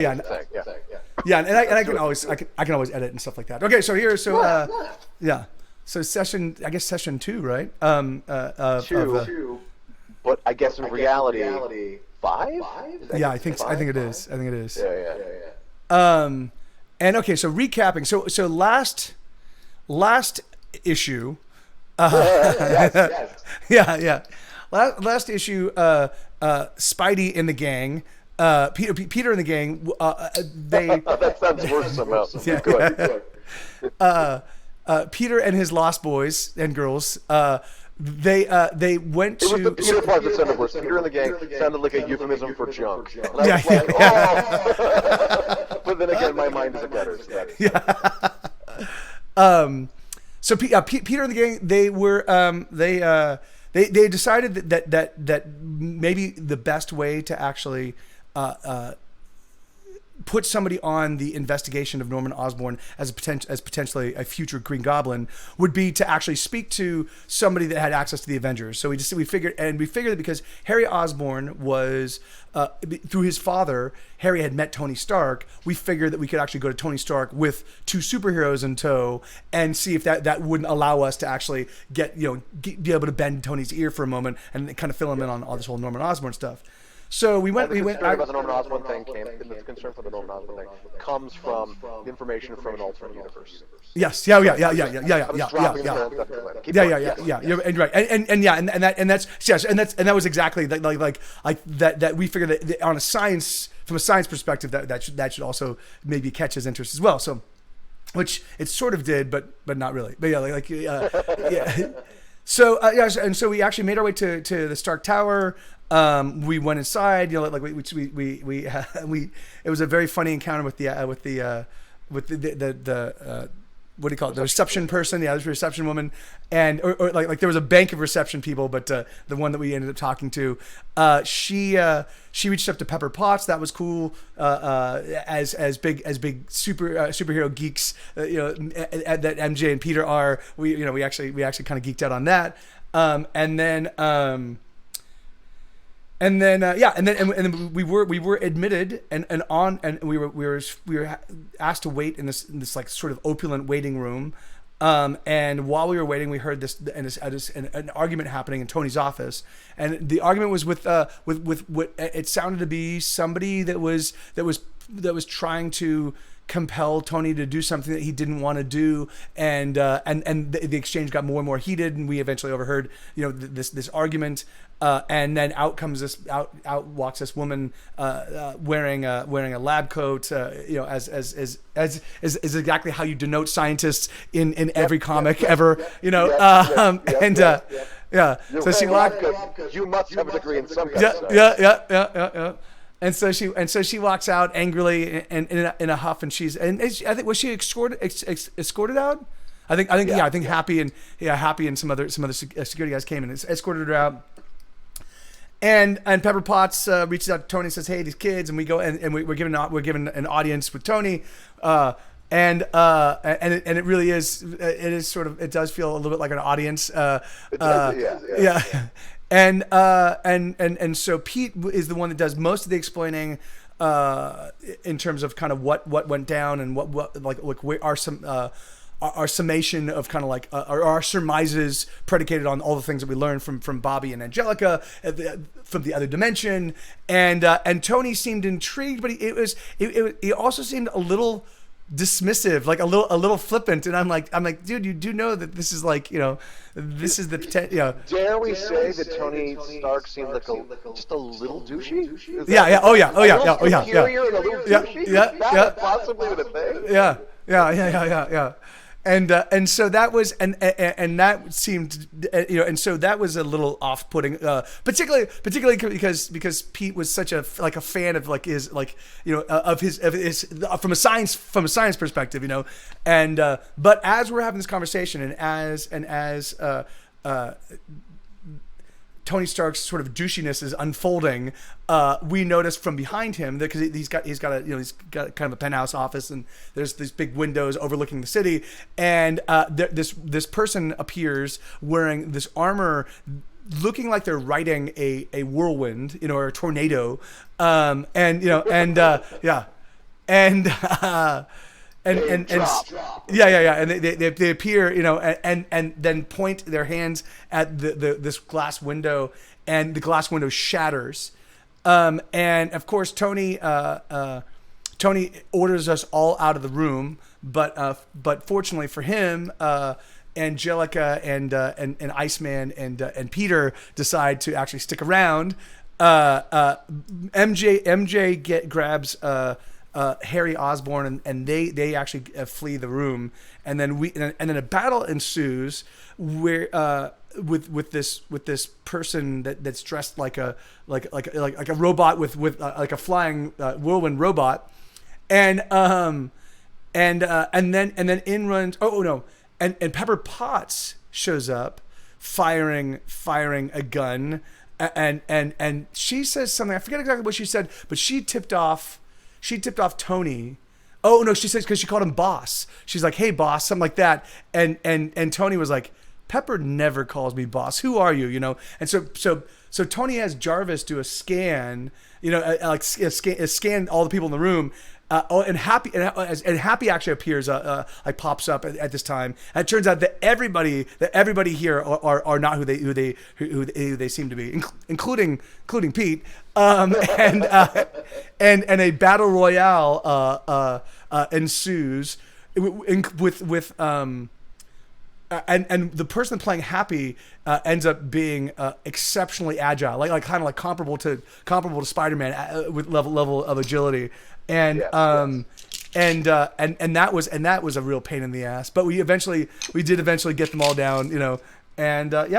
Yeah, yeah, and I can always I can always edit and stuff like that. Okay, so here, yeah, so session 2, right? Two, but I guess in reality, 5. Yeah, I think it is. I think it is. Yeah. And okay, so recapping. So last issue. Yes. Yeah. Last issue. Spidey and the gang. Peter and the gang. They. That sounds worse somehow. Yeah. Good. Peter and his lost boys and girls. They went to. It was the Peter part that sounded worse. Peter and the gang sounded like a euphemism for junk. And I Yeah, was like, oh. But then again, my mind is a gutter. So that's... Yeah. So Peter and the gang, they were they decided that maybe the best way to actually put somebody on the investigation of Norman Osborn as potentially a future Green Goblin would be to actually speak to somebody that had access to the Avengers. So we figured that because Harry Osborn was through his father, Harry had met Tony Stark. We figured that we could actually go to Tony Stark with 2 superheroes in tow and see if that wouldn't allow us to actually be able to bend Tony's ear for a moment and kind of fill him in on all this whole Norman Osborn stuff. So we went. About the Norman Osborn thing the concern for the Norman Osborn thing comes from information from an alternate universe. Yes. Yeah. You're right. And that was exactly like that. We figured that on from a science perspective, that should also maybe catch his interest as well. So, which it sort of did, but not really. But yeah. So and so we actually made our way to the Stark Tower. We went inside, like we it was a very funny encounter with the what do you call it? The reception person. Yeah, there's a reception woman, and or like there was a bank of reception people, but the one that we ended up talking to, she reached up to Pepper Potts. That was cool. As big superhero geeks, that MJ and Peter are. We actually kind of geeked out on that. And then we were admitted and we were asked to wait in this like sort of opulent waiting room, and while we were waiting, we heard an argument happening in Tony's office, and the argument was with what it sounded to be somebody that was trying to compel Tony to do something that he didn't want to do, and the exchange got more and more heated, and we eventually overheard this argument, and then out walks this woman wearing a lab coat, as exactly how you denote scientists in every comic ever, so she walked. You must have a degree in some kind of stuff. Yeah. And so she walks out angrily and in a huff, and I think was she escorted out? I think Happy and some other security guys came and escorted her out. And Pepper Potts reaches out to Tony and says, "Hey, these kids," and we go and we're given an audience with Tony, and it really is it does feel a little bit like an audience. Yeah. And so Pete is the one that does most of the explaining in terms of kind of what went down and what our summation of kind of like our surmises predicated on all the things that we learned from Bobby and Angelica from the other dimension, and Tony seemed intrigued, but he also seemed a little dismissive, like a little flippant, and I'm like, dude, you do know that this is this is the potential. Dare we say that Tony Stark seemed like just a little douchey? Oh yeah. Possibly with a thing. Yeah. And so that was and that seemed and so that was a little off-putting, particularly because Pete was such a fan of his of his from a science perspective, and but as we're having this conversation and as Tony Stark's sort of douchiness is unfolding, we noticed from behind him that because he's got kind of a penthouse office, and there's these big windows overlooking the city, and this person appears wearing this armor, looking like they're riding a whirlwind, or a tornado, and and they appear, you know, and then point their hands at this glass window, and the glass window shatters, and of course Tony orders us all out of the room, but fortunately for him, Angelica and Iceman and Peter decide to actually stick around. MJ grabs Harry Osborn, and they actually flee the room, and then a battle ensues where with this person that's dressed like a robot with like a flying whirlwind robot, and then in runs and Pepper Potts shows up firing a gun, and she says something, I forget exactly what she said, but she tipped off Tony. Oh no, she says, because she called him boss. She's like, "Hey boss," something like that. And Tony was like, "Pepper never calls me boss. Who are you?" You know. And so Tony has Jarvis do a scan. You know, scan all the people in the room. And Happy actually appears, like pops up at this time. And it turns out that everybody here are not who they seem to be, including Pete. And a battle royale ensues with and the person playing Happy ends up being exceptionally agile, like kind of like comparable to Spider-Man with level of agility. And that was a real pain in the ass, but we did eventually get them all down, you know, and then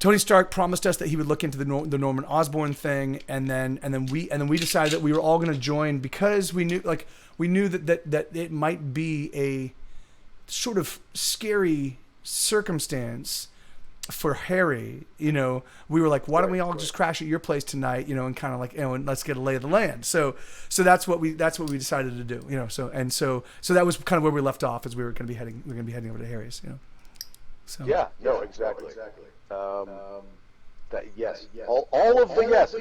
Tony Stark promised us that he would look into the Norman Osborn thing, and then we decided that we were all going to join, because we knew that it might be a sort of scary circumstance for Harry. You know, we were like, why don't we all just crash at your place tonight, you know, and kind of like, you know, and let's get a lay of the land. So that's what we decided to do, you know. So that was kind of where we left off, as we were going to be heading over to Harry's, you know. So yeah, no, exactly. That yes, all of the yes.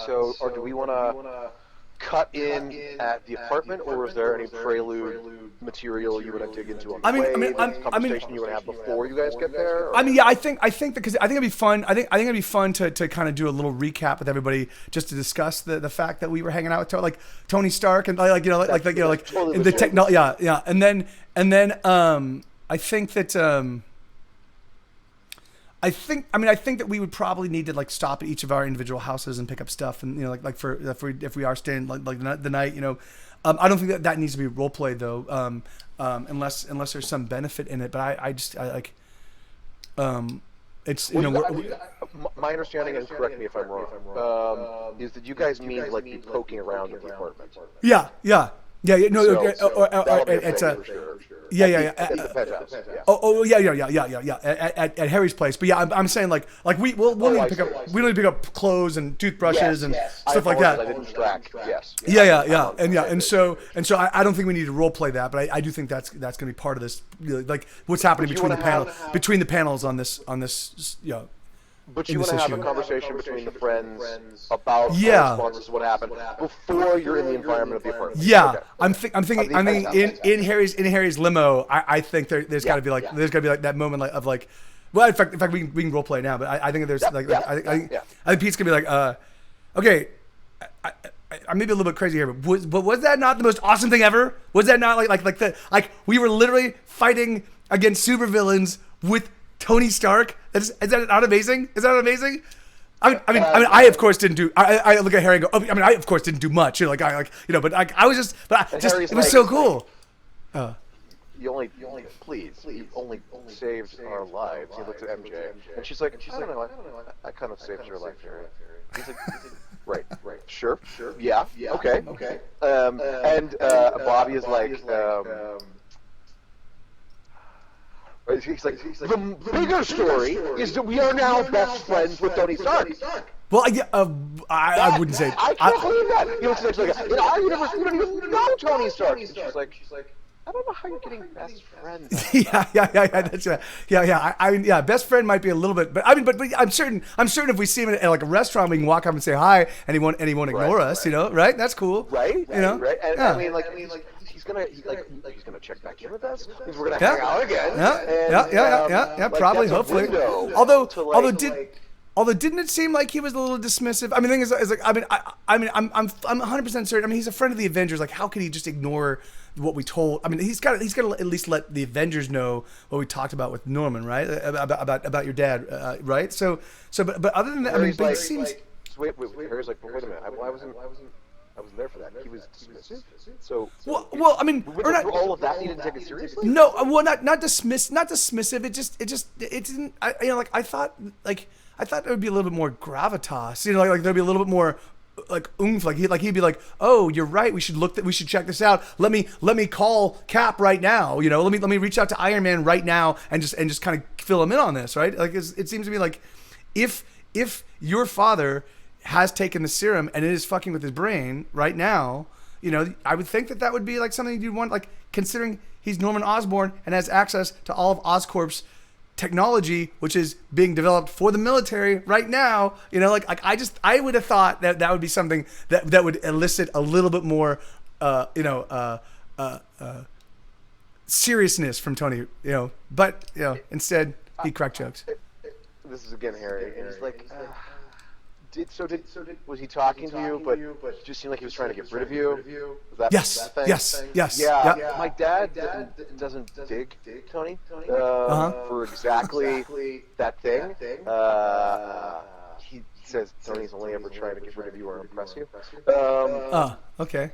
So, or do we want to cut in at the apartment, or is there any prelude material you want to dig into on the way? Conversation you want to have before you guys get there? Or? I mean, yeah, I think because I think it'd be fun. I think it'd be fun to kind of do a little recap with everybody, just to discuss the fact that we were hanging out with like Tony Stark and like totally the technology. Yeah, and then I think that. I think that we would probably need to like stop at each of our individual houses and pick up stuff, and you know, like for if we are staying like the night, you know, I don't think that needs to be role played though, unless there's some benefit in it. But I like, it's you know. My understanding, and correct me if I'm wrong, is that you guys mean like be poking around at the apartment. Yeah. No, it's a. Yeah. At the pet house. Yeah. At Harry's place, but yeah, I'm saying like we'll need to pick up clothes and toothbrushes and stuff like that. I didn't track. Yes. Yeah, and so I don't think we need to role play that, but I do think that's going to be part of this, like what's happening between the panels on this you know. But you want to have a conversation between the friends about responses to what happened before you're in the environment of the apartment. Yeah, okay. I'm thinking in Harry's limo. I think there's got to be like that moment of like, well, in fact we can role play now, but I think there's I think Pete's gonna be like, okay, I may be a little bit crazy here, but was that not the most awesome thing ever? Was that not like we were literally fighting against supervillains with Tony Stark? Is that not amazing? Is that not amazing? I mean, I of course didn't do. I look at Harry and go, I of course didn't do much. You know, but I was just, it was so cool. You only saved our lives. He looks at MJ, and she's like, I don't know, I kind of saved your life, Harry. He's like, right, sure, yeah, okay. And Bobby is like. He's like, the bigger story is that we are now best friends with Tony Stark. Well, I wouldn't say. I can't believe that. You know, it's like, in our universe, we don't even know Tony Stark. And she's like, I don't know how you're getting best friends. I mean, yeah, best friend might be a little bit, but I mean, but I'm certain if we see him at like a restaurant, we can walk up and say hi, and he won't ignore us, you know, right? That's cool, right? You know, right? And yeah. I mean, he's gonna check back in with us. We're gonna hang out again. Yeah. Probably, hopefully. Although, didn't it seem like he was a little dismissive? I mean, the thing is like, I'm 100% certain. I mean, he's a friend of the Avengers. Like, how could he just ignore what we told? I mean, he's got to at least let the Avengers know what we talked about with Norman, right? About your dad, right? So, but other than that, I mean, but it seems. Wait. Harry's like, well, wait a minute. I wasn't there for that. He was dismissive. So well, I mean, or not, all of that, you didn't take it seriously. No, well, not dismissive. It didn't. I thought there would be a little bit more gravitas. You know, like there'd be a little bit more like oomph. Like he'd be like, oh, you're right. We should check this out. Let me call Cap right now. You know, let me reach out to Iron Man right now and just kind of fill him in on this, right? Like it seems to me like if your father has taken the serum and it is fucking with his brain right now, you know, I would think that would be like something you'd want, like considering he's Norman Osborn and has access to all of Oscorp's technology, which is being developed for the military right now. You know, like I would have thought that would be something that would elicit a little bit more, seriousness from Tony. You know, but you know, instead he cracked jokes. This is again Harry, and he's like. Was he talking to you, but it just seemed like he was trying to get rid of you? Was that, yes. that thing? Yes. Yeah. My dad doesn't dig Tony for exactly that thing. He says Tony's only ever trying to get rid of you or impress you. Okay.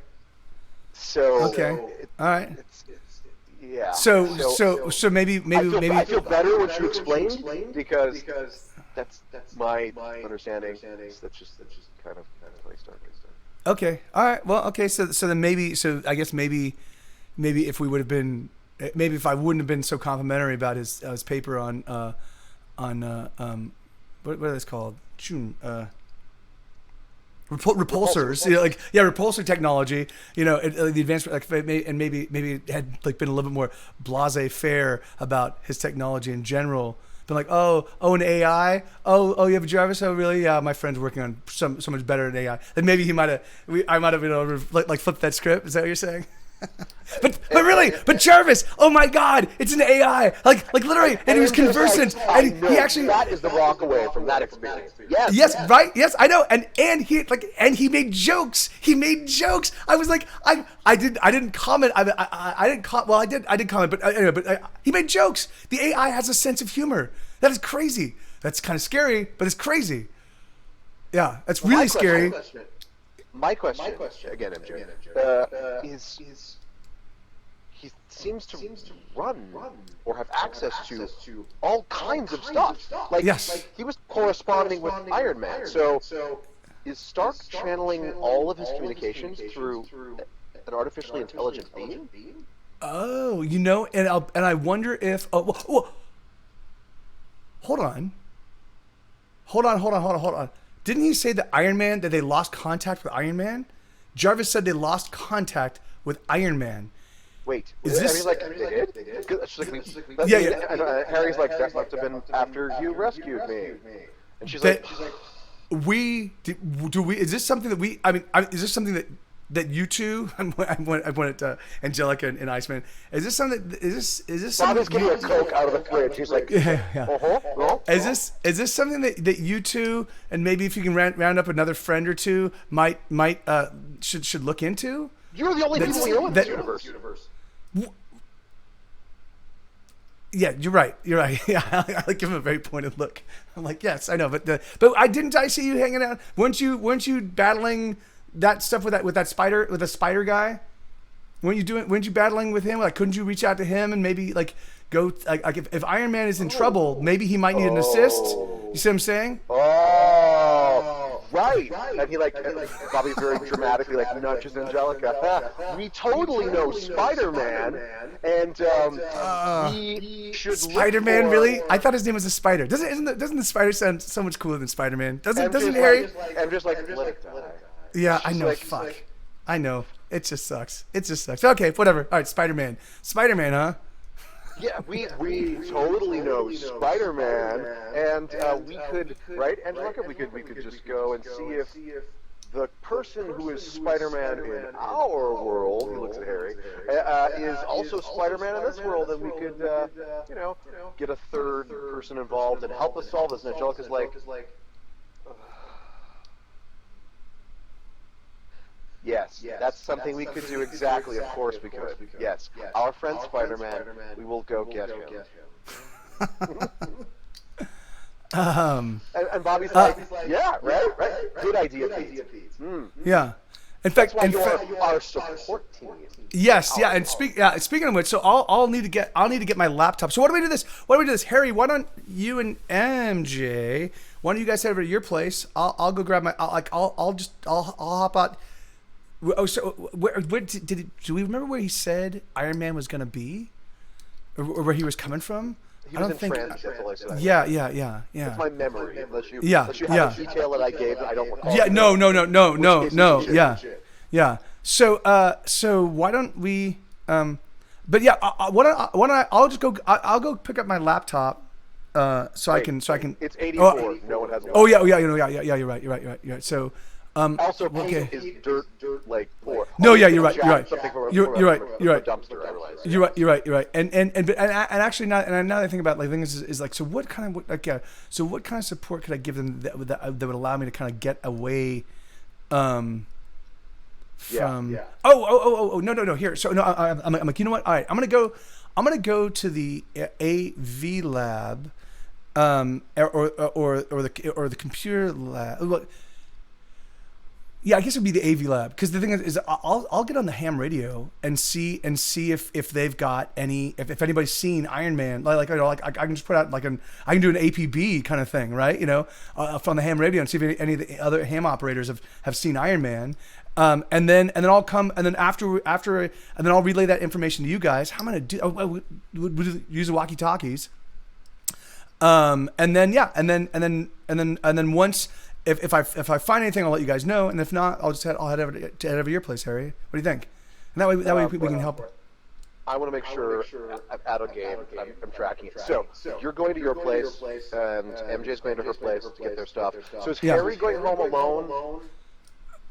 So okay. All right. Yeah. So maybe I feel better what you explained because that's my understanding. That's just kind of how he started. Okay. All right. Well. Okay. So then maybe. So I guess maybe if we would have been, maybe if I wouldn't have been so complimentary about his paper on what are those called? Repulsors, you know, like repulsor technology, you know, the advancement, like, and maybe it had like been a little bit more blasé-faire about his technology in general. Been like, oh, an AI, oh, you have a Jarvis, oh really? Yeah, my friend's working on so much better than AI. And maybe I might have been able to like flip that script. Is that what you're saying? but Jarvis, oh my God, it's an AI, like literally, and he was conversant, and he actually, that is the walk away from that experience. Yes, right, yes, I know, and he made jokes. I was like, I didn't comment. I didn't comment, but anyway, but he made jokes. The AI has a sense of humor. That is crazy. That's kind of scary, but it's crazy. Yeah, that's really scary. My question, again, MJ, is he seems to run or have access to all kinds of stuff. Like, yes. He was corresponding with Iron Man. So is Stark channeling all of his communications through an artificially intelligent being? Oh, you know, and I wonder if. Hold on. Didn't he say that that they lost contact with Iron Man? Jarvis said they lost contact with Iron Man. Wait, is this? I mean, like, they did? Yeah. Harry's like, that must have been after you rescued me. And she's like, do we? Is this something that we? I mean, is this something that you two? I wanted Angelica and Iceman. Is this something? Is this something? Bobby's getting a Coke out of the fridge. He's like, Is this something that you two, and maybe if you can round up another friend or two, might should look into? You're the only people we know in this universe. Yeah, you're right. Yeah, I give him a very pointed look. I'm like, yes, I know, but I see you hanging out. Weren't you battling that stuff with the spider guy? Weren't you battling with him? Like, couldn't you reach out to him and maybe like go like if Iron Man is in trouble, maybe he might need an assist. You see what I'm saying? Oh, right. And he Bobby very dramatically nudges Angelica. We totally know Spider-Man, and he should. Spider-Man, really? I thought his name was a spider. Doesn't the spider sound so much cooler than Spider-Man? Doesn't Harry? I'm just like, let it die. Yeah, I know. Fuck. I know. It just sucks. It just sucks. Okay, whatever. All right, Spider-Man. Spider-Man, huh? Yeah, we totally know Spider-Man, and we could, right, Angelica? We could just go and see if the person who is Spider-Man in our world, he looks at Harry, is also Spider-Man in this world, and we could, get a third person involved and help us solve this. And Angelica's like, yes, that's something we could do exactly. Of course we could. Yes, our friend Spider-Man, we will go get him. And Bobby's like, yeah, right, good idea, Pete. Yeah. In fact, that's why you're our support team. Yes, yeah, and speaking of which, so I'll need to get my laptop. So why do we do this? Harry, why don't you and MJ? Why don't you guys head over to your place? I'll go grab my. I'll hop out. Oh, so where do we remember where he said Iron Man was gonna be, or where he was coming from? He was in transit, that's all I said. Yeah. That's my memory. Unless you have a detail that I gave that I don't recall. Yeah, no. Yeah. So why don't we? But yeah, I'll just go. I'll go pick up my laptop. So I can. It's 84. No one has. Oh yeah. You're right. So. Also, okay. Is dirt like poor. No, yeah, you're right. You're right. You're right. Dumpster, I realize. You're right. And actually, now that I think about it, like, the thing is like, so what kind of support could I give them that would allow me to kind of get away from? Yeah. Oh, no. Here, so no, I'm like, you know what? All right, I'm gonna go to the AV lab, or the computer lab. Look. Yeah, I guess it'd be the AV lab, because the thing is I'll get on the ham radio and see if they've got any, if anybody's seen Iron Man, like I can just put out I can do an APB kind of thing, right? From the ham radio, and see if any of the other ham operators have seen Iron Man, and then I'll come, and then after and then I'll relay that information to you guys. How am I gonna do? We'll use the walkie-talkies, and then once. If I find anything, I'll let you guys know, and if not, I'll head over to your place, Harry. What do you think? And that way we can help. I want to make sure I'm out of game. I'm tracking it. So you're going to your place, and MJ's going to her place to get their stuff. So is Harry going home alone,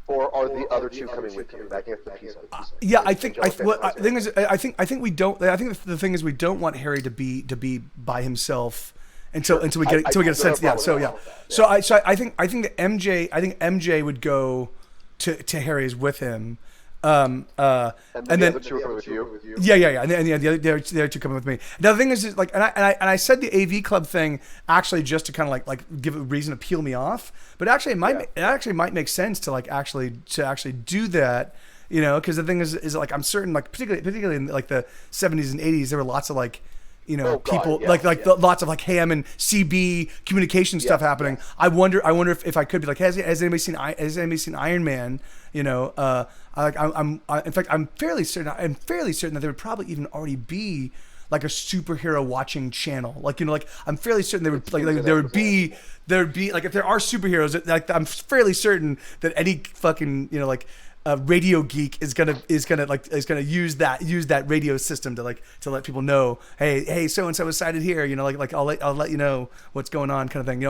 or are the other two coming with you? Backing up the piece. Yeah, I think. The thing is, I think we don't. I think the thing is, we don't want Harry to be by himself. Until we get a sense. Yeah. So I think that MJ would go to Harry's with him. And then the other two are coming with you. Yeah. And the other two coming with me. Now the thing is like, and I said the AV club thing actually just to kind of like give a reason to peel me off. But actually, it might make sense to actually do that. Because the thing is like, I'm certain, like particularly in like the 70s and 80s, there were lots of like. People lots of like ham and CB communication stuff happening. Yeah. I wonder if I could be like, has anybody seen Iron Man? I'm fairly certain that there would probably even already be like a superhero watching channel. I'm fairly certain there would be like, if there are superheroes, like I'm fairly certain that any fucking radio geek is gonna use that radio system to let people know, hey, so and so was sighted here. I'll let you know what's going on, kind of thing.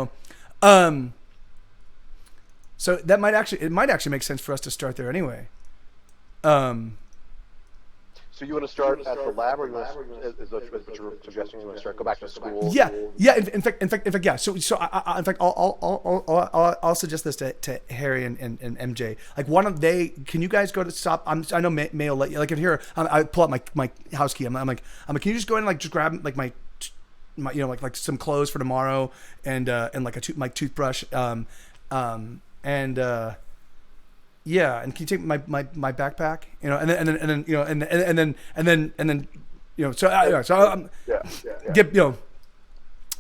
So that might actually make sense for us to start there anyway. So you want to start at the lab, or is what you're suggesting? You want to start, go back to school? Yeah. In fact, yeah. So I'll suggest this to Harry and MJ. Like, can you guys go to stop? I know May will let you. Like, if here, I pull out my house key. I'm like, can you just go in and just grab like my like some clothes for tomorrow and like my toothbrush yeah, and can you take my backpack? And then so get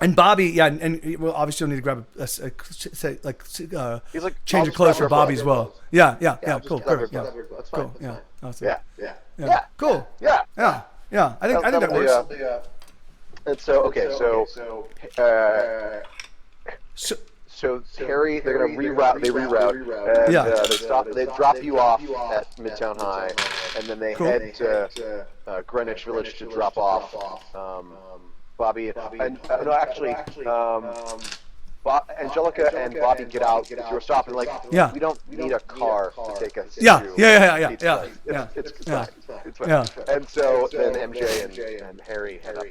and Bobby, and we'll obviously need to grab change of clothes for Bobby as well. Yeah, cool, perfect, yeah, cool, yeah, awesome. Yeah, cool, yeah. I think that works. And so So Harry, they're gonna reroute. They reroute, and they stop. They drop you off at Midtown High, and then they head to Greenwich Village to drop off Bobby. And no, actually, Angelica and Bobby get out at your stop, and we don't need a car to take us. Yeah. It's fine. And so then MJ and Harry head up.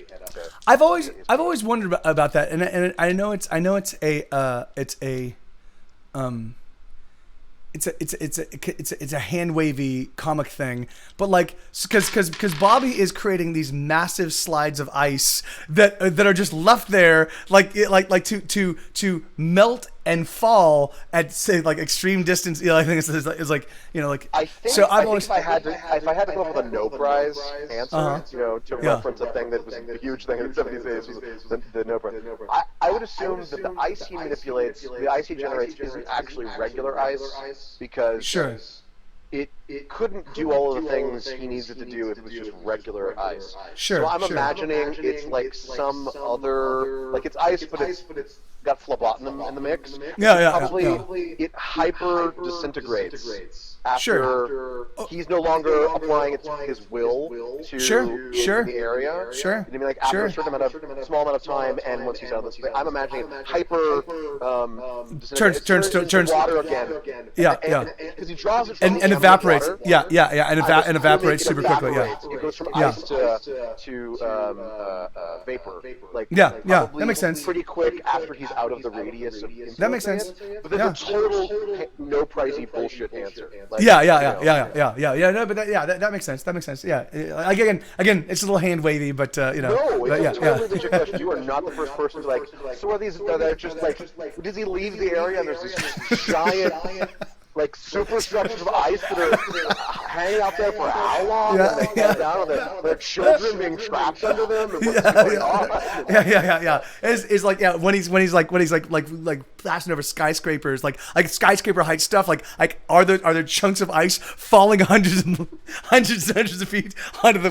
I've always wondered about that, and I know it's a hand wavy comic thing, but like because Bobby is creating these massive slides of ice that are just left there like to melt and fall at say like extreme distance. I think it's like I think, so I've always if I had to come up with a no prize answer, to reference a thing that was a huge thing in the 70s was the no prize. I would assume that the ice he manipulates, the ice he generates, isn't actually regular ice because it couldn't do all of the things he needs it to do if it was just regular ice. So I'm imagining it's like some other, like it's ice, but it's got phlebotinum in the mix. Probably it hyper disintegrates after he's no longer applying his will to the area. I mean, like after a certain small amount of time, and once he's out of the space, I'm imagining hyper turns to water again. Because he draws it from and evaporates. And evaporates super quickly. It goes from ice to vapor. That makes sense. Pretty quick after he's out of the radius of influence. That makes sense. But that's a total no pricey bullshit answer. No, but that makes sense. That makes sense. Yeah. Again, it's a little hand wavy, but No, it's a totally legit question. You are not the first person to so are these that are just does he leave the area and there's these giant superstructures of ice that are hanging out there for how long? And they fall down, and their children being trapped under them. And It's like when he's blasting over skyscrapers, like skyscraper height stuff. Like are there chunks of ice falling hundreds of feet onto the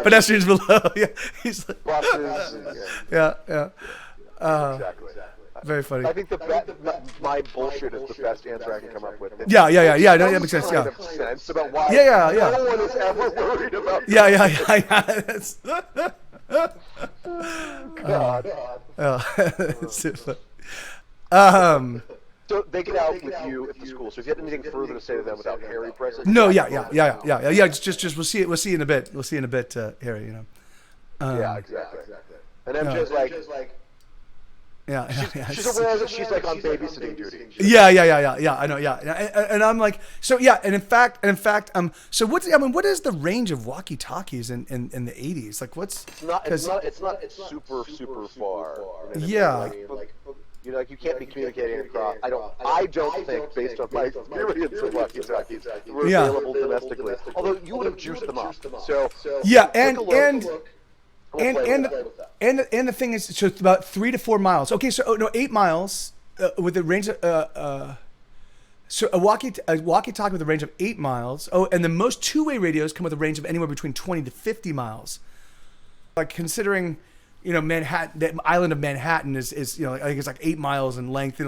pedestrians below? He's like, exactly. Very funny. I think my bullshit is the best answer I can come up with. No, that makes sense. Sense about why no one is ever worried about. God. So they get out with you at the school. So if you have anything further to say to them without Harry present? No, Just we'll see in a bit. We'll see in a bit, Harry. Exactly. And MJ's like. She's aware that she's on babysitting duty. I know. And I'm like, and in fact, so what is the range of walkie-talkies in the 80s? Like, what's? It's not super far. You can't be communicating across. I don't think, based on my experience of walkie-talkies, were available domestically. Although you would have juiced them up. So And the thing is, so it's about 3 to 4 miles. Okay, so 8 miles with a range of so a walkie-talkie with a range of 8 miles. Oh, and the most two-way radios come with a range of anywhere between 20 to 50 miles. Like considering, Manhattan, the island of Manhattan is I think it's like 8 miles in length.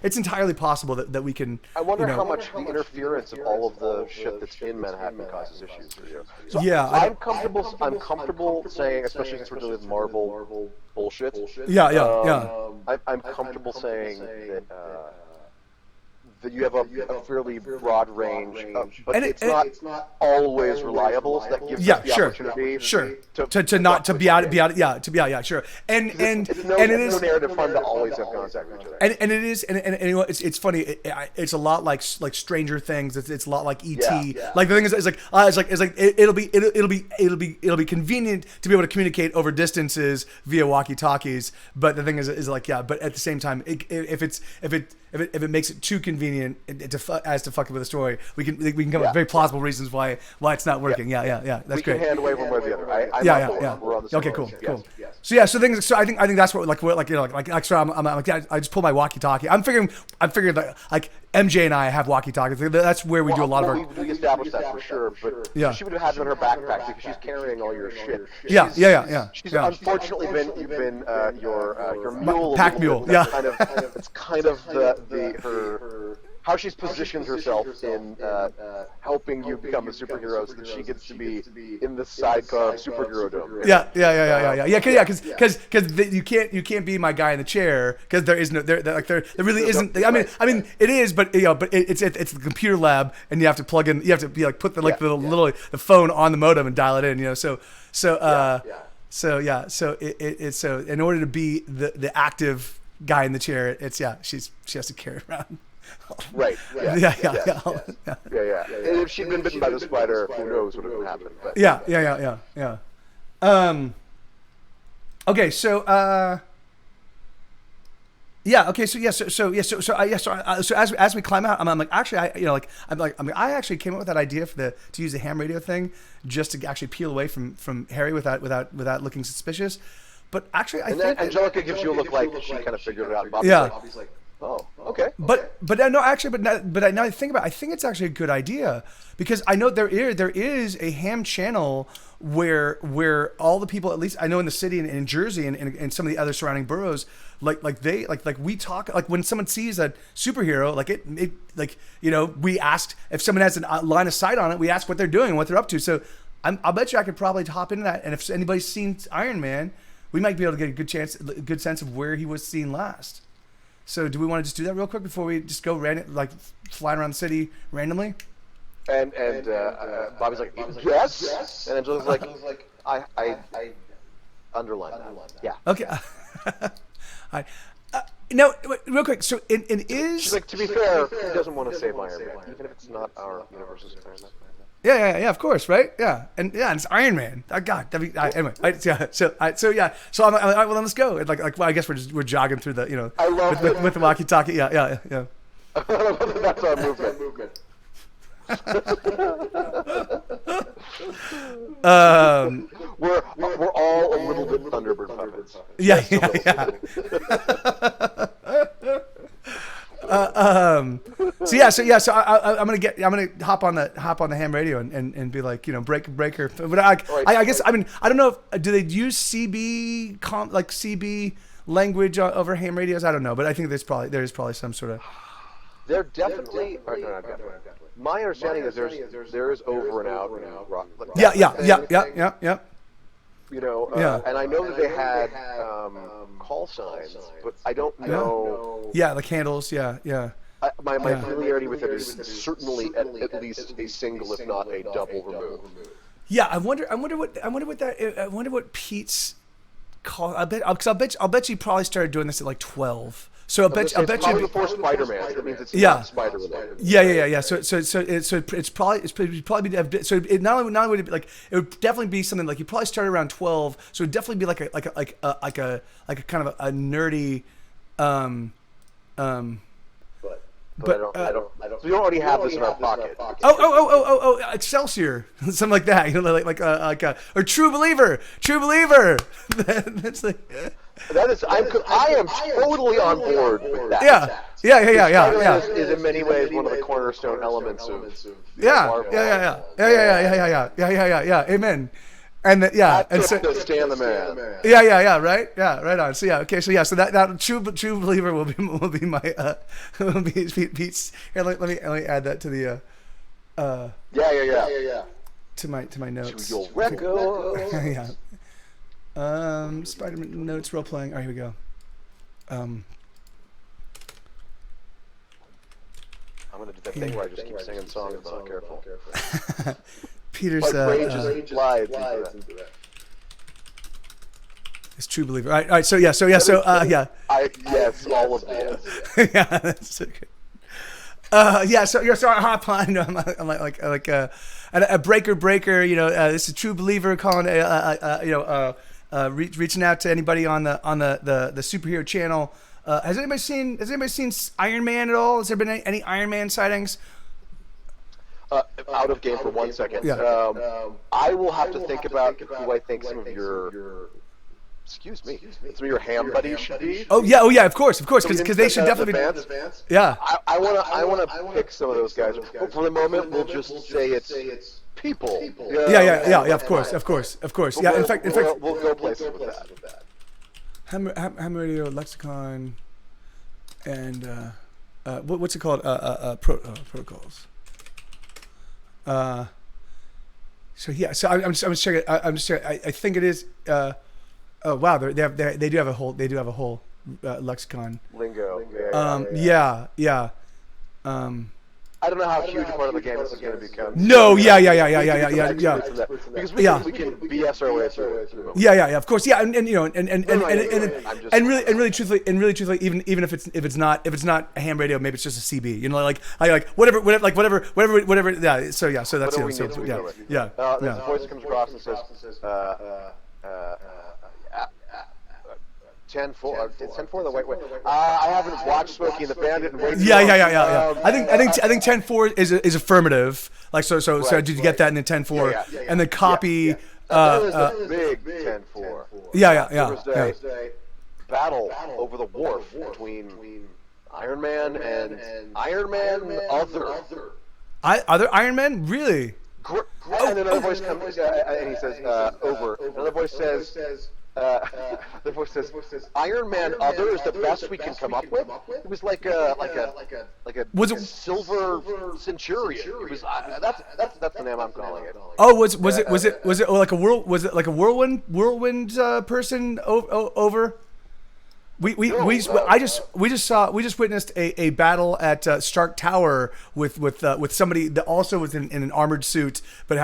It's entirely possible that we can. I wonder how much the interference of all of the shit that's in Manhattan causes issues for you. So I'm comfortable saying, especially since we're dealing with Marvel bullshit. I'm comfortable saying that. That you have a fairly broad range, but it's not always reliable. So that gives us the opportunity to be out. And it's no narrative fun to always have contact with each other. And it is, and it's funny. It's a lot like Stranger Things. It's a lot like E.T. Like the thing is, it'll be convenient to be able to communicate over distances via walkie-talkies. But the thing is but at the same time, if if it makes it too convenient as to fuck with the story, we can come up with very plausible reasons why it's not working. Yeah. That's great. We can hand wave one way or the other. Yeah. We're on the same Okay, page. cool. Yes. So I think that's what I just pull my walkie-talkie. I'm figuring that like MJ and I have walkie-talkies. That's where we do a lot of our. We established that for sure, but she would have had them in her backpack because she's carrying all your shit. She's unfortunately been your mule. Pack mule. It's kind of her how she's positioned herself in helping you become a superhero, so that she gets to be in the sidecar of superhero dome. Because you can't be my guy in the chair because there really isn't. I mean it is, but it's the computer lab, and you have to plug in. You have to be like put the phone on the modem and dial it in. So in order to be the active guy in the chair, she has to carry it around. Right. Yeah. And if she'd been bitten by the spider, who knows what would have happened? But. Yeah. Okay. So. So as we climb out, I'm like, actually, I actually came up with that idea to use the ham radio thing just to actually peel away from Harry without looking suspicious. But actually, I think Angelica gives you a look like she kind of figured it out. Bobby's like, oh, okay. But now I think about it, I think it's actually a good idea because I know there is a ham channel where all the people, at least I know in the city and in Jersey and some of the other surrounding boroughs, like we talk, like when someone sees a superhero, we asked if someone has a line of sight on it, we ask what they're doing and what they're up to. So I'll bet you I could probably hop into that, and if anybody's seen Iron Man, we might be able to get a good sense of where he was seen last. So do we want to just do that real quick before we just go flying around the city randomly? And Bobby's like, yes. And Angela's like, I underline that. Yeah. Okay. No, real quick. So she's like, to be fair, he doesn't want to save Iron Man, even if it's not our universe's Iron Man. Yeah, of course, right? Yeah, and it's Iron Man. Oh, God, anyway, So I'm like, all right, well, then let's go. And I guess we're jogging through the, I love with the walkie-talkie. Yeah. That's our movement. We're all a little bit Thunderbird puppets. Yeah. So I'm gonna hop on the ham radio and be like, breaker. But I guess I don't know if do they use CB language over ham radios? I don't know, but I think there's probably some sort of. There definitely. My understanding is there is over and out. Yeah. And I know that they had call signs, but I don't know. Yeah, like handles. Yeah. My familiarity with it is certainly at least a single, if not a double remove. Yeah, I wonder what Pete's call. I'll bet you probably started doing this at like 12. So I'll bet you before Spider-Man. That means it's not Spider-related. Yeah. So it's probably so it not only would it be like it would definitely be something like you probably started around 12. So it'd definitely be like a kind of a nerdy. But I don't. So we already have this in our pocket. Oh! Excelsior, something like that. Like or True Believer. That's like. That is, I am totally on board with that. Yeah. Is in many ways one of the cornerstone elements of. Yeah. Amen. And Stan the man. Yeah. Right on. So So that true believer will be my will be Pete's. Here, let me add that to the. Yeah. To my notes. To your record. Yeah. Spider-Man notes role playing. All right, here we go. I'm gonna do that thing where I just keep singing songs if I'm not careful. Peter's it's True Believer. All right. So yeah. Yes, all of them. Yeah, that's so good. So I hop on. I'm like a breaker. This is True Believer calling. Reaching out to anybody on the superhero channel. Has anybody seen Iron Man at all? Has there been any Iron Man sightings? Out of game for 1 second. Yeah. I will have to think about who I think some of your. Excuse me. Some of your ham buddies should be. Oh yeah, of course, because they should definitely be. Yeah. I wanna pick some of those guys. But for the moment, we'll just say it's people. Yeah. Of course. Yeah. In fact, we'll go places with that. Ham radio lexicon, and what's it called? Protocols. So I'm just checking. I think it is. Oh wow, they do have a whole lexicon. Lingo. Yeah. I don't know how huge part of the game this is going to become. No, yeah. Because we can BS our way through it. Yeah, of course, yeah, and really truthfully, even if it's not a ham radio, maybe it's just a CB. You know, whatever. Yeah. So that's yeah. The voice comes across and says, 10-4. Is 10-4 the white way? I haven't watched Smokey and the Bandit in way too long. Yeah. I think 10-4 is affirmative. Like so. Did you get that in the 10-4? Yeah. And the copy. That was a big 10-4. Yeah. There was a battle over the wharf between Iron Man and Iron Man Other. Other Iron Man? Really? And another voice comes and he says, over. Another voice says. The voice says, "Iron Man Other is the best we can come up with." It was like a silver centurion. It was that's the name I'm calling it. Oh, was it like a whirlwind person over? We just witnessed a battle at Stark Tower with somebody that also was in an armored suit, but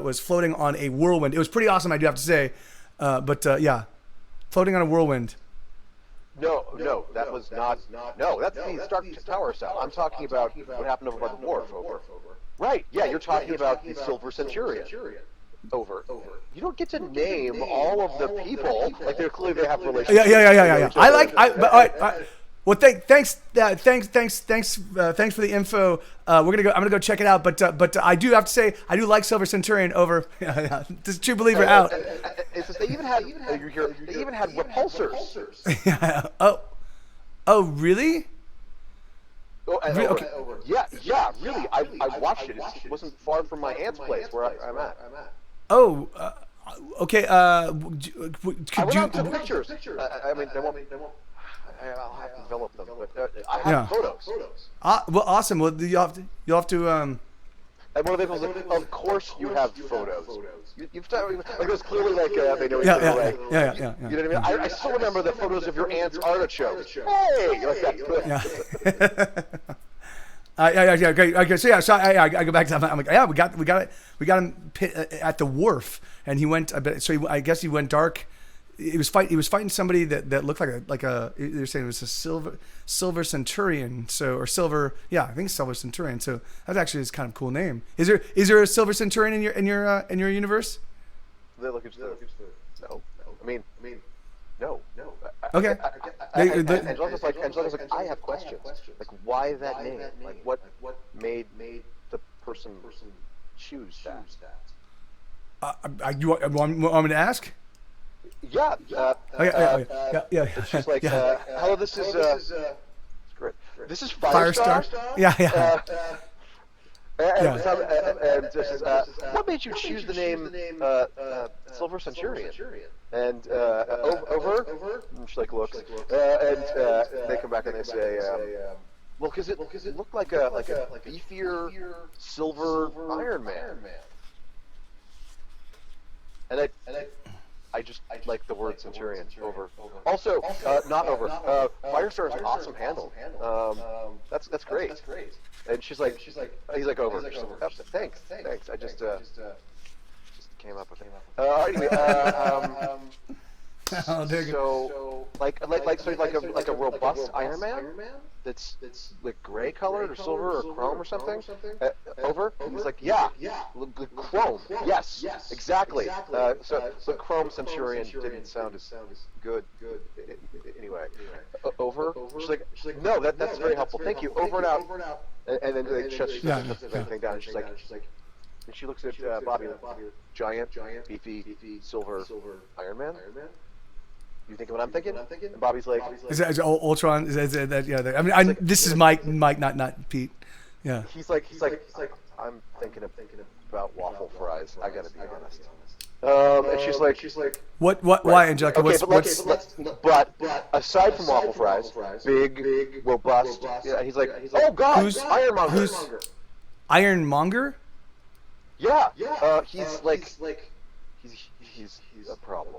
was floating on a whirlwind. It was pretty awesome, I do have to say. Yeah, floating on a whirlwind. No, that was not. No, that's the Stark Tower stuff. I'm talking about what happened over by the wharf. Over. Right? Yeah, you're talking about the Silver Centurion. Over. You don't get to name all of the people. Like they have relationships. Yeah. Well, thanks for the info. I'm gonna go check it out. But I do have to say I do like Silver Centurion over. This true believer out. It's just, they even had repulsors. Yeah. Oh, really? Okay. Yeah, really. I watched it. It wasn't far from my aunt's place where I'm at. Oh, okay. I went out to pictures. I mean, they won't. I'll have to develop them, but I have photos. Well, awesome. Well, you'll have to. And one of the things was, of course, you have photos. You've like it was clearly like they know each other. Yeah. You know what I mean? I still remember the photos of your aunt's artichoke. Hey, like that. Yeah. Great. Okay, so I go back to that. I'm like, yeah, we got him at the wharf, and he went. I guess he went dark. He was fighting somebody that looked like a. They're saying it was a silver centurion. I think Silver Centurion. So that's actually his kind of cool name. Is there a Silver Centurion in your universe? No. I mean, no. Okay. Angelica's like, I have questions. Like, why that name? Like, what made the person choose that? You want me to ask? Yeah. Yeah. It's just like, hello, this is great. This is Firestar. Yeah. And this is, what made you choose the name Silver Centurion? And over, and she like looks, and they come back and they say, well, because it looked like a beefier silver Iron Man. And I just like the word Centurion over. Also, not over. Firestar is an awesome handle. That's great. And he's like over. Thanks. I just came up with it. Anyway, so like a robust Iron Man that's like gray colored or silver or chrome or something. Over. He's like, yeah, chrome. Yes, exactly. So the Chrome Centurion didn't sound as good. Anyway. anyway, over. She's like, no, that's very helpful. Thank you. Over and out. And then they shuts the thing down. And she's like, and she looks at Bobby, giant, beefy, silver Iron Man. You think of what I'm thinking? And Bobby's like, is that Ultron? Is that yeah? I mean, this is Mike, not Pete. Yeah. He's like, I'm thinking about waffle fries. I gotta be honest. And she's like, what? Why, Angelica? Okay, but aside from waffle fries, big, robust. Yeah, he's like, oh God, who's Ironmonger? Who's Ironmonger? Yeah. He's a problem.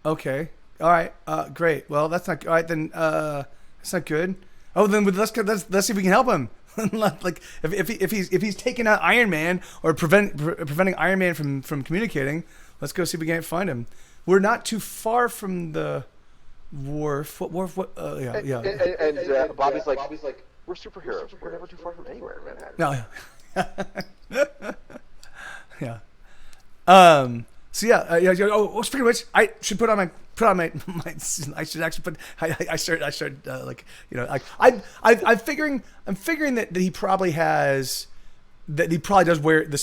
Okay. All right. Great. Well, that's not all right. Then that's not good. Oh, then let's see if we can help him. Like if he's taking out Iron Man or preventing Iron Man from communicating, let's go see if we can't find him. We're not too far from the wharf. What wharf? What? Yeah. And Bobby's like, we're superheroes. We're never too far from anywhere in Manhattan. No. Yeah. So yeah. Oh, speaking of which, I should put on my. I should actually put. I started like I'm figuring that he probably has. That he probably does wear the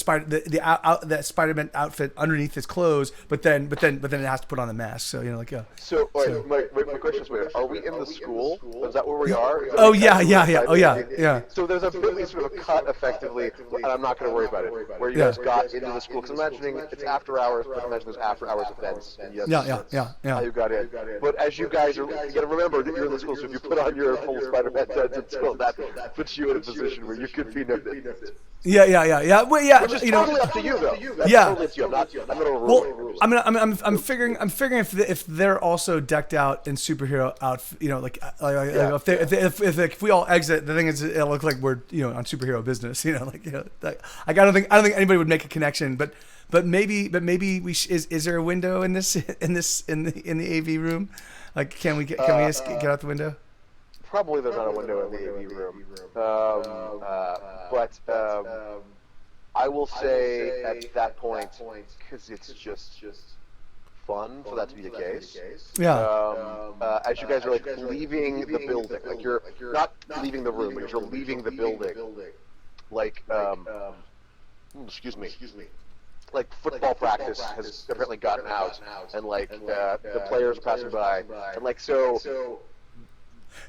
that Spider-Man outfit underneath his clothes, but then it has to put on the mask. So yeah. So my question is, are we in the school? Is that where we are? Oh yeah. Oh yeah. So there's a bit sort of a cut, effectively, and I'm not going to worry about it. Where you guys got into the school, because I'm imagining it's after hours, but I imagine there's after hours events. And Yeah. How you got in. But as you guys are, you got to remember that you're in the school. So if you put on your full Spider-Man until that puts you in a position where you could be noticed. Yeah. Well, yeah. Which is totally up to you, though. That's yeah. Totally up to you. I'm not well, I'm figuring if they're also decked out in superhero outfit, if we all exit, the thing is, it'll look like we're on superhero business. I don't think anybody would make a connection, but maybe is there a window in the AV room? Like, can we get out the window? Probably there's not a window in the AV room. But I will say at that point, because it's just fun for that to be the case. Yeah. As you guys are like leaving the building, like you're not leaving the room, but you're leaving the building. Like, excuse me. Like football practice has apparently gotten out, and like the players passing by, and like so.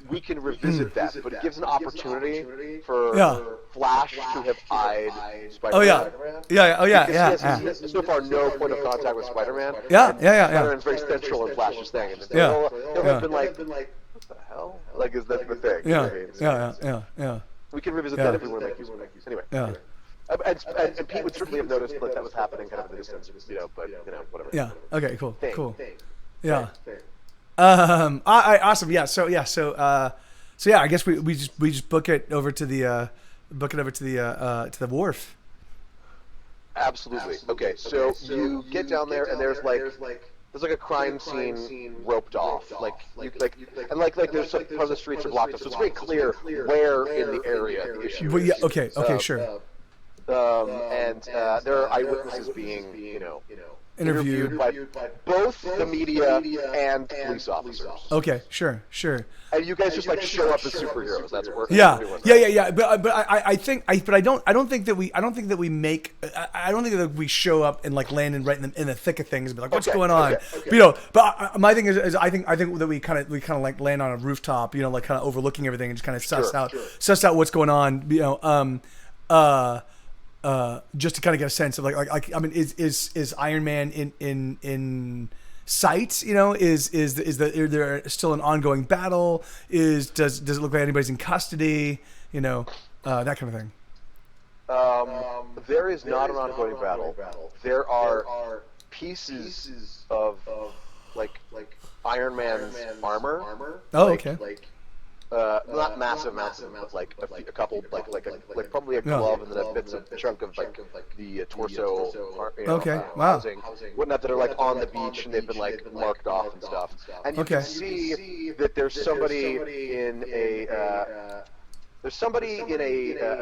We can revisit that, but it gives an opportunity for Flash to have eyed Spider-Man. Oh yeah. He has so far no point of contact with Spider-Man. Yeah. Spider-Man's very central in Flash's thing. And he'll have been like, what the hell? Like, is that the thing? Yeah. We can revisit that if we want to make use of it. Anyway. Yeah. And Pete would certainly have noticed that was happening kind of in the distance, but whatever. Yeah. Okay. Cool. Yeah. Thing. Awesome. Yeah. So yeah. I guess we just book it over to the wharf. Absolutely. Okay. So you get down there, and there's like a crime scene roped off. There's some part of the streets are blocked off, so it's very clear where in the area the issue is. Yeah. Okay. Sure. And there are eyewitnesses being interviewed by both the media and police officers. Okay, sure. And you guys just like show up as superheroes. That's working. Yeah. But I don't think that we show up and like land right in the thick of things and be like, what's going on? Okay. But my thing is I think that we kind of like land on a rooftop, like kind of overlooking everything and just kind of suss out what's going on, just to kind of get a sense of like I mean, is Iron Man in sight? Is there still an ongoing battle? Does it look like anybody's in custody? That kind of thing. There is not an ongoing battle. There are pieces of like Iron Man's armor. Oh, okay. Not massive, but like a couple, like probably a glove and then a bits of chunk of like the torso. Okay, wow. Housing, whatnot that are like on the beach and they've been like marked off and stuff. And you can see that there's somebody in a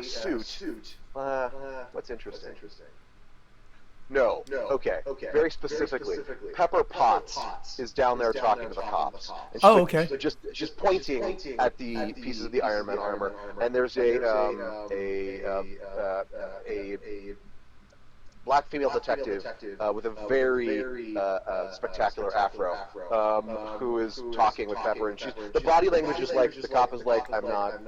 suit. What's interesting? No. Okay. Very specifically, Pepper Potts is down there talking to the cops. And she's Oh, okay. just pointing at the pieces of the Iron Man armor, and there's a black female detective with a very spectacular afro who is talking with Pepper, and the body language is like the cop is like, I'm not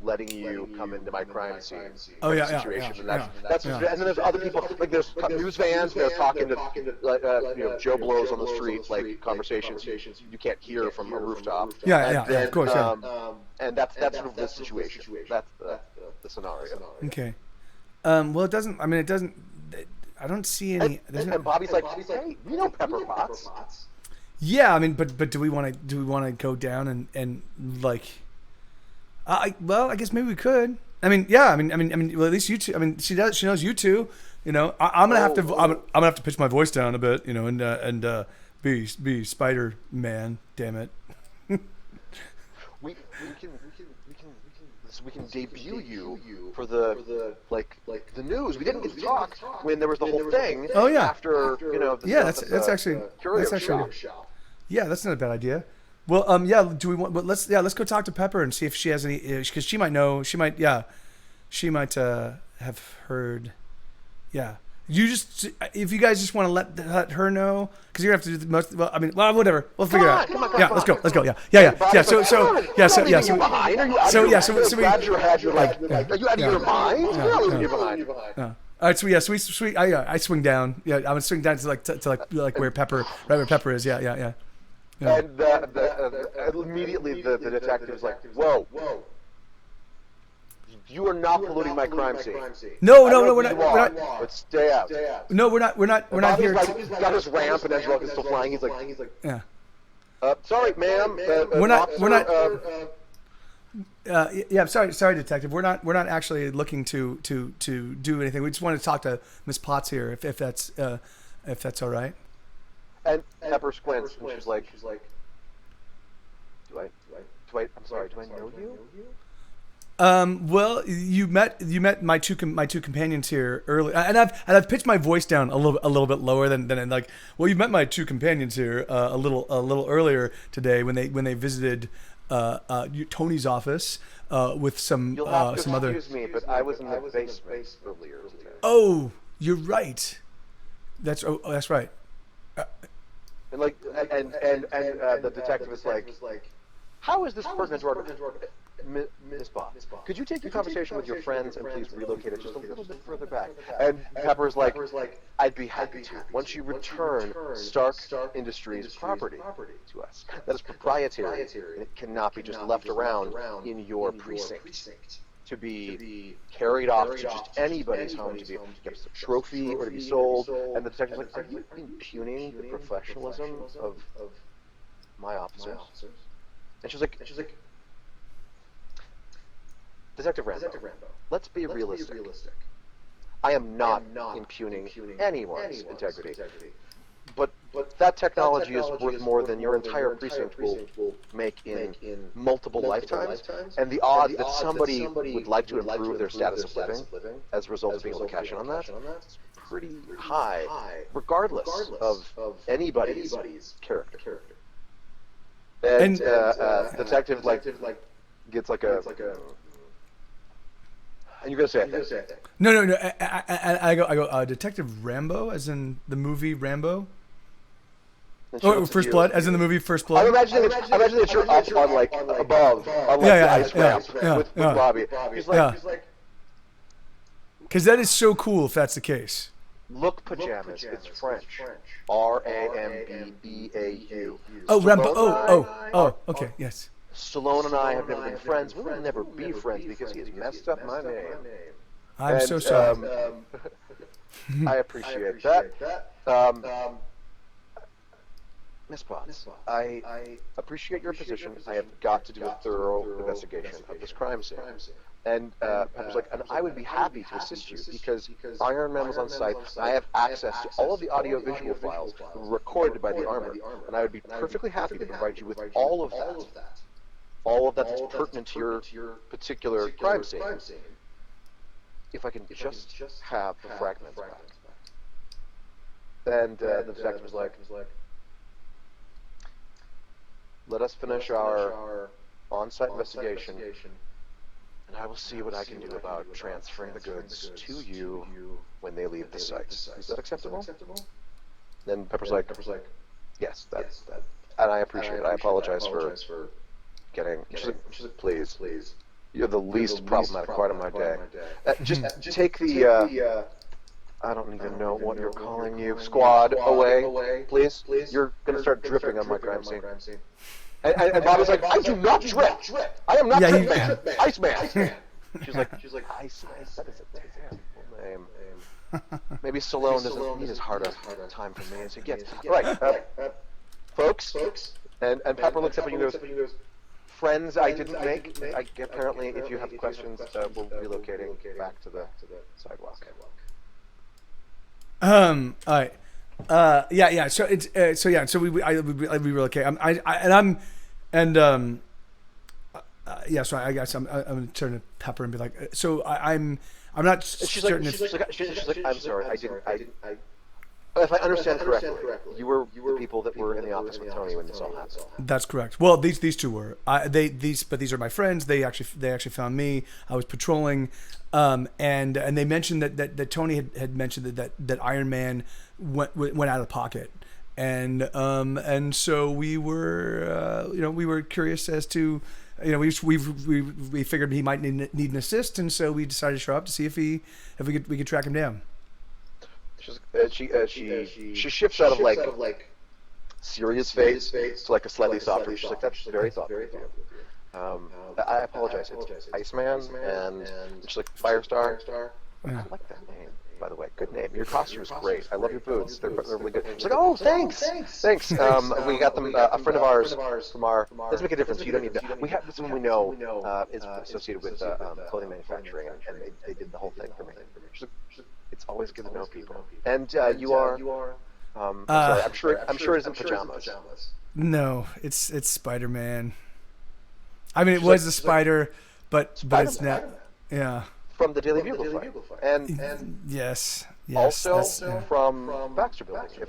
letting you come into my crime scene. Oh yeah, situation. And then there's other people, like there's news vans, they're talking to like Joe Blows on the street, like conversations you can't hear from a rooftop. Yeah, of course. And that's sort of the situation. That's the scenario. Okay. Well, it doesn't. I mean, it doesn't. I don't see any. And Bobby's like, hey, we know Pepper Potts. Yeah, I mean, but do we want to go down and like? Well, I guess maybe we could. I mean, yeah. I mean. Well, at least you two. I mean, she knows you two. You know, I'm gonna have to. I'm gonna have to pitch my voice down a bit. You know, and be Spider-Man. Damn it. We can debut you for the the news. We didn't get to talk when there was the whole thing. Oh yeah. After that's actually. Yeah, that's not a bad idea. Well, yeah. Do we want? But let's go talk to Pepper and see if she has any, because she might know. She might have heard. Yeah. If you guys just want to let her know, because you're gonna have to do the most. Well, I mean, whatever. We'll figure it out. Come on. Let's go. Yeah. So we. Grabs your head. You're like, are you out of your mind? You're leaving you behind. All right, so I swing down. Yeah, I'm gonna swing down to like where Pepper, right where Pepper is. Yeah. And immediately the detective's like, whoa. You are not polluting my crime scene. No, we're not. But stay out. No, we're not here. He's got his ramp, and Angela is still flying. He's like, yeah. Sorry, ma'am. We're not. Yeah, sorry, detective. We're not actually looking to do anything. We just want to talk to Miss Potts here, if that's all right. And Pepper squints, and she's like, I'm sorry, do I know you? Well, you met my two companions here earlier, and I've pitched my voice down a little bit lower than like. Well, you met my two companions here a little earlier today when they visited Tony's office with some some other. Excuse me, but I was in the basement earlier today. Oh, you're right. That's right. And the detective is like, how is this pertinent to our Miss Baud, could you take your conversation with your friends and please relocate it just a little bit further back? And Pepper's like, I'd be happy to. Once you return Stark Industries property to us, that is proprietary, and it cannot be just left around in your precinct to be carried off to just anybody's home to be a trophy or to be sold. And the detective's like, are you impugning the professionalism of my officers? And she's like, Detective Rambo, let's be realistic. I am not impugning anyone's integrity. But that technology is worth more than your entire precinct will make in multiple lifetimes. And the odds that somebody would like to improve their status of living as a result of being able to cash in on that is pretty high, regardless of anybody's character. And detective gets like a. And you're gonna say it. No. I go. Detective Rambo, as in the movie Rambo. Oh, First Blood, as in the movie First Blood. I'm imagining that you're up on above on the ice ramp with Bobby. He's like. Because that is so cool if that's the case. Look pajamas. It's French. Rambeau. Oh, Rambo. Oh. Okay. Yes. Stallone and I have never been friends. We will never be friends because he has messed up my name. I'm so sorry. I appreciate that. Miss Potts, I appreciate your position. I have got to do a thorough investigation of this crime scene. And Pepper's like, and I would be happy to assist you because Iron Man was on site. I have access to all of the audio-visual files recorded by the armor, and I would be perfectly happy to provide you with all of that. All of that that's pertinent to your particular crime scene. If I can just have the fragments back. And the detective was like, let us finish our on-site investigation, and I will see what I can do about transferring the goods to you when they leave the site. Is that acceptable? Then Pepper's like, yes, that. And I appreciate it. I apologize for getting. She's like, please. You're the least problematic part of my day. Just take the, I don't even know what you're calling you, squad away, please. You're going to start dripping on my crime scene. And Bob is like, I do not drip. I am not Drip Man. Iceman. She's like, Iceman. That is a terrible name. Maybe Stallone doesn't need as hard a time for me as he gets. Right, folks. And Pepper looks up and he goes, friends I didn't make. Apparently, if you have questions, we're relocating back to the sidewalk. All right. Yeah. So it's So we relocate. So I guess I'm gonna turn to Pepper and be like, so I'm not certain. She's like, I'm sorry, I didn't. If I understand correctly, you were the people that were in the office with Tony when this all happened. That's correct. Well, these two were. These are my friends. They actually found me. I was patrolling, and they mentioned that Tony had mentioned that Iron Man went out of pocket, and so we were curious as to, we figured he might need an assist, and so we decided to show up to see if we could track him down. She shifts out of like serious face to like a slightly softer. She's like, that's very thoughtful of you. I apologize. It's Iceman and she's like Firestar. I like that name, by the way. Good name. Your costume is great. I love your boots. They're really good. She's like, oh, thanks. We got them. A friend of ours from our. Doesn't make a difference. You don't need to. We have someone we know is associated with clothing manufacturing, and they did the whole thing for me. She's like, it's always good to know people. And you are. Sorry, I'm sure it's in pajamas. No, it's Spider-Man. I mean, it was the Spider, but it's not. Yeah. From the Daily Bugle fight. And yes. Also from Baxter Building. If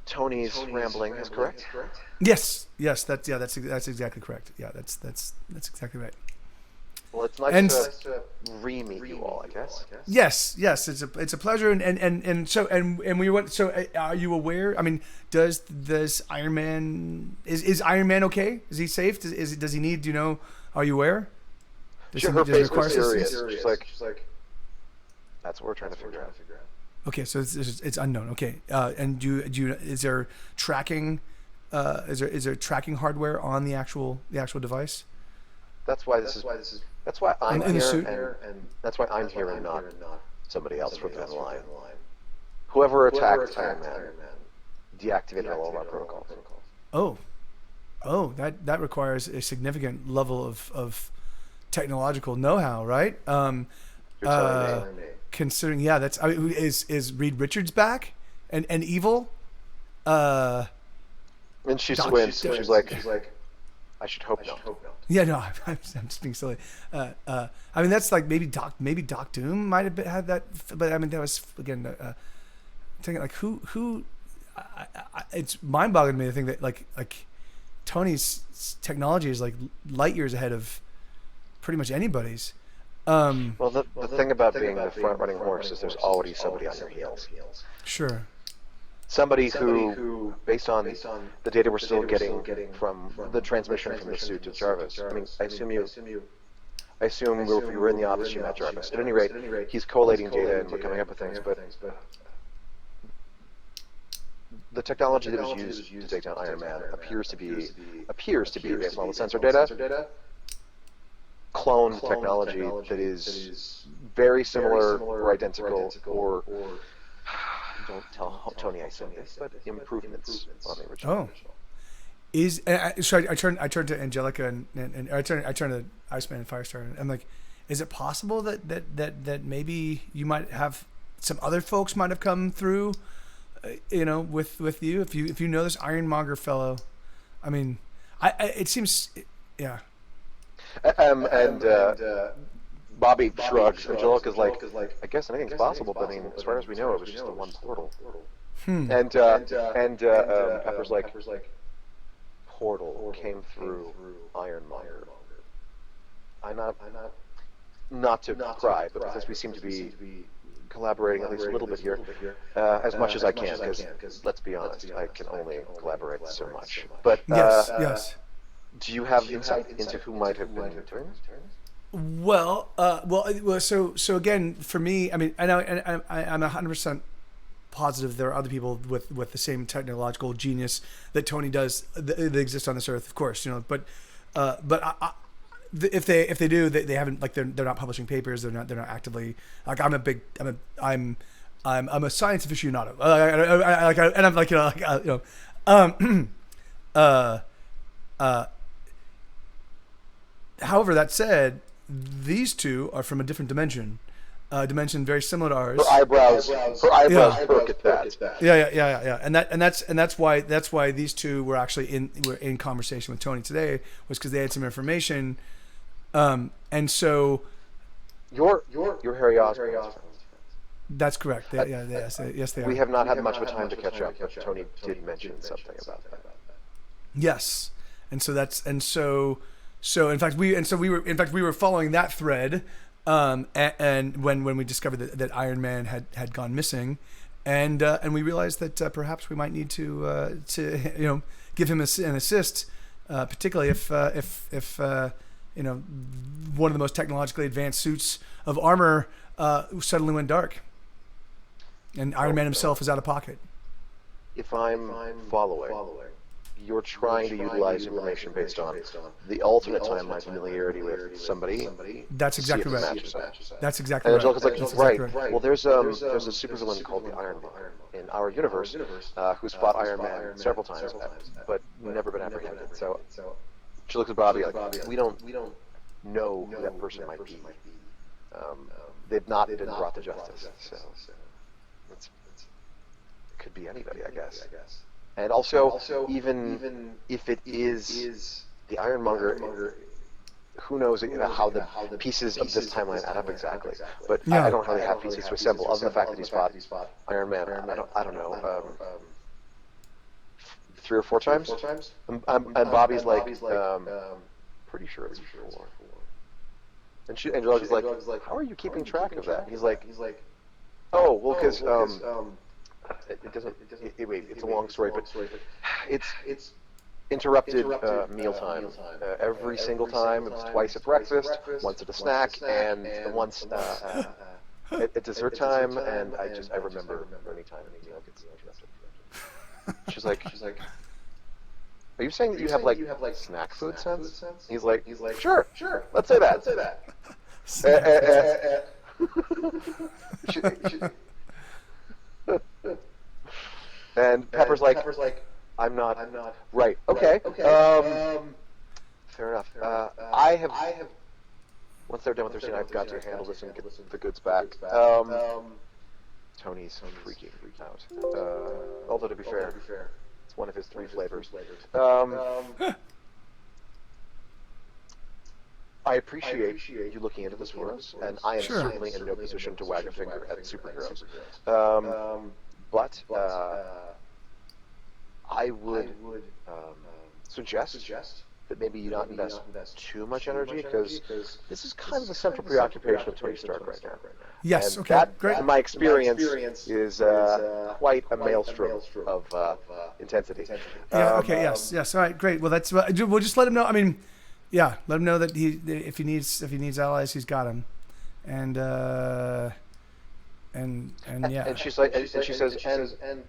Tony's rambling is correct. Yes. That's exactly correct. Yeah, that's exactly right. Well, it's nice to re-meet you all, I guess. Yes, it's a pleasure, and we went. So, are you aware? I mean, does Iron Man is Iron Man okay? Is he safe? Does he need? Are you aware? Her face was serious. She's like, that's what we're trying to figure out. Okay, so it's unknown. Okay, and is there tracking? Is there tracking hardware on the actual device? That's why I'm here, and that's why I'm here and not somebody else further down the line. Whoever attacked Iron Man deactivated all of our protocols. Oh, that requires a significant level of technological know-how, right? Considering, that's is Reed Richards back and evil? And she squints. She's like, I should hope not. Yeah, no, I'm just being silly. I mean, that's like maybe Doc Doom might have had that, but I mean that was again thinking like who. It's mind-boggling to me to think that like Tony's technology is like light years ahead of pretty much anybody's. Well, the thing about being the front-running horse is there's already somebody on your heels. Sure. Somebody who, based on the data we're still getting from the transmission from the suit to Jarvis, I mean, I assume if you were in the office, you met Jarvis. At any rate, he's collating data and we're coming up with things, but the technology that was used to take down Iron Man appears to be, based on all the sensor data, cloned technology that is very similar or identical or don't tell Tony I said this, but improvements on the original. So I turned to Angelica and I turned to Iceman and Firestar, and I'm like, is it possible that maybe you might have some other folks might have come through, with you if you know this Ironmonger fellow? I mean, it seems, yeah. And Bobby shrugs. Angelica's like, I guess anything's possible, but I mean, as far as we know, it was just the one portal. And Pepper's like, portal came through Ironmonger. I'm not to pry, but because we seem to be collaborating at least a little bit here, as much as I can, because let's be honest, I can only collaborate so much. But yes. Do you have insight into who might have been doing this? Well, so again, for me, I mean, I know, and I'm 100% positive there are other people with the same technological genius that Tony does that exist on this earth, of course, but if they do, they haven't, like, they're not publishing papers, they're not actively, like, I'm a science aficionado, and I'm like, however, that said, these two are from a different dimension very similar to ours. Her eyebrows perk at that. Yeah. And that's why these two were actually in conversation with Tony today, was because they had some information. And so your Harry Osborn. That's correct. Yes, they are. We have not had much of a time to catch up, but Tony did mention something about that. Yes. So in fact we were following that thread, and when we discovered that Iron Man had gone missing, and we realized that perhaps we might need to give him an assist, particularly if one of the most technologically advanced suits of armor suddenly went dark, and Iron Man himself is out of pocket. If I'm following, you're trying to utilize information based on the alternate timeline familiarity with somebody. That's exactly right. That's exactly right. And Angelica's like, right. Well, there's a supervillain called the Iron Man in our universe who's fought Iron Man several times, but never been apprehended. So she looks at Bobby like, we don't know who that person might be. They've not been brought to justice, so it could be anybody, I guess. And also, even if it is the Ironmonger, who knows how the pieces of this timeline add up exactly. But I don't really have pieces to assemble, other than the fact that he's fought Iron Man, I don't know, 3 or 4 times? And Bobby's like, pretty sure it's 4. And Angelica's like, how are you keeping track of that? And he's like, oh, well, because it doesn't. Wait, it's a long story, but it's interrupted mealtime every single time. It was twice at breakfast, once at a snack, and once at dessert time. And I remember any time it gets interrupted. She's like, are you saying that you have like snack food sense? He's like, sure, let's say that. And Pepper's like, I'm not. Right. Okay. Fair enough. I have. Once they're done with their scene, I've got to handle this and get the goods back. Tony's freaking out. Although to be fair, it's one of his 3 flavors. I appreciate you looking into this for us, and I am certainly in no position to wag a finger at superheroes. But I would suggest that maybe you not invest too much energy, because this is kind of the central preoccupation of Tony Stark right now. Yes, and okay, that, great. in my experience, is quite a maelstrom of intensity. Yeah, okay, yes, all right, great. Well, that's we'll just let him know. I mean, yeah, let him know that if he needs allies, he's got them, and yeah. And she's like, and she says, and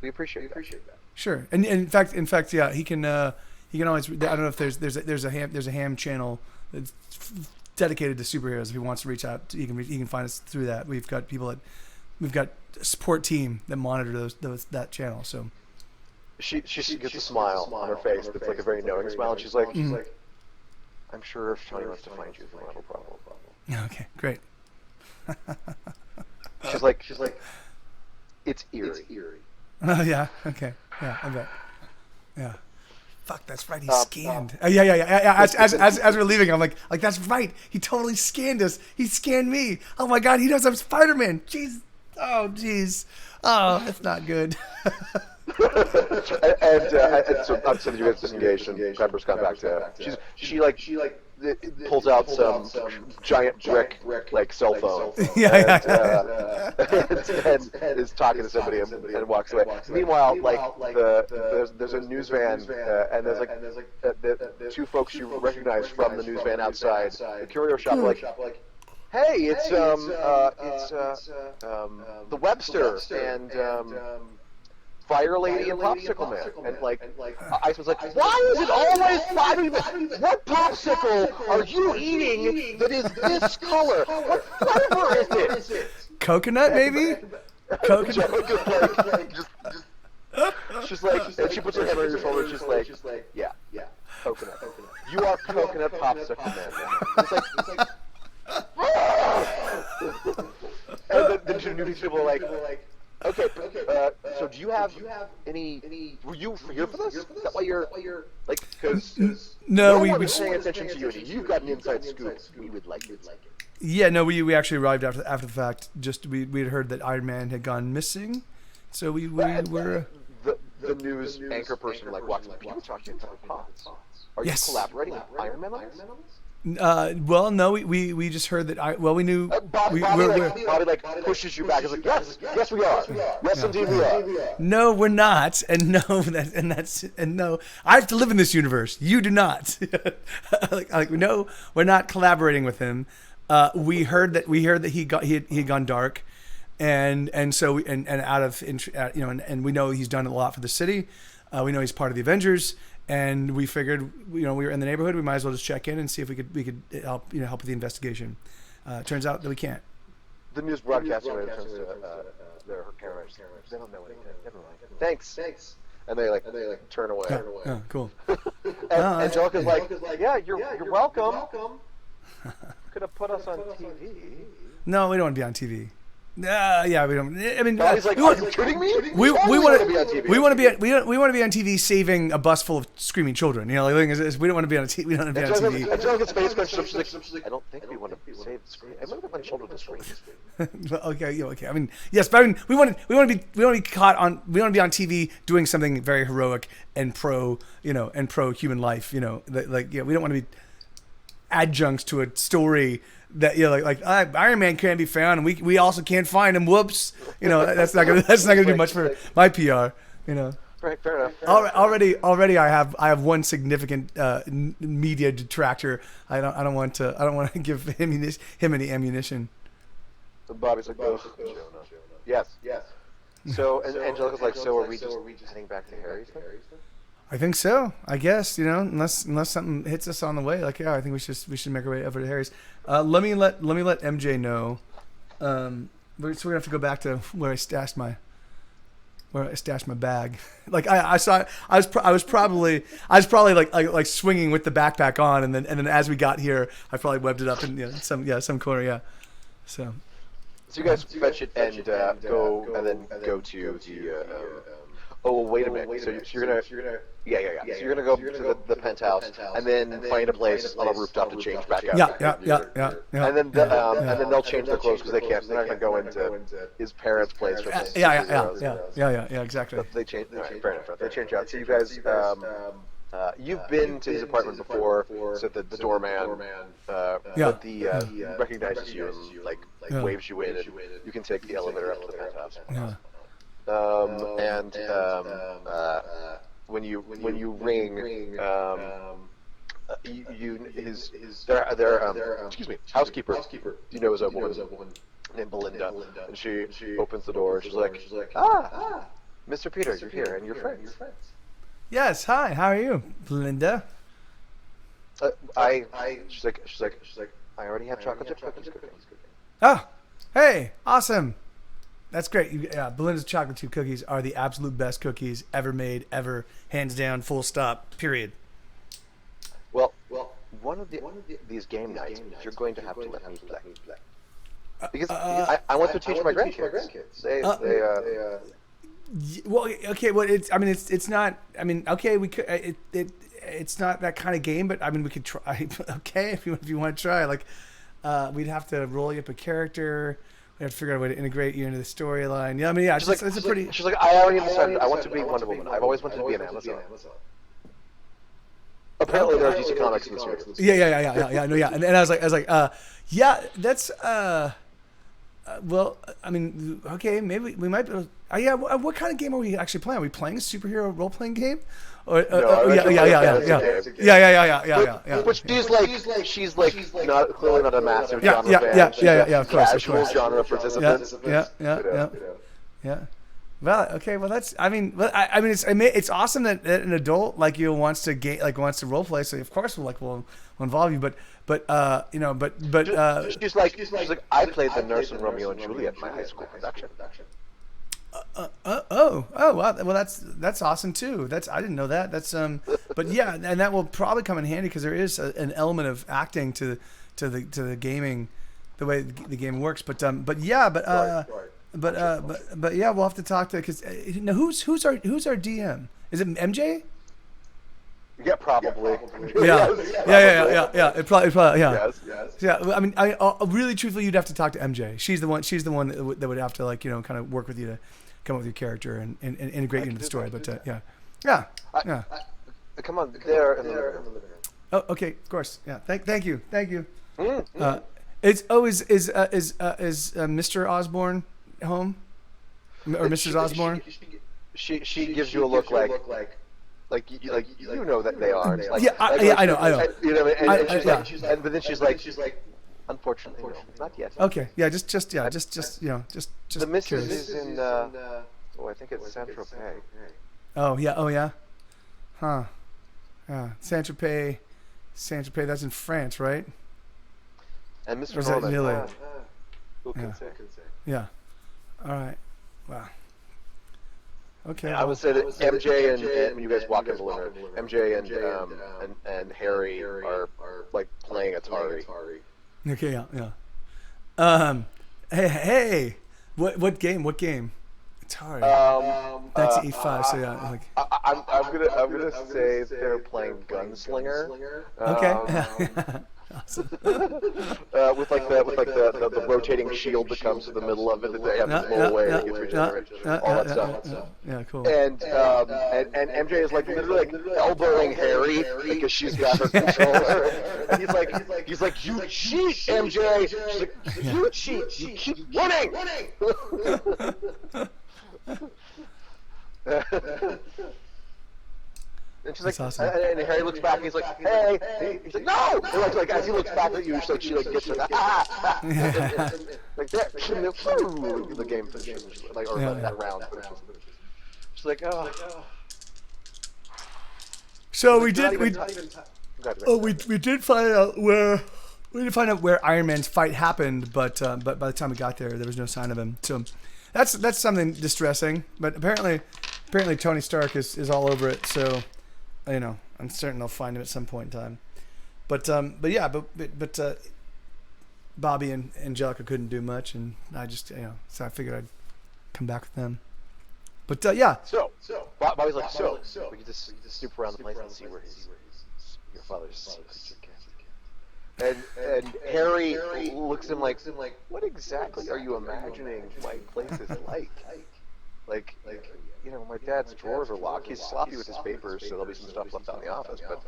we appreciate that. Sure, and in fact, yeah, he can always. I don't know if there's a ham channel that's dedicated to superheroes. If he wants to reach out, he can find us through that. We've got a support team that monitor that channel. So she gets a smile on her face that's like a very knowing smile, and she's like, I'm sure if Tony wants to find you, he'll have a problem. Okay, great. She's like, it's eerie. Oh yeah. Okay. Yeah, I bet. Yeah. Fuck, that's right. He scanned. Yeah. As we're leaving, I'm like that's right. He totally scanned us. He scanned me. Oh my God, he knows I'm Spider-Man. Jeez. Oh jeez. Oh, that's not good. And so I'm sending you guys disengaged, and Pepper's gone back to. She pulls out some giant brick like cell phone. Yeah, And is talking to somebody and walks away. Meanwhile, there's a news van and there's the two folks you recognize from the news van outside the curio shop. Hey, it's the Webster and Fire Lady and Popsicle Man. And Ice was like, why is it always finding what popsicle are you eating that is this color? What flavor is it? Coconut, maybe? Coconut. She's like, and she puts her hand on your shoulder. She's like, yeah, coconut. You are coconut popsicle man. It's like and then two new people are like, okay, so do you have any? Were you here for this? Is that why you're like? Because no, we paying attention to you. You've got an inside scoop. We would like it. Yeah, no, we actually arrived after the fact. Just we had heard that Iron Man had gone missing, so we were. The news anchor person walks up. You were talking about pods. Are you collaborating with Iron Man on this? Well, no, we just heard that. We knew. Bobby pushes you back. He's like, yes, we are. Yes, indeed, we are. No, we're not, and no, I have to live in this universe. You do not. No, we're not collaborating with him. We heard that he had gone dark, and so out of and we know he's done a lot for the city. We know he's part of the Avengers. And we figured, we were in the neighborhood. We might as well just check in and see if we could help with the investigation. Turns out that we can't. The news broadcaster turns to their cameras. They don't know anything. Never mind. Thanks. And they turn away. Oh, cool. and Angelica's like, yeah, you're welcome. Could have put us on TV. No, we don't want to be on TV. Yeah, we don't. I mean, he's like, are you kidding me? We want to be on TV. We want to be on TV saving a bus full of screaming children. The thing is, we don't want to be on TV. We don't want to be on TV. Angelica's face goes. She's like, I don't think we want to save the screen. I want to want children to scream. Okay. I mean, yes, but I mean, we want to be caught on. We want to be on TV doing something very heroic and pro human life. We don't want to be adjuncts to a story that Iron Man can't be found, and we also can't find him. Whoops, that's not gonna do much for my PR. Right, fair enough. Already, I have one significant media detractor. I don't want to give him any ammunition. Bobby's like, oh, Jonah. Yes. So Angelica's like, so are we just heading back to Harry's? I think so. I guess unless something hits us on the way. I think we should make our way over to Harry's. Let me let MJ know. So we're gonna have to go back to where I stashed my bag. I was probably like swinging with the backpack on, and then as we got here, I probably webbed it up in some corner. Yeah. So you guys fetch it and go to the. Oh, wait a minute. So you're gonna yeah. So you're gonna go to the penthouse and then find a place on a rooftop to change back out. Yeah. And then they'll change their clothes because they can't. They're not gonna go into his parents' place. Yeah. Exactly. They change. All right, fair enough. They change out. So you guys, you've been to his apartment before, so the doorman, recognizes you and waves you in, and you can take the elevator up to the penthouse. Yeah. When you ring, their housekeeper. You know, is a woman named Belinda, and she opens the door. And she's like, Mr. Peter, you're here, and you're friends. Yes. Hi. How are you, Belinda? She's like, I already have chocolate chip cookies. Oh, hey, awesome. That's great. Belinda's chocolate chip cookies are the absolute best cookies ever made, ever, hands down, full stop, period. Well, one of these game nights, you're going to have to let me play. Because I want to teach my grandkids. Well, okay. Well, it's not. I mean, okay. We could. It's not that kind of game, but I mean, we could try. Okay, if you want to try, we'd have to roll you up a character. We have to figure out a way to integrate you into the storyline. Yeah, I mean, yeah, it's a pretty. She's like, I already decided I want to be Wonder Woman. I've always wanted to be an Amazon. Apparently, there are DC Comics in the series. Yeah. No, yeah, and I was like, yeah, that's well, I mean, okay, maybe we might be. Yeah, what kind of game are we actually playing? Are we playing a superhero role-playing game? Or yeah. But she's not clearly not a massive genre fan. Yeah, of course, casual genre participant. Yeah. Well, okay. Well, that's. I mean, it's awesome that an adult like you wants to role play. So of course we'll involve you. But she's like I played the nurse in Romeo and Juliet in my high school production. Wow. Well, that's awesome too. I didn't know that. That's but yeah, and that will probably come in handy because there is an element of acting to the gaming, the way the game works. But yeah, But yeah, we'll have to talk to because who's our DM? Is it MJ? Yeah, probably. Yeah. It probably yeah. Yes. Yeah, I mean, really truthfully, you'd have to talk to MJ. She's the one that would have to kind of work with you to come up with your character and integrate you into the story. But yeah. Come on, there in the living room. Oh, okay, of course. Yeah. Thank you. Mm-hmm. Is Mr. Osborne home or Mrs. Osborne? She gives you a look like you know that they are. I know. You know, and but then she's like, unfortunately, no, not yet. Okay, yeah, just just the Mrs. curious. is in I think it's Saint-Tropez. Oh yeah, huh? Yeah, Saint-Tropez. That's in France, right? And Mr. Or is that in Italy? Who can say? Yeah. All right. Wow. Okay. I would say that MJ and when you guys walk in the living room, MJ and Harry are like playing Atari. Okay. Yeah. Hey. What game? Atari. 1985. So yeah. Like. I'm gonna say they're playing Gunslinger. Okay. Awesome. with the rotating shield that comes to the middle of it that they have to blow away and get regenerate, all that stuff. Yeah, cool. And MJ is like literally like elbowing Harry because she's got her controller, and he's like you cheat, MJ. She's like you cheat, you keep winning. And she's like, awesome. And Harry looks back and he's like, hey. He's like, no! And like as he looks back at you, she gets her, like that. The game finishes, that round finishes. She's like, oh. So we did find out where Iron Man's fight happened, but by the time we got there was no sign of him. So that's something distressing. But apparently Tony Stark is all over it. So. I'm certain they'll find him at some point in time. But Bobby and Angelica couldn't do much, and I just so I figured I'd come back with them. But yeah. So Bobby's like, we can just snoop around the place and see where your father's secrets are kept. And Harry looks at him like, what exactly are you imagining my place is like? Like. My dad's drawers are locked. He's sloppy with his papers, so there'll be some stuff left out in the office. But,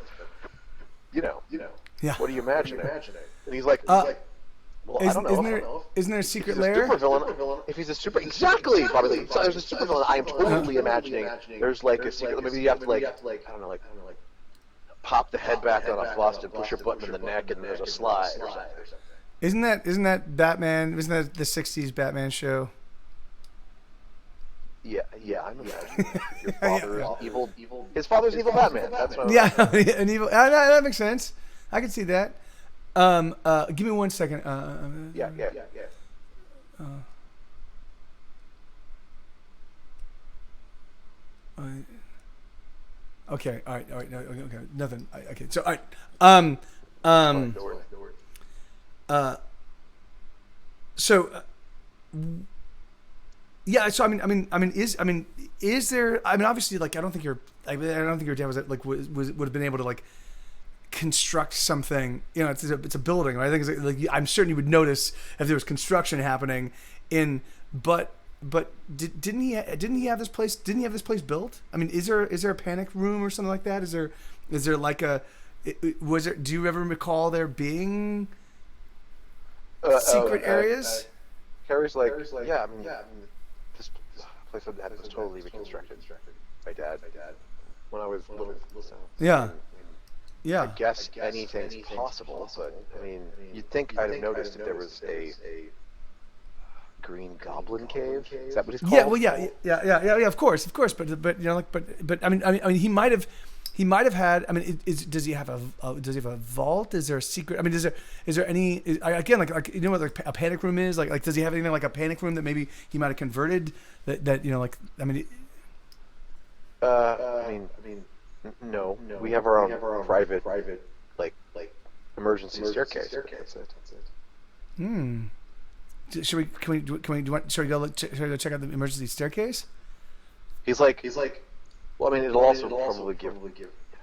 what are you imagining? And he's like, well, I don't know. Isn't there a secret lair? If he's a super exactly, Bobby, so there's a super villain. I am totally imagining there's like a secret. Maybe you have to I don't know, pop the head back on a bust and push a button in the neck, and there's a slide or something. Isn't that Batman? Isn't that the '60s Batman show? Yeah, I'm imagining your father is evil. His father's evil Batman. That's what an evil. That makes sense. I can see that. Give me 1 second. Yeah. Okay. All right. No, okay. Nothing. Okay. So all right. Yeah. So is there? I mean, obviously, I don't think your dad was would have been able to construct something. You know, it's a building. Right? I think it's like I'm certain you would notice if there was construction happening in, but didn't he have this place? Didn't he have this place built? I mean, is there a panic room or something like that? Is there like a was there? Do you ever recall there being secret areas? Harry's like, yeah, I mean, this place was totally reconstructed by Dad when I was little. So, yeah. I guess anything's possible, but I mean, you'd think I'd have noticed if there was a green goblin cave. Is that what he's called? Yeah, well, yeah. Of course. But you know, like, but I mean, he might have had. I mean, does he have a vault? Is there a secret? I mean, is there any? Again, like you know what like a panic room is? Like does he have anything like a panic room that maybe he might have converted? That you know, like I mean. No. We have our own private like emergency staircase. That's it. Should we go check out the emergency staircase? He's like, well, I mean, it'll also probably give.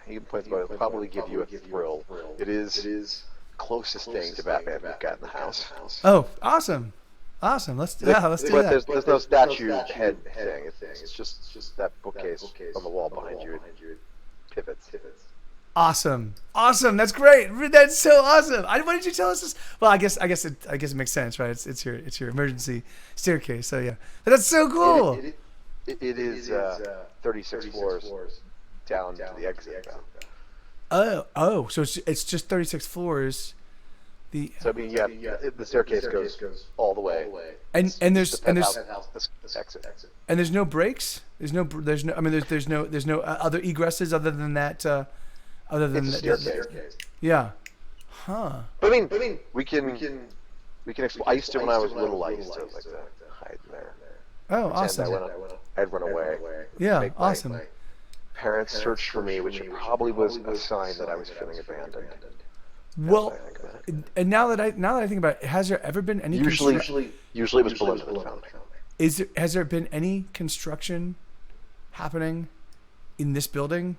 He points out it'll probably give you a thrill. It is closest thing to Batman we've got in the house. Oh, awesome! Let's do that. There's no statue head thing. It's just that bookcase on the wall behind you. It pivots. Awesome! That's great. That's so awesome. Why did you tell us this? Well, I guess it makes sense, right? It's your emergency staircase. So yeah, but that's so cool. It is 36 floors down to the exit. Oh, so it's just 36 floors. So I mean, the staircase goes all the way. And there's exit. And there's no breaks. There's no. I mean, there's no other egresses other than that. Other than it's a staircase. Yeah. Huh. But I mean, we can explore. I used to when I was little. I used to like to hide there. Oh, awesome. I'd run away. Yeah, awesome. My parents searched for me, which probably was a sign that I was feeling abandoned. Well, and now that I think about it, has there ever been any usually it was Belinda that found me. Has there been any construction happening in this building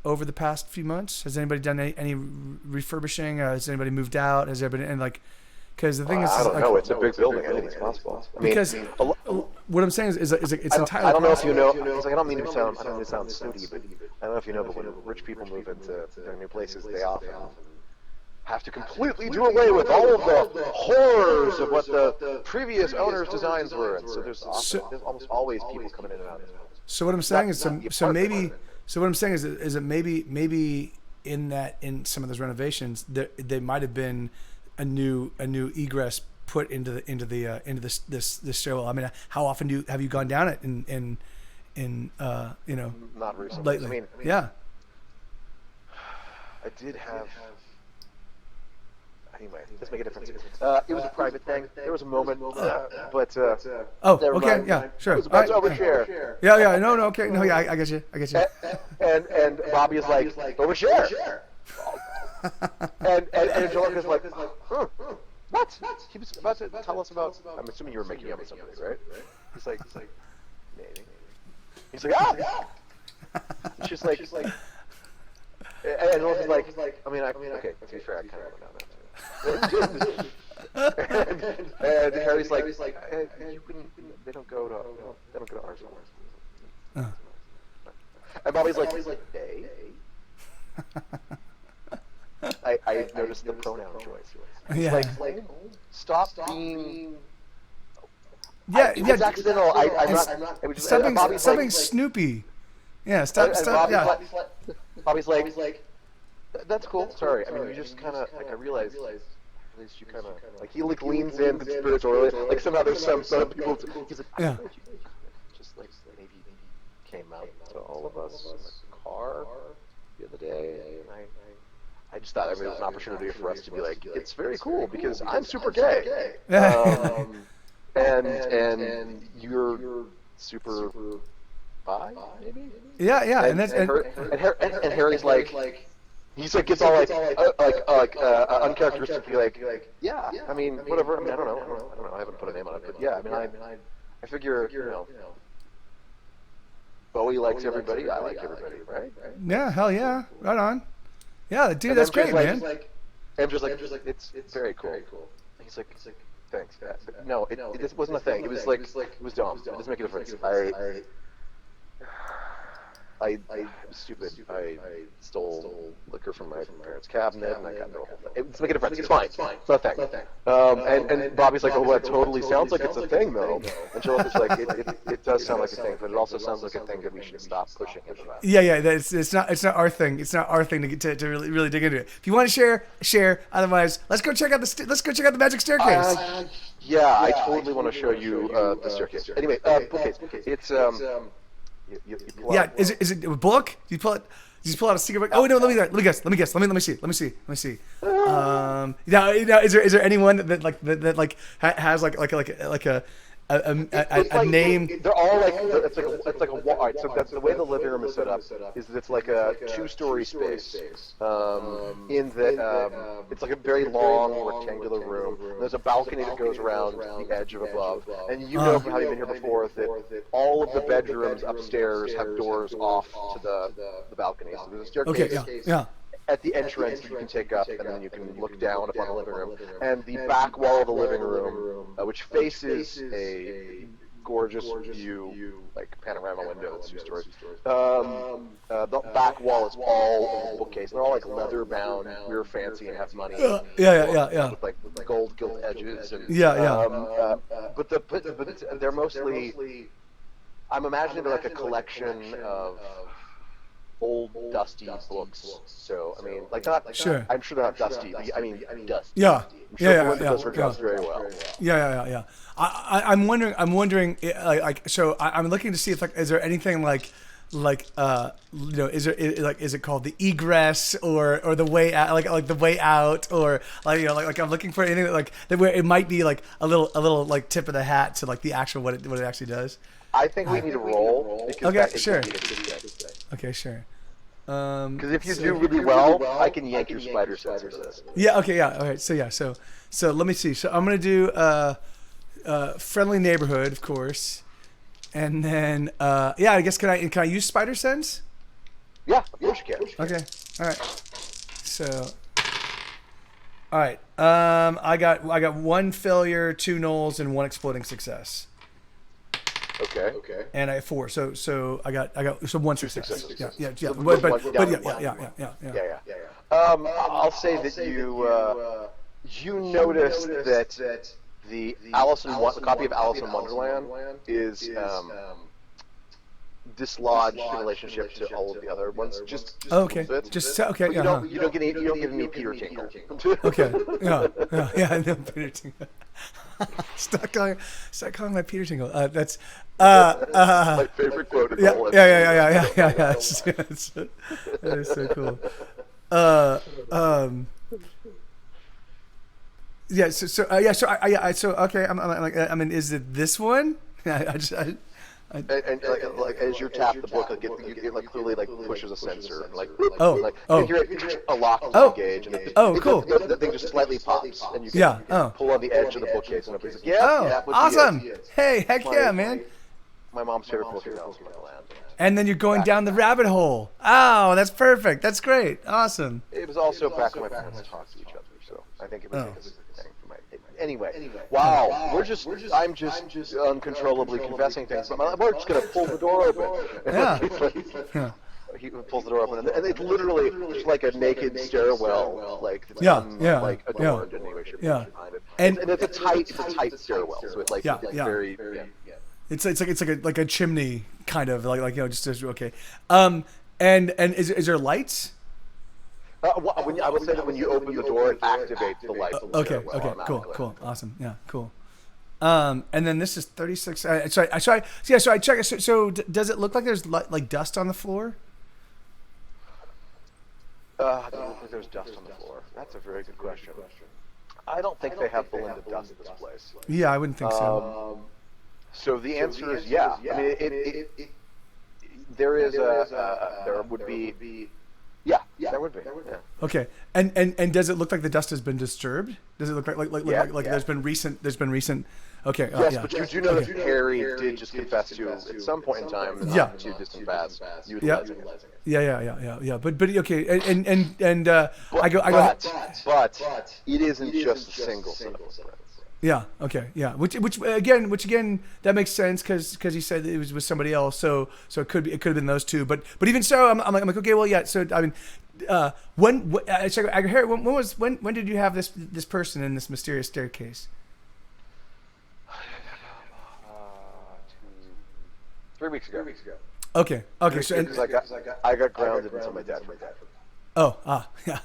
over the past few months? Has anybody done any refurbishing? Has anybody moved out? Has there been any like? Because the thing is, I don't know. It's a big building. I think it's possible. Because what I'm saying is it's entirely. I don't know if you know. I don't mean to sound snooty, but I don't know if you know. But when rich people move into their new places, they often have to completely do away with all of the horrors of what the previous owner's designs were, and so there's almost always people coming in and out. So what I'm saying is, what I'm saying is that maybe in some of those renovations, there might have been a new egress put into this stairwell. I mean, how often have you gone down it in not recently. Lately? I mean, yeah. I did have. Anyway, doesn't make a difference. It was a private thing. There was a moment, but okay, yeah, sure. It was about overshare. Yeah, no, okay, no, yeah, I get you. And Bobby is like, overshare. and Angelica's like, what? He was about to tell us about. I'm assuming you were making up with somebody, right? He's like, maybe. He's like, She's like, and Angelica's like, I mean, okay, to be fair, I kind of went down that. and Harry's like, you couldn't. They don't go to our school. And Bobby's like, hey. I noticed the pronoun choice. Yeah. Like, stop being. Yeah, it's accidental. I'm not. It was just, something Snoopy. Yeah, stop. Bobby's like, that's cool. Sorry. I mean, you just kind of like. I realized. At least you kind of like he leans in conspiratorially. Like somehow there's some people. He's like, yeah. Just like maybe came out to all of us in the car the other day, and I just thought it was an opportunity for us to be like, it's very cool because I'm super gay, and you're super bi, maybe. Yeah, and Harry's like. He's like gets all uncharacteristically like yeah. I mean whatever. I mean I don't know. I haven't put a name on it, but yeah. I mean I figure Bowie likes everybody. I like everybody, right? Yeah, hell yeah, right on. Yeah, dude, And that's MJ's great, like, man. MJ's like, it's very cool. And he's like, thanks. No, it wasn't a thing. It was like, it was dumb. It doesn't make a difference. I was stupid. I stole liquor from my parents' cabinet, and I got into a whole thing. It's making a difference. It's fine. It's not a thing. And Bobby's like, oh, that totally sounds like it's a thing, though. And Jill's like, it does sound like a thing, but it also sounds like a thing that we should stop pushing into that. Yeah. It's not our thing. It's not our thing to really dig into it. If you want to share. Otherwise, let's go check out the magic staircase. Yeah, I totally want to show you the staircase. Anyway, bookcase. It's You pull out is it a book? Do you pull it? Did you pull out a secret book? Oh no, let me guess. Let me see. Now, is there anyone that has a name? They're all like it's like a wall. All right, so that's the way the living room is set up. Is that it's like a two-story space. In that it's like a very long rectangular room. There's a balcony that goes around the edge of above, and you know from having been here before that all of the bedrooms upstairs have doors off to the balcony. So there's a staircase. Okay, yeah. At the entrance, you can take up, and then you can look down upon the living room. And the back wall of the living room, which faces a gorgeous view, like panorama window that's 2 stories. The back wall is all of the bookcase. They're all like leather bound, we're fancy and have money. Yeah. With like gold gilt edges. And, but they're mostly. I'm imagining they're like a collection of old dusty books. So I mean, like not. Sure. I'm sure they're not dusty. I mean dusty. Yeah. I'm sure those were dressed very well. Yeah. I'm wondering. So I'm looking to see if is there anything is it called the egress or the way out, like the way out, or I'm looking for anything that where it might be like a little like tip of the hat to like the actual what it actually does. I think we need to roll. Okay, sure. Okay, sure. Because if you do really well, I can yank your spider senses. Yeah. Okay. Yeah. All right. So let me see. So I'm gonna do friendly neighborhood, of course, and then I guess can I use spider sense? Yeah, of course you can. Okay. All right. So. All right. I got 1 failure, 2 nulls, and 1 exploding success. Okay. And I have 4. So I got 1 success. Yeah. Yeah. I'll say that you noticed that the copy of Alice in Wonderland is dislodged in relationship to all of the other ones. Just okay. A bit. Okay. You don't give me Peter Tingle. Okay. Yeah. No, Peter Tingle. Stop calling my Peter Tingle. That's my favorite quote in the whole episode. Yeah. That is so cool. Yeah. So okay. I mean, is it this one? And as you tap the book, it like clearly like pushes a sensor, like you hear it a lock engage, and cool. The thing just slightly pops, and you can pull on the edge of the bookcase, and it's like, awesome! Hey, heck yeah, man! My mom's favorite book is Alice in Wonderland. And then you're going down the rabbit hole. Oh, that's perfect. That's great. Awesome. It was also back when my parents talked to each other, so I think it was because of the thing for my. Anyway, wow, I'm just uncontrollably confessing things. But we're just gonna pull the door open. Yeah. He pulls the door open, and it's literally just like a naked stairwell, like adorned in any way, shape, or form behind it. And it's a tight stairwell, so it's like very. It's like a chimney kind of just okay. And is there lights? I would say that when you open the door, it activates the lights. Okay, cool, awesome, yeah, cool. And then this is 36. So I check. So does it look like there's like dust on the floor? I don't think there's dust on the floor. That's a very good question. I don't think they have blended dust at this place. Yeah, I wouldn't think so. So the answer is yeah. I mean, there would be. Yeah, there would be. Yeah. Okay, and does it look like the dust has been disturbed? Does it look like there's been recent? Okay. Yes, yeah. but you do know that Harry did just confess to at some point in time, in the not too distant past, utilizing it. Yeah. But okay, and I go. But it isn't just a single set of footprints. Yeah. Okay. Yeah. Which again that makes sense because he said it was with somebody else. So it could have been those two. But even so, I'm like okay, well, yeah. So I mean, when did you have this person in this mysterious staircase? 3 weeks ago. Okay. So I got grounded until my dad forgot. Yeah.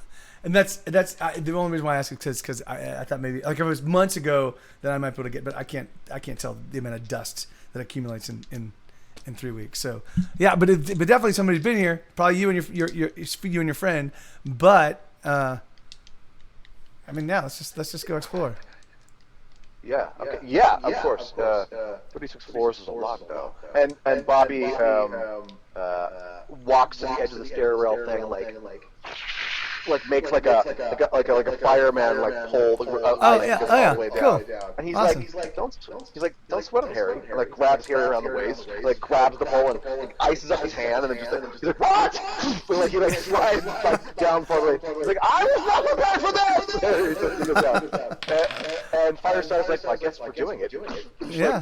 And that's the only reason why I asked is because I thought maybe like if it was months ago then I might be able to get, but I can't tell the amount of dust that accumulates in 3 weeks. So yeah, but definitely somebody's been here. Probably you and your friend. But I mean, yeah, let's just go explore. Yeah. Okay. Yeah. Of course. 36 floors is a lot, though. And Bobby walks to the edge of the stairrail thing, like makes like a fireman like pull the all the way down. Cool. And he's Awesome. like don't sweat it, Harry. And like grabs Harry around the waist, like grabs the pole and like, ices up his hand, and then just he's like what? And like he like slides like down far away. He's like I was not prepared for this. He goes down. And Firestar's like well, I guess we're doing it. Yeah.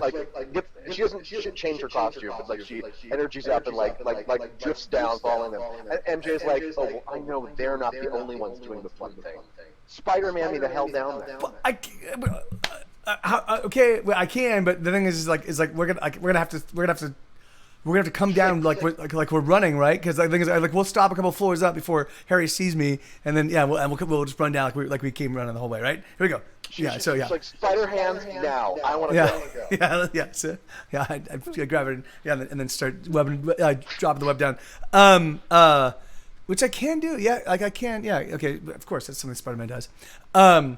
She doesn't change her costume, but like she energies up and like drifts down, following them. And MJ's like, oh, well, I know they're not the only ones doing the fun thing. Spider-Man me the hell down there. Okay, well, I can, but the thing is like we're gonna have to come down like we're running, right? Because the thing is like we'll stop a couple floors up before Harry sees me, and then we'll just run down like we came running the whole way, right? Here we go. She's like spider hands now. I want to go. Yeah. So I grab it and then start dropping the web down. Which I can do. Yeah, like I can. Yeah. Okay. Of course, that's something Spider-Man does. You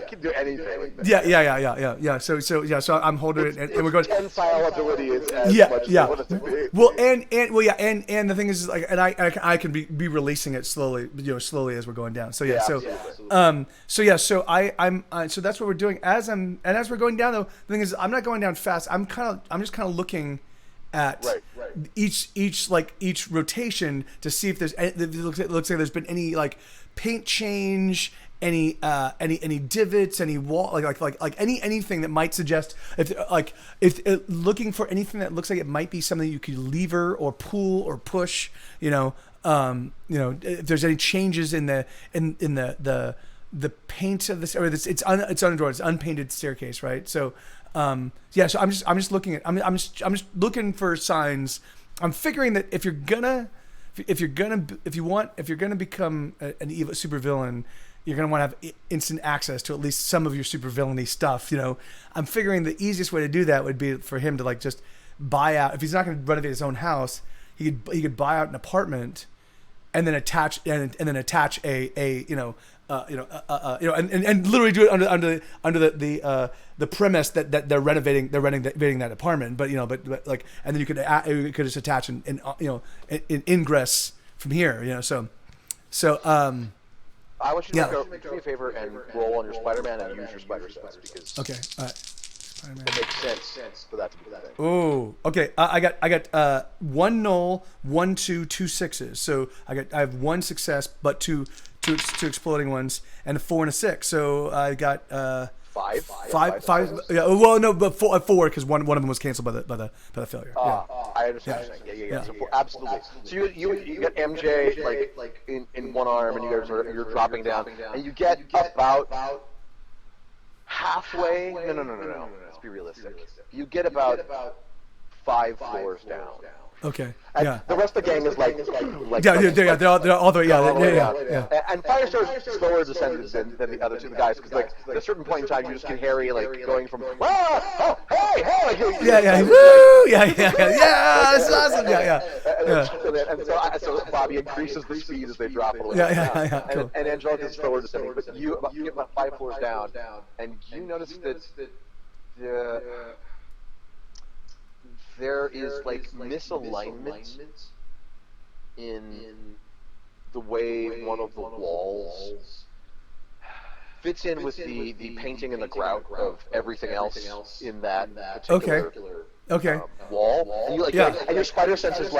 can do anything. Yeah. So I'm holding it, and we're going. Tensile ability is as much as you want it to be. Well, and the thing is like, and I can be releasing it slowly, slowly as we're going down. So yeah, so that's what we're doing as we're going down. Though the thing is, I'm not going down fast. I'm just kind of looking at each rotation to see if there's it looks like there's been any like paint change, any divots, any wall, like anything that might suggest if looking for anything that looks like it might be something you could lever or pull or push, if there's any changes in the paint of this, or it's undrawn, it's unpainted staircase, right? So so I'm just looking at I'm just looking for signs. I'm figuring that if you're gonna become an evil supervillain, you're going to want to have instant access to at least some of your supervillainy stuff. I'm figuring the easiest way to do that would be for him to like just buy out. If he's not going to renovate his own house, he could buy out an apartment and then attach and literally do it under the premise that they're renovating that apartment. But and then you could just attach an ingress from here. So. I want you to do me a favor and roll on your Spider-Man and use your spider sense because all right. Spider-Man. It makes sense for that to be that thing. Oh, okay. I got 1 null, 1 2, 2 6s. So I have 1 success, but two exploding ones, and a 4 and a 6. So I got Five. Yeah. Well, no, but 4 because one of them was canceled by the failure. I understand. Yeah. So absolutely. So you got MJ like in one arm, and you're dropping down, and you get about halfway. No. Let's be realistic. You get about 5 floors down. Okay. And the rest of the gang is like they're all the way. Yeah. And Firestar's slower descended than the other two guys because like at a certain point in time you just get Harry like going from hey like, woo this is awesome and so Bobby increases the speed as they drop a little cool. And Angelica's slower descending, but you get about 5 floors down and you notice that there is like misalignment in the way one of the walls fits in with the painting and the grout of everything else in that particular wall. And you and your spider sense is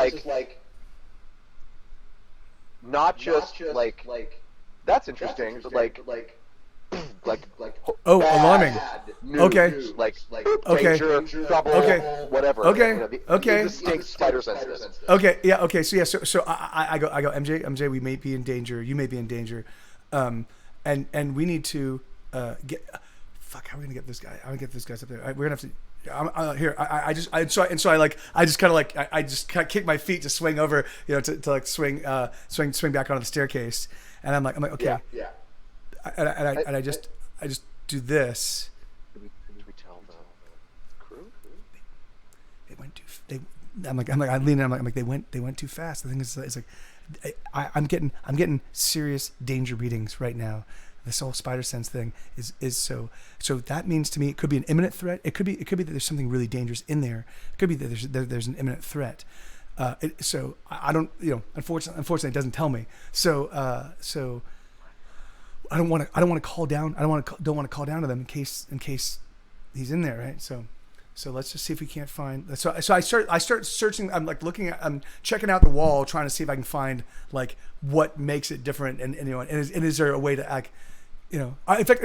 not just that's interesting, but alarming. News, Okay. danger, trouble, whatever. The distinct spider senses. Okay, so I go MJ, we may be in danger. You may be in danger, and we need to get. Fuck, how are we gonna get this guy? I'm gonna get this guys up there. We're gonna have to. Here, I just kind of kick my feet to swing over, to swing back onto the staircase, and I'm like, okay, and I just do this. Did we tell the crew? They went too. I lean in. I'm like, they went too fast. The thing is, it's like, I'm getting serious danger readings right now. This whole spider sense thing is so that means to me it could be an imminent threat. It could be that there's something really dangerous in there. It could be that there's an imminent threat. So I don't, unfortunately it doesn't tell me. So I don't want to call down. don't want to call down to them in case he's in there, right? So let's just see if we can't find. So I start searching. I'm checking out the wall, trying to see if I can find what makes it different, and is there a way to in fact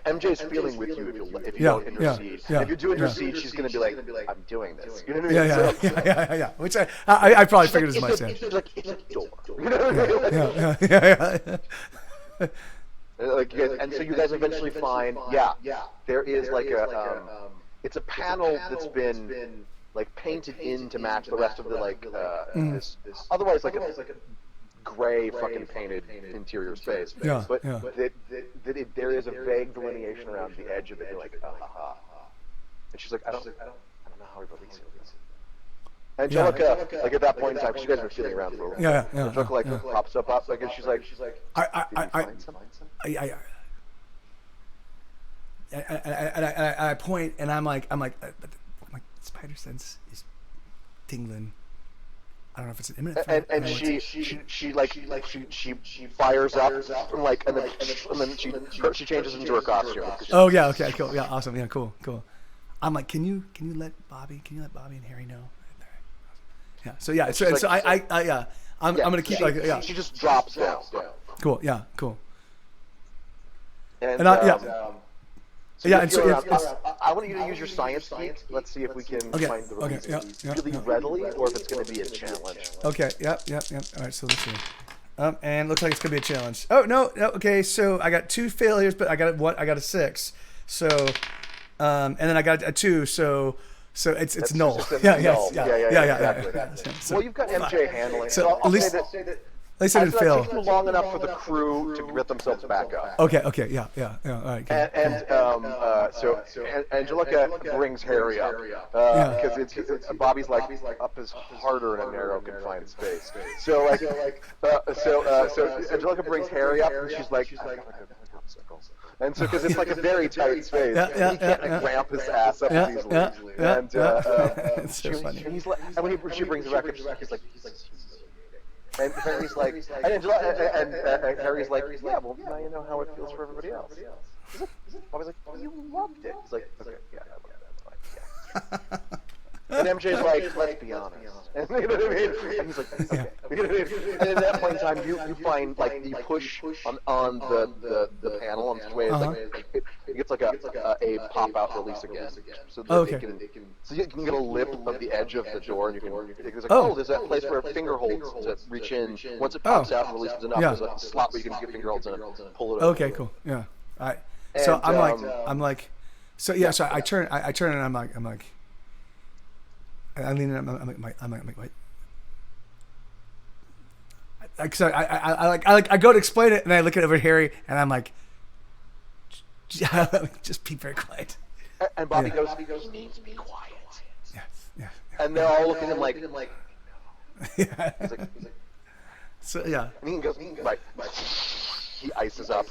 MJ's feeling with you if you don't intercede. If you do intercede, she's going to be like, I'm doing this. You know what I mean? Yeah. Which I probably figured as much. It's a door. You know what I mean? And so you guys eventually find, there is it's a panel that's been painted in to match the rest of the this otherwise a gray fucking painted interior space. But there is a vague delineation around the edge of it. You're like, and she's like, I don't know how we release it. Angelica, at that point in time, because you guys have been feeling around for a while. Angelica pops up, and she's like, I point, and I'm like, spider sense is tingling. I don't know if it's an imminent threat. And she fires up, and then she changes into her costume. Oh yeah, okay, cool, yeah, awesome, yeah, cool. I'm like, can you let Bobby and Harry know? Yeah. I'm gonna keep She just drops down. Cool. Yeah. Cool. And I want you to use your science geek. Let's see if we can find the reason really readily, or if it's going to be a challenge. Okay. Yep. All right. So let's see. And looks like it's gonna be a challenge. Oh no. Okay. So I got 2 failures, but I got a 6. So, and then I got a 2. So it's null. Exactly. So, well, you've got MJ handling. So I'll say I didn't fail. It took long enough for the crew to get themselves back up. Okay, yeah. All right. So Angelica brings Harry up because Bobby's up is harder in a narrow confined space. So Angelica brings Harry up, and she's like, and so, because it's a very tight space, he can't ramp his ass up easily. And it's so funny. He's like, and when she brings the record, he's like, and Harry's like, and Harry's like, yeah, well, now you know how it feels for everybody else. I was like, you loved it. He's like, okay, yeah, I loved it. Yeah. And MJ's like, let's be honest. And, you know what I mean? And he's like, okay. You know what I mean? And at that point in time, you find you push on the panel on its way. It gets a pop out release again, so that so you can get a lip of the edge of the door, and you can there's that place where finger holds to reach in. Once it pops out and releases enough, there's a slot where you can get finger holds in and pull it over. Okay, cool. Yeah. All right. So I'm like, so I turn and I'm like. I lean in. I'm like, wait. I go to explain it, and I look at over Harry, and I'm like, just be very quiet. And Bobby goes, he needs to be quiet. Yeah. And they're all looking at him like, yeah. He's like, so yeah. And he goes, right. He ices up.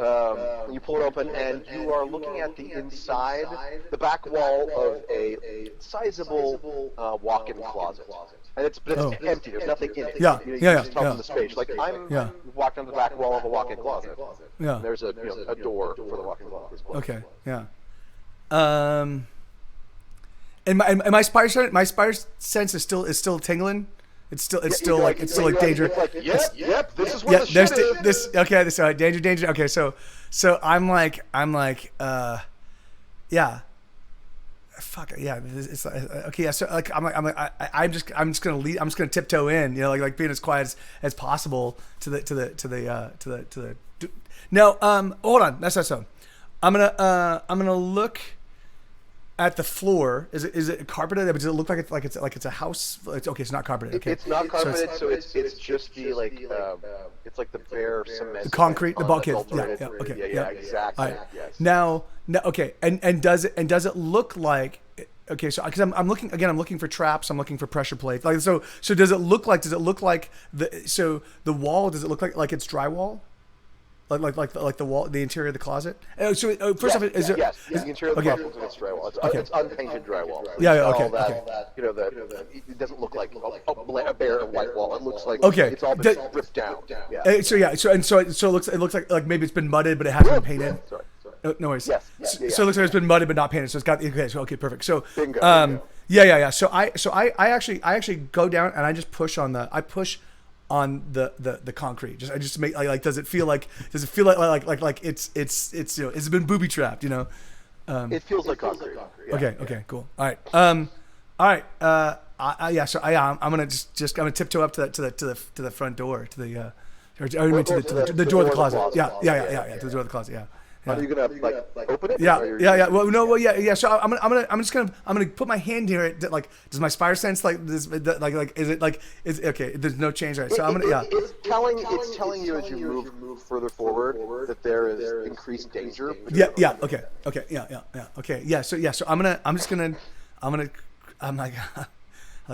You pull it open, and you are looking at the inside, the back wall of a sizable walk-in closet. And it's empty. There's nothing in it. Yeah, you yeah, just tell from the space. Like I'm walked on the back wall of a walk-in closet. Yeah. And there's a door for the walk-in closet. Okay. Yeah. And my spider sense is still tingling. It's still danger. It's like, yep. This is where the shit is. Okay. So danger. Okay. So I'm like, yeah. Fuck yeah. It's okay. Yeah. So like I'm just gonna lead. I'm just gonna tiptoe in. You know, like being as quiet as possible to the. No. Hold on. That's not so. I'm gonna look at the floor. Is it carpeted? Does it look like it's a house? It's not carpeted. Okay. It's not carpeted, so it's just the it's like the bare cement. The concrete, the bulkhead. Yeah. Okay. Yeah. Exactly. Right. Yes. Now, okay. And does it look like? Okay, so because I'm looking for traps. I'm looking for pressure plates. Like so does it look like the wall? Does it look like it's drywall? Like the wall, the interior of the closet. So first off, is the interior of the closet looks like it's drywall. It's unpainted drywall. So it doesn't look like a bare white wall. It looks like it's all been ripped down. Yeah. So it looks like maybe it's been mudded, but it hasn't been painted. Sorry. No worries. Yes. So it looks like it's been mudded but not painted. So it's got okay, perfect. So bingo. Yeah. So I actually go down and I just push on the concrete. I just make like does it feel like it's has it been booby trapped, you know? It feels like concrete. Yeah. Okay, cool. All right. So I'm gonna I'm gonna tiptoe up to the front door to the the door of the closet. Yeah, to the door of the closet. Yeah. Are you gonna open it? Yeah. Well, no. Well, yeah. So I'm just gonna put my hand near it. Like, does my spider sense like this? Like, is it okay? There's no change, right? So It's telling you as you move further forward that there is increased danger. Yeah. Okay. Yeah. Okay. Yeah. So I'm like.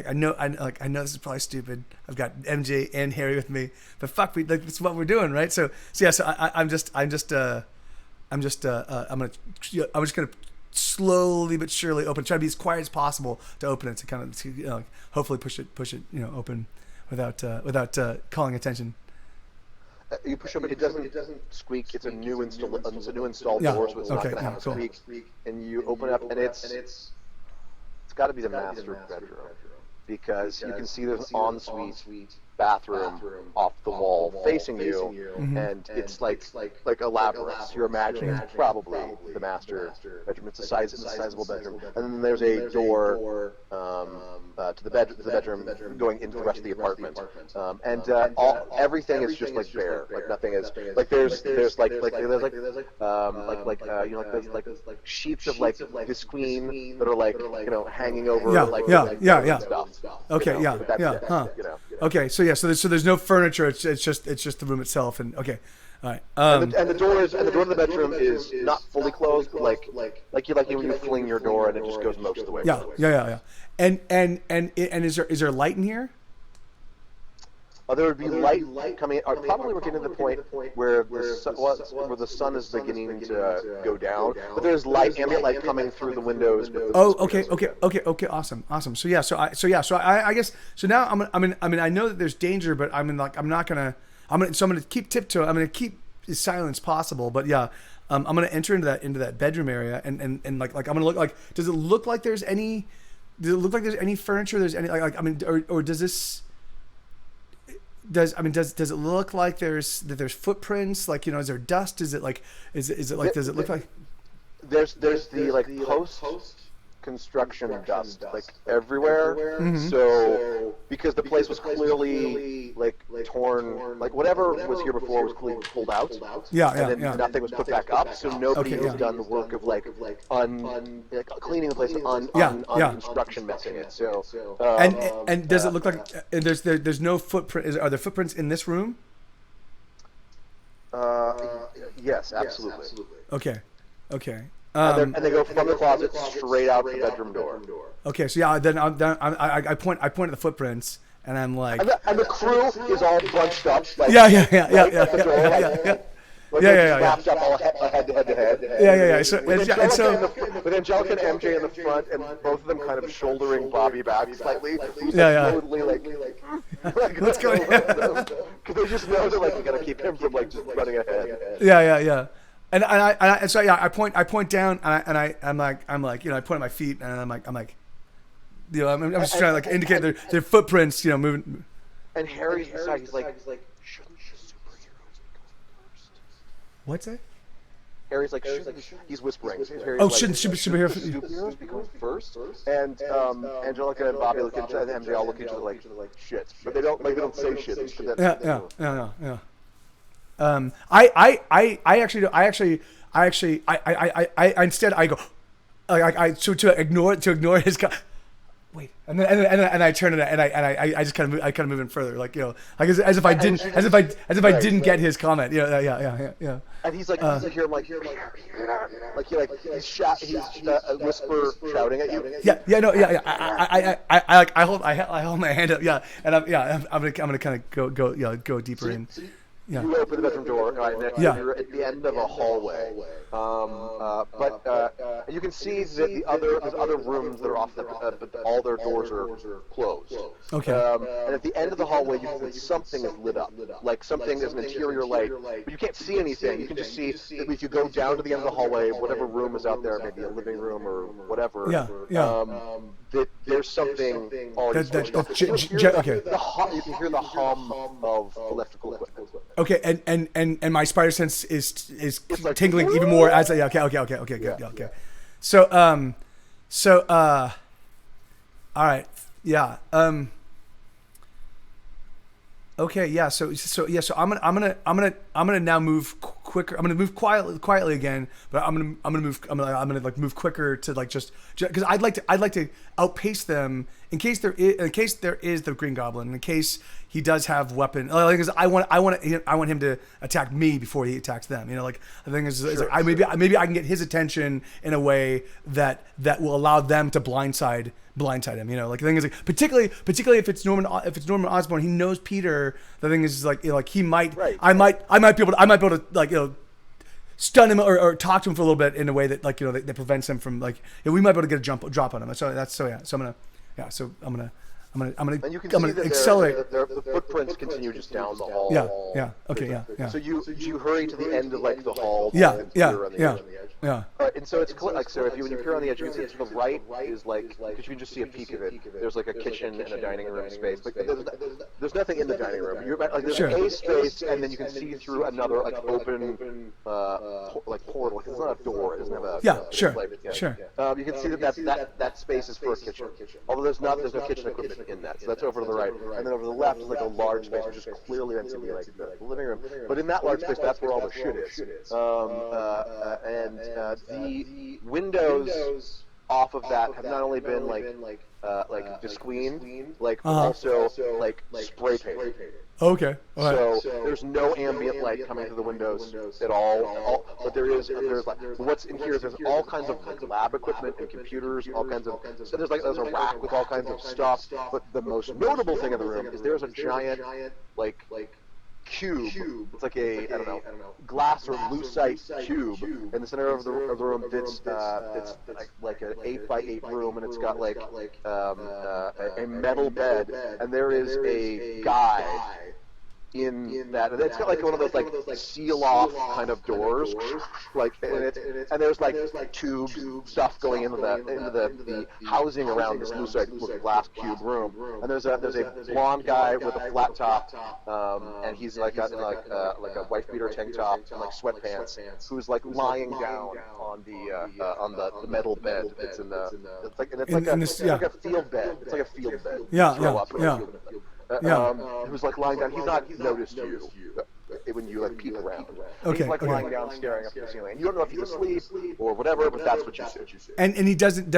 I know this is probably stupid. I've got MJ and Harry with me, but fuck, that's what we're doing, right? So I'm just gonna slowly but surely open. Try to be as quiet as possible to open it to kind of hopefully push it open without calling attention. You push open, it doesn't squeak. It's a new install door, so it's not gonna have a squeak. And you open it up, and it's got to be the master bedroom. Because you can see there's an ensuite bathroom off the wall facing you, and it's like a labyrinth. You're imagining it's probably the master bedroom. It's a sizable bedroom, and then there's a door to the bedroom going into the rest of the apartment. Everything is just like bare. Like nothing is like there's sheets of visqueen that are hanging over stuff. Okay, yeah. Okay, so there's no furniture. It's just the room itself, and okay, all right. And the door to the bedroom is not fully closed, but like when you fling your door and it just goes most of the way. Yeah. And is there light in here? There would be light coming. Probably we're getting to the point where the sun is beginning to go down, but there's ambient light coming through the windows. Okay, awesome. So I guess now I know that there's danger, but I'm gonna keep tiptoe. I'm gonna keep as silent as possible, but yeah, I'm gonna enter into that bedroom area and I'm gonna look like. Does it look like there's any furniture? There's any or does this? Does it look like there's footprints? Is there dust? Is it like does it look like there's the post construction dust everywhere? So because the place was clearly torn, whatever was here before was clearly pulled out. And then nothing was put back up, so nobody has done the work of cleaning the place and construction messing it. So and does it look like there's no footprint? Are there footprints in this room? Yes, absolutely. Okay. And they go from the closet straight out the bedroom door. Okay, so then I point at the footprints, and I'm like, and the crew is all bunched up. But Yeah, they're yeah, yeah, just wrapped up all head to head. Yeah. So, With and so Angelica and MJ in the front, and both of them kind of shouldering Bobby back slightly. Who's Yeah. slowly What's going on? Because they just know that we gotta keep him from just running ahead. Yeah. And so I point down I'm like I point at my feet and I'm like I'm just trying to indicate their footprints moving. And Harry's inside. He's like, shouldn't the superheroes be going first? What's that? Harry's like, he's whispering. Shouldn't superheroes be going first? And Angelica and Bobby look at each other, and MJ all look at each other like shit, but they don't say shit. Yeah. Instead I go, to ignore his. Wait, and I turn it and I just kind of move in further, as if I didn't get his comment. Yeah. And he's like, he's whisper shouting at you. Yeah. I hold my hand up. Yeah, and I'm gonna kind of go deeper in. Yeah. You open the bedroom door, right, and you're at the end of a hallway. But you can see that there's other rooms that are off, but all their doors are closed. Okay. And at the end of the hallway, you can see something is lit up, like something is an interior light, but you can't see anything. You can just see that if you go down to the end of the hallway, whatever room is out there, maybe a living room or whatever. Yeah. That there's something already switched off. You can hear the hum of electrical equipment. Okay, and my spider sense is tingling even more as okay, good. Okay. So all right. Yeah. Okay, yeah. So I'm gonna now move quicker. I'm gonna move quietly again, but I'm gonna move quicker to just because I'd like to outpace them in case there is the Green Goblin, in case he does have weapon. Because I want him to attack me before he attacks them. The thing is, maybe I can get his attention in a way that will allow them to blindside him. The thing is, particularly if it's Norman Osborn, he knows Peter. The thing is, he might, right. I might be able to stun him or talk to him for a little bit in a way that that prevents him from we might be able to get a drop on him. So I'm gonna accelerate. The footprints continue just down the hall. Yeah. Okay. Yeah. So you hurry to the end of the hall. Yeah. And so it's so if when you peer on the edge, you can see to the right is because you can just see a peek of it. There's a kitchen and a dining room space, but there's nothing in the dining room. There's a space, and then you can see through another open portal. It's not a door. It doesn't have a sure. You can see that space is for a kitchen. Although there's no kitchen equipment in that, so that's over to the right, and then over to the left is a large space, which is clearly meant to be the living room. But in that large space, that's where all the shit is. And the windows off of that have not only been desqueened, also spray painted. Okay. All right. So there's no ambient light coming through the windows at all. But there's what's in here is there's all kinds of lab equipment and computers, all kinds of. So there's a rack with all kinds of stuff. But the most notable thing in the room is there's a giant cube. It's like a glass or lucite cube in the center of the room. It's like an 8x8 room, and it's got a metal bed, and there is a guy in that. And it's got one of those seal off kind of doors, and there's tubes stuff going into the housing around this lucite glass cube room. And there's a blonde guy with a flat top, and he's got a wife beater tank top and sweatpants, who's lying down on the metal bed. It's like a field bed. It's like a field bed. Who's lying down. He's not noticed you when you peek around. Okay. He's lying down, staring up at the ceiling. And you don't know if he's asleep or whatever, but that's what you see. And he doesn't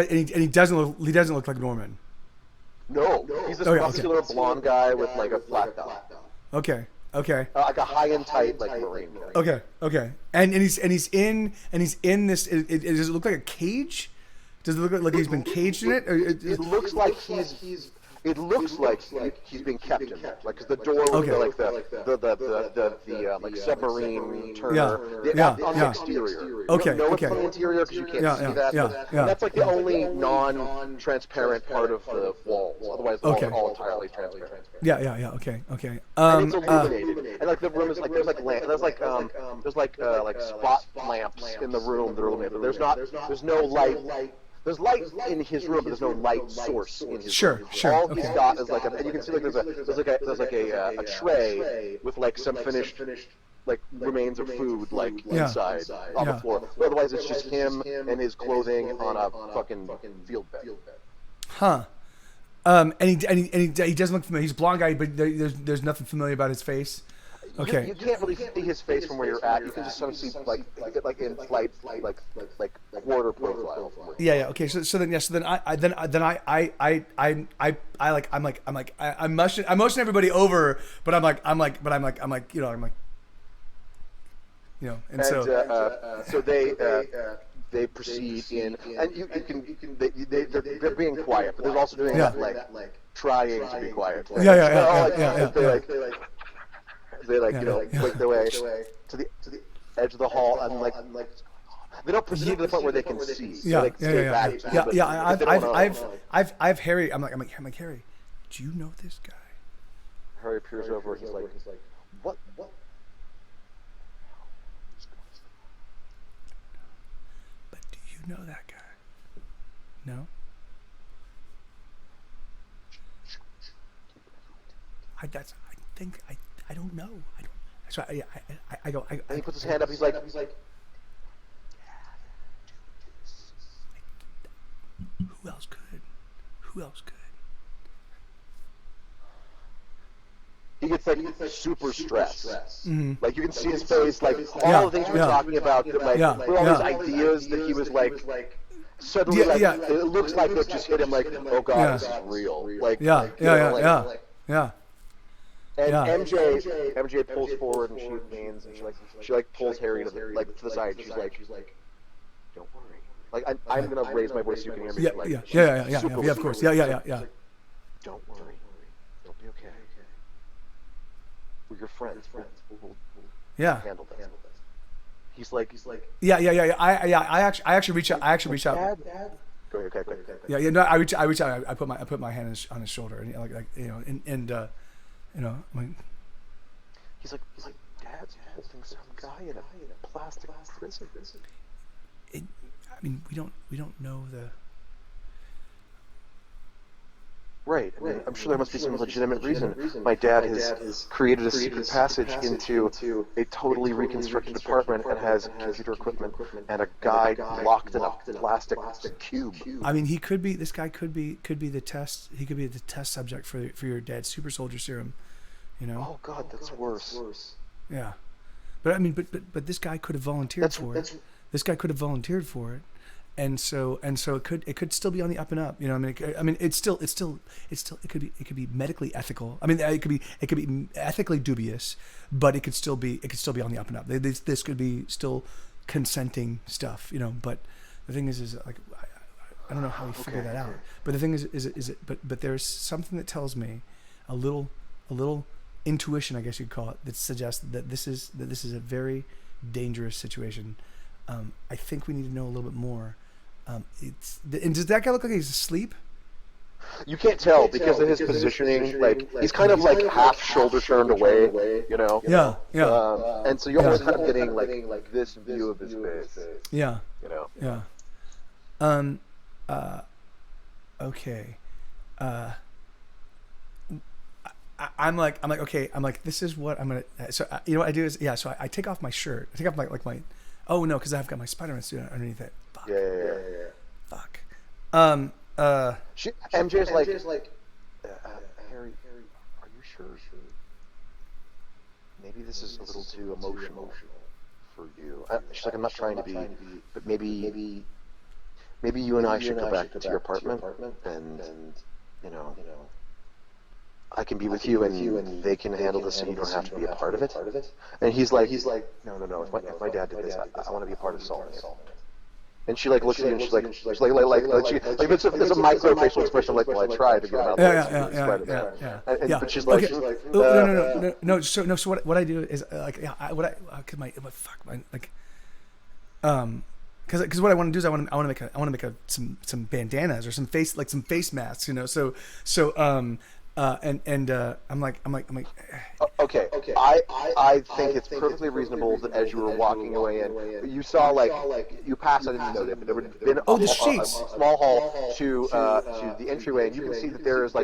look like Norman. No, he's this muscular blonde guy with a flat top. Okay. Like a high and tight Marine. Okay. And he's in this. Does it look like a cage? Does it look like he's been caged in it? It looks like he's It looks like he's being kept in there, like, because the door with the like submarine turner, that's on the exterior. Okay. You don't know it's on the interior because you can't see that. And that's like the only non-transparent part of the walls. Otherwise, the walls are all entirely transparent. Yeah. Okay. And it's illuminated, and like the room is like there's like spot lamps in the room that are illuminated. There's no light. There's light in his room, but there's no light source in his room. Sure. All he's got is like and you can see like there's like a tray with like some finished like remains of food like inside on the floor. But otherwise, it's just him and his clothing on a fucking field bed. Huh. And he doesn't look familiar. He's a blonde guy, but there's nothing familiar about his face. Okay. You can't really see his face from where you're at. You can just sort of see like in slight like quarter profile. Yeah. Okay. So then I'm motioning everybody over, but I'm like and so they proceed in, and they're being quiet, but they're also doing that like trying to be quiet. They make their way to the edge of the hall, and like they don't proceed to the point where they can see. I've Harry. I'm like Harry. Do you know this guy? Harry peers over. He's like, what? But do you know that guy? No. I don't know. So I go. And he puts his hand up. He's like. Who else could? He gets like super stressed. Mm-hmm. Like you can see his face. Like all the things we were talking about. That were all these ideas that he was like. Suddenly, it looks like they've just hit him. Like, oh god, this is real. Like, yeah. And MJ pulls forward and she leans and she pulls Harry to the side. She's like, don't worry. Like I'm gonna raise my voice so you can hear me. Yeah, of course. Yeah. Don't worry. It'll be okay. We're your friends. We'll handle this. He's like. Yeah. I actually reach out. Dad. Go ahead. Okay. Yeah. No, I reach out. I put my hand on his shoulder, and he's like, Dad's holding some guy in a plastic prison. We don't know the. Right. I mean, I'm sure there must be some legitimate reason. My dad has created a secret passage into a totally reconstructed apartment and has computer equipment and a guy locked in a plastic cube. I mean, this guy could be the test. He could be the test subject for your dad's super soldier serum. Oh God, that's worse. Yeah, but I mean, but this guy could have volunteered for it. This guy could have volunteered for it. And so it could still be on the up and up, it could be medically ethical. I mean, it could be ethically dubious, but it could still be on the up and up. This could be still consenting stuff, But the thing is like I don't know how we figure that out. But the thing is but there's something that tells me a little intuition, I guess you'd call it, that suggests that this is a very dangerous situation. I think we need to know a little bit more. And does that guy look like he's asleep? You can't tell because of his positioning. Like he's kind of like half shoulder turned away, Yeah. And so you're almost kind of getting like this view of his face. Yeah. Yeah. Okay. I'm like okay. I'm like this is what I'm gonna. So what I do is So I take off my shirt. I take off my. Oh no, because I've got my Spider-Man suit underneath it. Fuck. Yeah. Fuck. MJ's like, Harry, are you sure? Maybe this is a little too emotional for you. She's like, I'm not trying to be, but maybe you and I should go back to your apartment, and I can be with you, and they can handle this, and you don't have to be a part of it. And he's like, no. If my dad did this, I want to be a part of solving it. And she like looks at you and she's like it's a micro facial expression like, well, I tried to get him out there. Yeah. But she's like, okay. No. So what I do is because what I want to do is I want to make some bandanas or some face masks, I'm like okay. I think it's perfectly reasonable that as you were walking away in, you saw you passed. I didn't note it, but there would have been a small hall to the entryway, and you can see that there is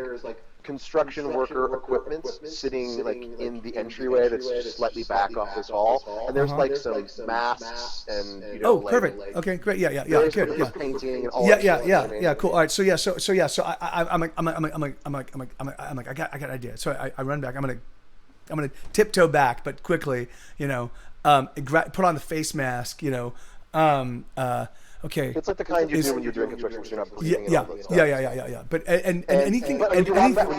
construction worker equipment sitting in the entryway that's just slightly back off this hall, and there's some masks and perfect. Okay, great. Yeah, good. Painting and all. Yeah, cool. All right, so I'm like I got an idea. So I run back. I'm gonna tiptoe back, but quickly, put on the face mask, okay. It's like the kind you do when you're doing construction, because you're not breathing. Yeah. But anything. But when you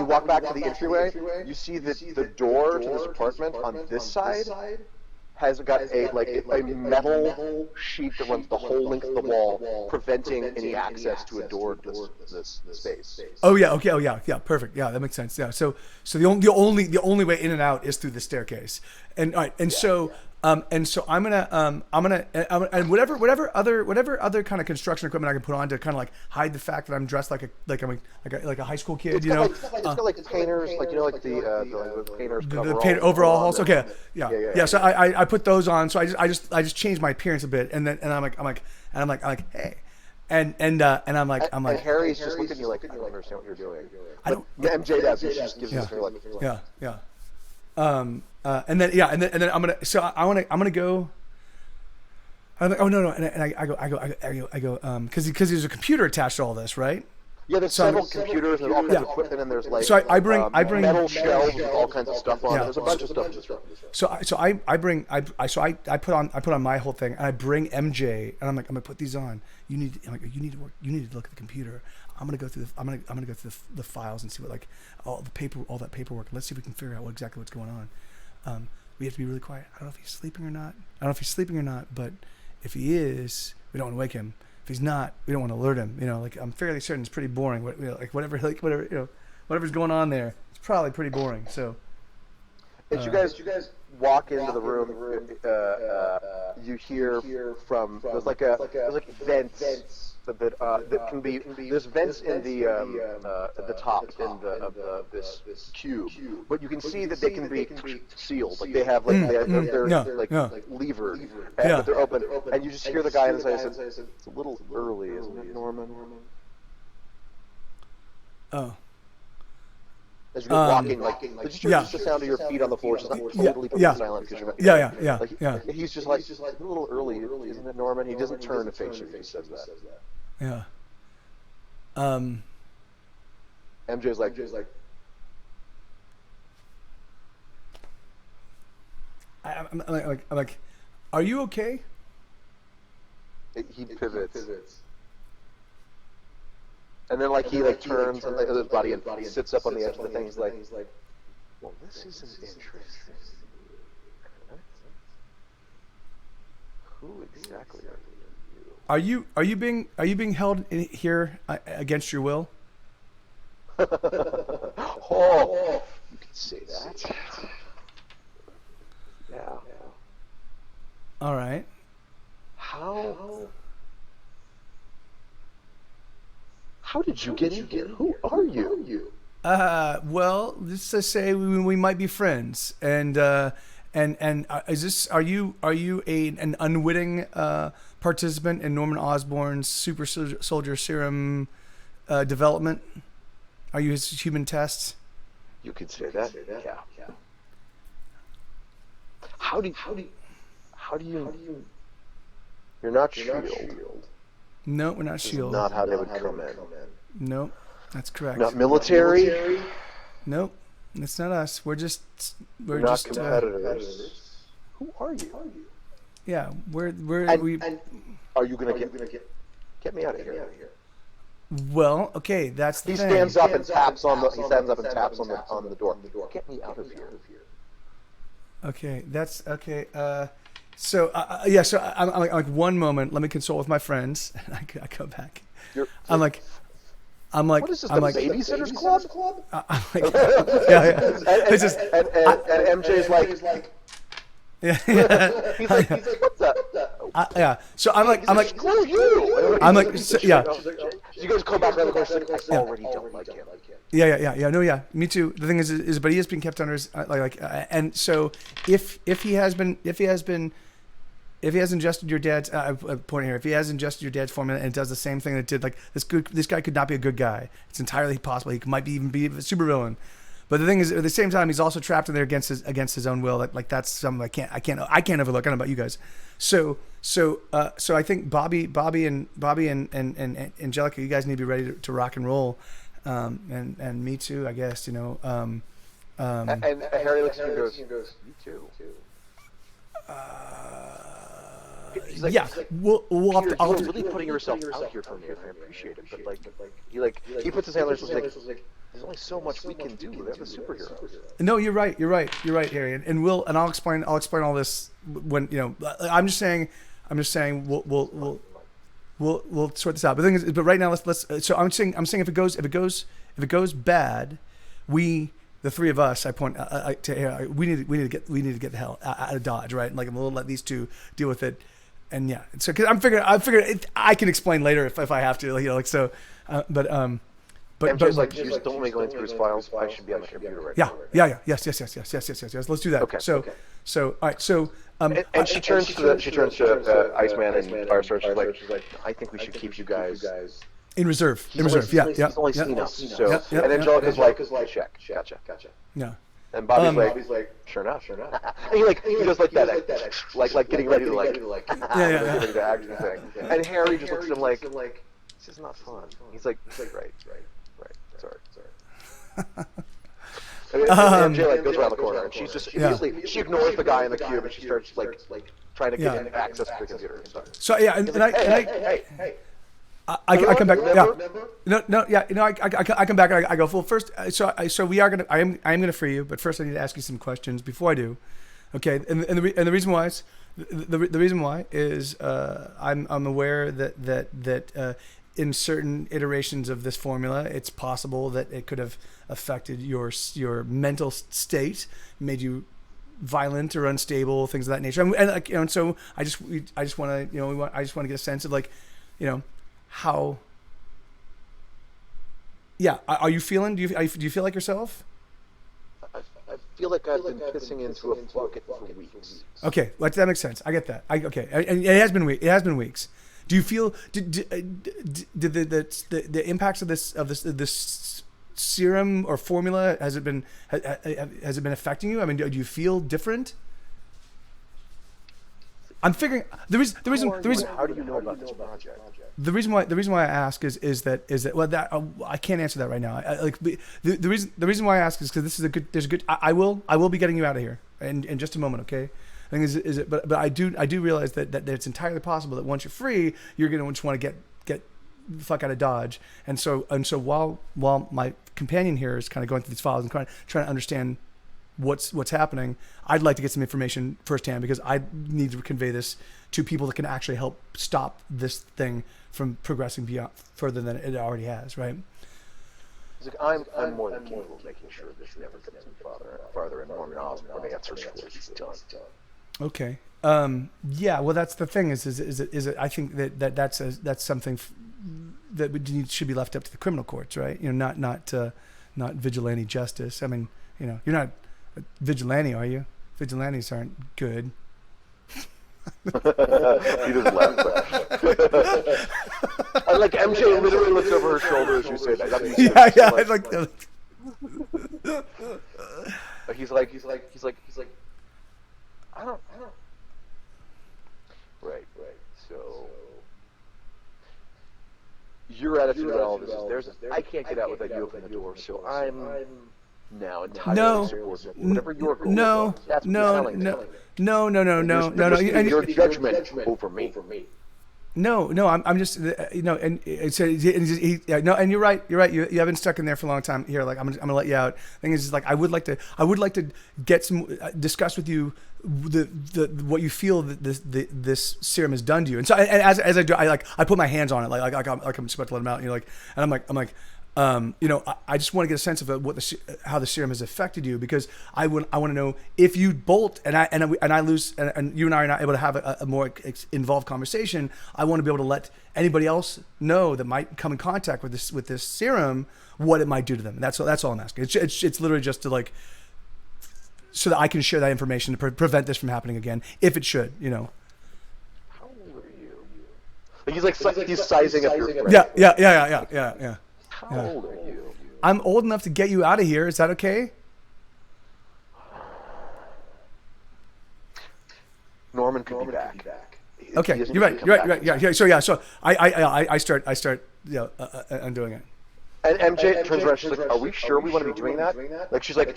walk back to the entryway, you see that the door to this apartment on this side has got a metal sheet that runs the whole length of the wall, preventing any access to a door to this space. Oh yeah, okay, yeah, perfect. Yeah, that makes sense. Yeah, so the only way in and out is through the staircase. And all right, and so I'm gonna and whatever other kind of construction equipment I can put on to kind of hide the fact that I'm dressed like a high school kid, It's got painters, the painters. The paint overalls. Okay, yeah. So I put those on. So I just changed my appearance a bit, and I'm like hey. And I'm like and Harry's just looking at you like, I don't understand what you're doing. MJ does. She just gives us yeah. And then I'm gonna go. I'm like, oh no, and I go because there's a computer attached to all this, right? Yeah, there's several computers and all kinds of equipment, and there's so I bring metal shelves with all kinds of stuff on it. There's a bunch of stuff in this room. So I put on my whole thing, and I bring MJ, and I'm gonna put these on. You need to look at the computer. I'm gonna go through the files and see what all that paperwork. Let's see if we can figure out exactly what's going on. We have to be really quiet. I don't know if he's sleeping or not. But if he is, we don't want to wake him. If he's not, we don't want to alert him. I'm fairly certain it's pretty boring. Whatever's going on there, it's probably pretty boring. So, as you guys walk into the room, you hear from there's vents that can be there's vents in the top of this cube, but you can see that they can be sealed. They have they're levered, but they're open, and you just hear the guy inside say, "It's a little early, isn't it, Norman?" Oh. As you go walking, just the sound of your feet on the floor, just totally silent because you're yeah. He's just it's a little early, isn't it, Norman? He doesn't turn to face you if he says that. Yeah. MJ's like, I'm like, are you okay? He pivots. And then he turns and his body and sits up on the edge of the thing. He's like, well, this isn't interesting. Who exactly are you? Are you being held in here against your will? Oh, you could say that. Yeah. All right. How did you get in here? Who are you? Well, let's just say we might be friends. And is this? Are you an unwitting participant in Norman Osborn's super soldier serum development? Are you his human test? You could say that. Yeah. How do you? You're not SHIELD. No, we're not SHIELD. Not how they would come in. Nope, that's correct. Not military. Nope, it's not us. We're not competitors. Who are you? Yeah, and are you gonna get me out of here? Well, okay, that's the thing. He stands up and taps on the door. Get me out of here. Okay, that's okay. So yeah, so I'm like one moment. Let me consult with my friends, and I come back. I'm like, what is this? The Babysitter's Club? I'm like, yeah. It's just and MJ's like. yeah. He's like, what the? Yeah. So I'm like, Screw you. I'm like, so, yeah. You guys come back around the corner. Like, I already don't like him. Yeah. No, yeah. Me too. The thing is, but he has been kept under his and so if he has ingested your dad's point here, if he has ingested your dad's formula and does the same thing that it did, like this guy could not be a good guy. It's entirely possible he might even be a supervillain. But the thing is, at the same time, he's also trapped in there against his own will. Like that's something I can't overlook. I don't know about you guys. So I think Bobby and Angelica, you guys need to be ready to rock and roll, and me too, I guess. And Harry looks at you and goes, "Me too." He's like, yeah, we'll have to. You're really putting yourself out here for me. I appreciate it, but he puts his hand on his like. There's only so much we can do. They're the superheroes. No, you're right, Harry, and I'll explain all this when I'm just saying we'll sort this out. But the thing is, but right now let's. So I'm saying if it goes bad, the three of us, we need to get the hell out of Dodge, right? Like we'll let these two deal with it, and yeah. So because I figured I can explain later if I have to, so, but. MJ's like, you just don't make going through his files. I should be on the computer right now. Yeah. Yes. Let's do that. Okay. So, all right. So, and she turns to Iceman and Firestar. She's like, I think we should keep you guys in reserve. He's only seen us. So, and Angelica's like, check. Gotcha. Yeah. And Bobby's like, sure enough. And he does like that, like getting ready to ready to act the thing. And Harry just looks at him like, this is not fun. He's like, right. Sorry. MJ goes around the corner, and she's just immediately she ignores the guy in the cube, and she starts like trying to get access to the computer. So yeah, and I come back. I come back. And I go. Well, first, so we are gonna. I am gonna free you, but first I need to ask you some questions before I do. Okay, and the reason why is the reason why is I'm aware that in certain iterations of this formula, it's possible that it could have affected your mental state, made you violent or unstable, things of that nature. And so I just want to I just want to get a sense of how. Yeah, are you feeling? Do you feel like yourself? I feel like I've been pissing into a bucket for weeks. Okay, that makes sense. I get that. Okay, and it has been weeks. Do you feel did the impacts of this serum or formula has it been affecting you? I mean, do you feel different? I'm figuring the reason. How do you know about this project? The reason why I ask is that well that I can't answer that right now. The reason why I ask is because there's a good I will be getting you out of here in just a moment. Okay. I think but I do realize that it's entirely possible that once you're free, you're going to just want to get the fuck out of Dodge. And so while my companion here is kind of going through these files and trying to understand what's happening, I'd like to get some information firsthand because I need to convey this to people that can actually help stop this thing from progressing beyond further than it already has, right? Like, I'm more than capable of making sure this never gets farther and Norman Osborn answers what he's done. Okay. Yeah. Well, that's the thing. Is it? I think that's something that should be left up to the criminal courts, right? Not vigilante justice. I mean, you're not a vigilante, are you? Vigilantes aren't good. He just laughed. Like MJ literally looks over her shoulder as you say that. Yeah. I like that. He's like. I don't. Right. So your attitude about all this is I can't get out without you opening the door. So I'm now entirely subordinate. Whatever your goal is, that's what you're telling me. No. And your judgment over me. No, I'm just, and and you're right. You haven't stuck in there for a long time. Here, like I'm gonna let you out. Thing is, like I would like to get some discuss with you the what you feel that this serum has done to you. And so, and as I do, I put my hands on it, like I'm just about to let him out. And you're like, and I'm like. I just want to get a sense of how the serum has affected you, because I want to know if you bolt and I lose and you and I are not able to have a more involved conversation. I want to be able to let anybody else know that might come in contact with this serum what it might do to them. That's all I'm asking. It's literally just to like so that I can share that information to prevent this from happening again if it should. How old are you? He's sizing up your friend. Yeah. How old are you? I'm old enough to get you out of here. Is that okay? Norman could be back. Okay, you're right. Yeah. So I start undoing it. And MJ turns around. She's like, "Are we sure we want to be doing that?" Like she's like,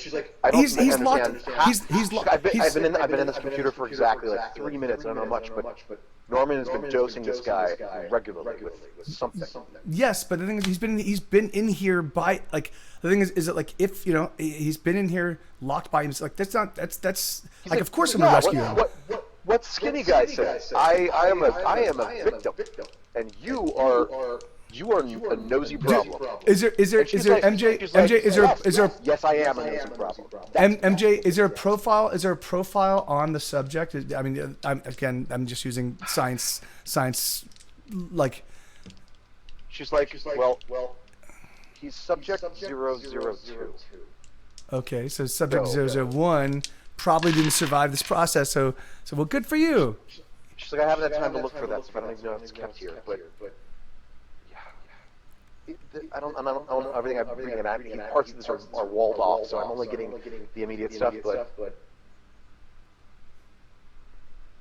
"I don't he's locked. understand." He's locked. I've been in this computer for exactly like 3 minutes. I don't know much, but Norman has been dosing this guy regularly with something. Yes, but the thing is, he's been in here by like the thing is that like if he's been in here locked by himself. Like that's like of course I'm gonna rescue him. What skinny guy says? I am a victim, and you are a nosy problem. Is there MJ? Is there? Yes, I am a nosy problem. MJ, is there a profile? Is there a profile on the subject? I mean, I'm just using science. Like, she's like, well, he's subject 002. Okay, so subject 001 probably didn't survive this process. So well, good for you. She's like, I haven't had time to look for that, so I don't even know if it's kept here, but. I don't everything I'm bringing in. Parts of this are walled off, so I'm only getting the immediate stuff. But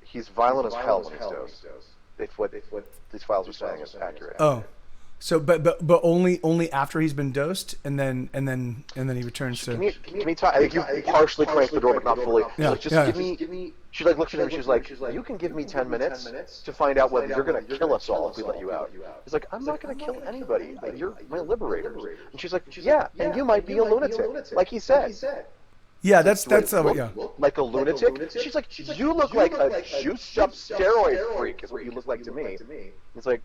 he's violent as hell when he's dosed. If what these files are saying is accurate. Oh, so but only after he's been dosed, and then he returns to. Can we talk? I think you partially cranked the door, but not fully. Yeah. Like, just give me. She like looks at him. She's like, you can give me 10 minutes to find out whether you're gonna kill us all if we let you out. He's like, I'm not gonna kill anybody. You're my liberators. And she's like, yeah, and you might be a lunatic, like he said. Yeah, that's like a lunatic. She's like, you look like a juiced up steroid freak, is what you look like to me. It's like,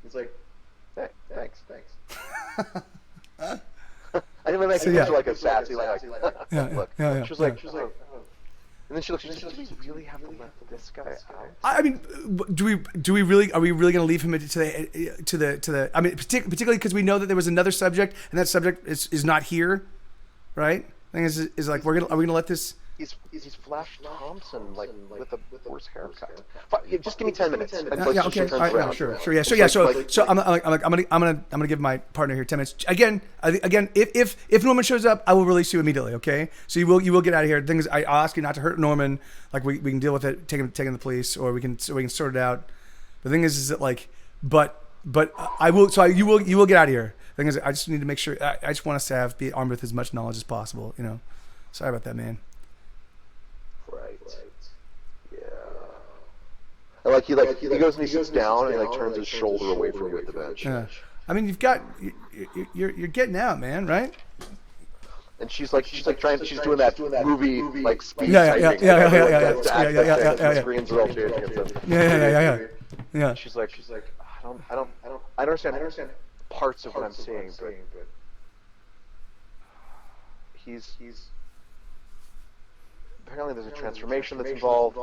hey, thanks. I didn't make it like a sassy like. Yeah. She was like. And then she looks. She's like, "Do we really have to let this guy out?" I mean, do we really? Are we really going to leave him to the? I mean, particularly because we know that there was another subject, and that subject is not here, right? Thing is like are we gonna let this? He's Flash Thompson, like with a worse haircut. Just give me 10 minutes. Yeah, okay. Sure. So I'm gonna give my partner here 10 minutes. Again, if Norman shows up, I will release you immediately. Okay. So you will get out of here. The thing is, I'll ask you not to hurt Norman. Like we can deal with it, take him to the police, or we can sort it out. The thing is that like, but I will. So you will get out of here. The thing is, I just need to make sure. I just want us to be armed with as much knowledge as possible. Sorry about that, man. Right. Yeah. And he goes and he sits down and he turns his shoulder away from you at the bench. Yeah. I mean, you're getting out, man, right? And she's doing that movie speed Yeah. Screens are all changing and stuff. Yeah. She's like I understand parts of what I'm saying, but he's apparently there's a transformation that's involved,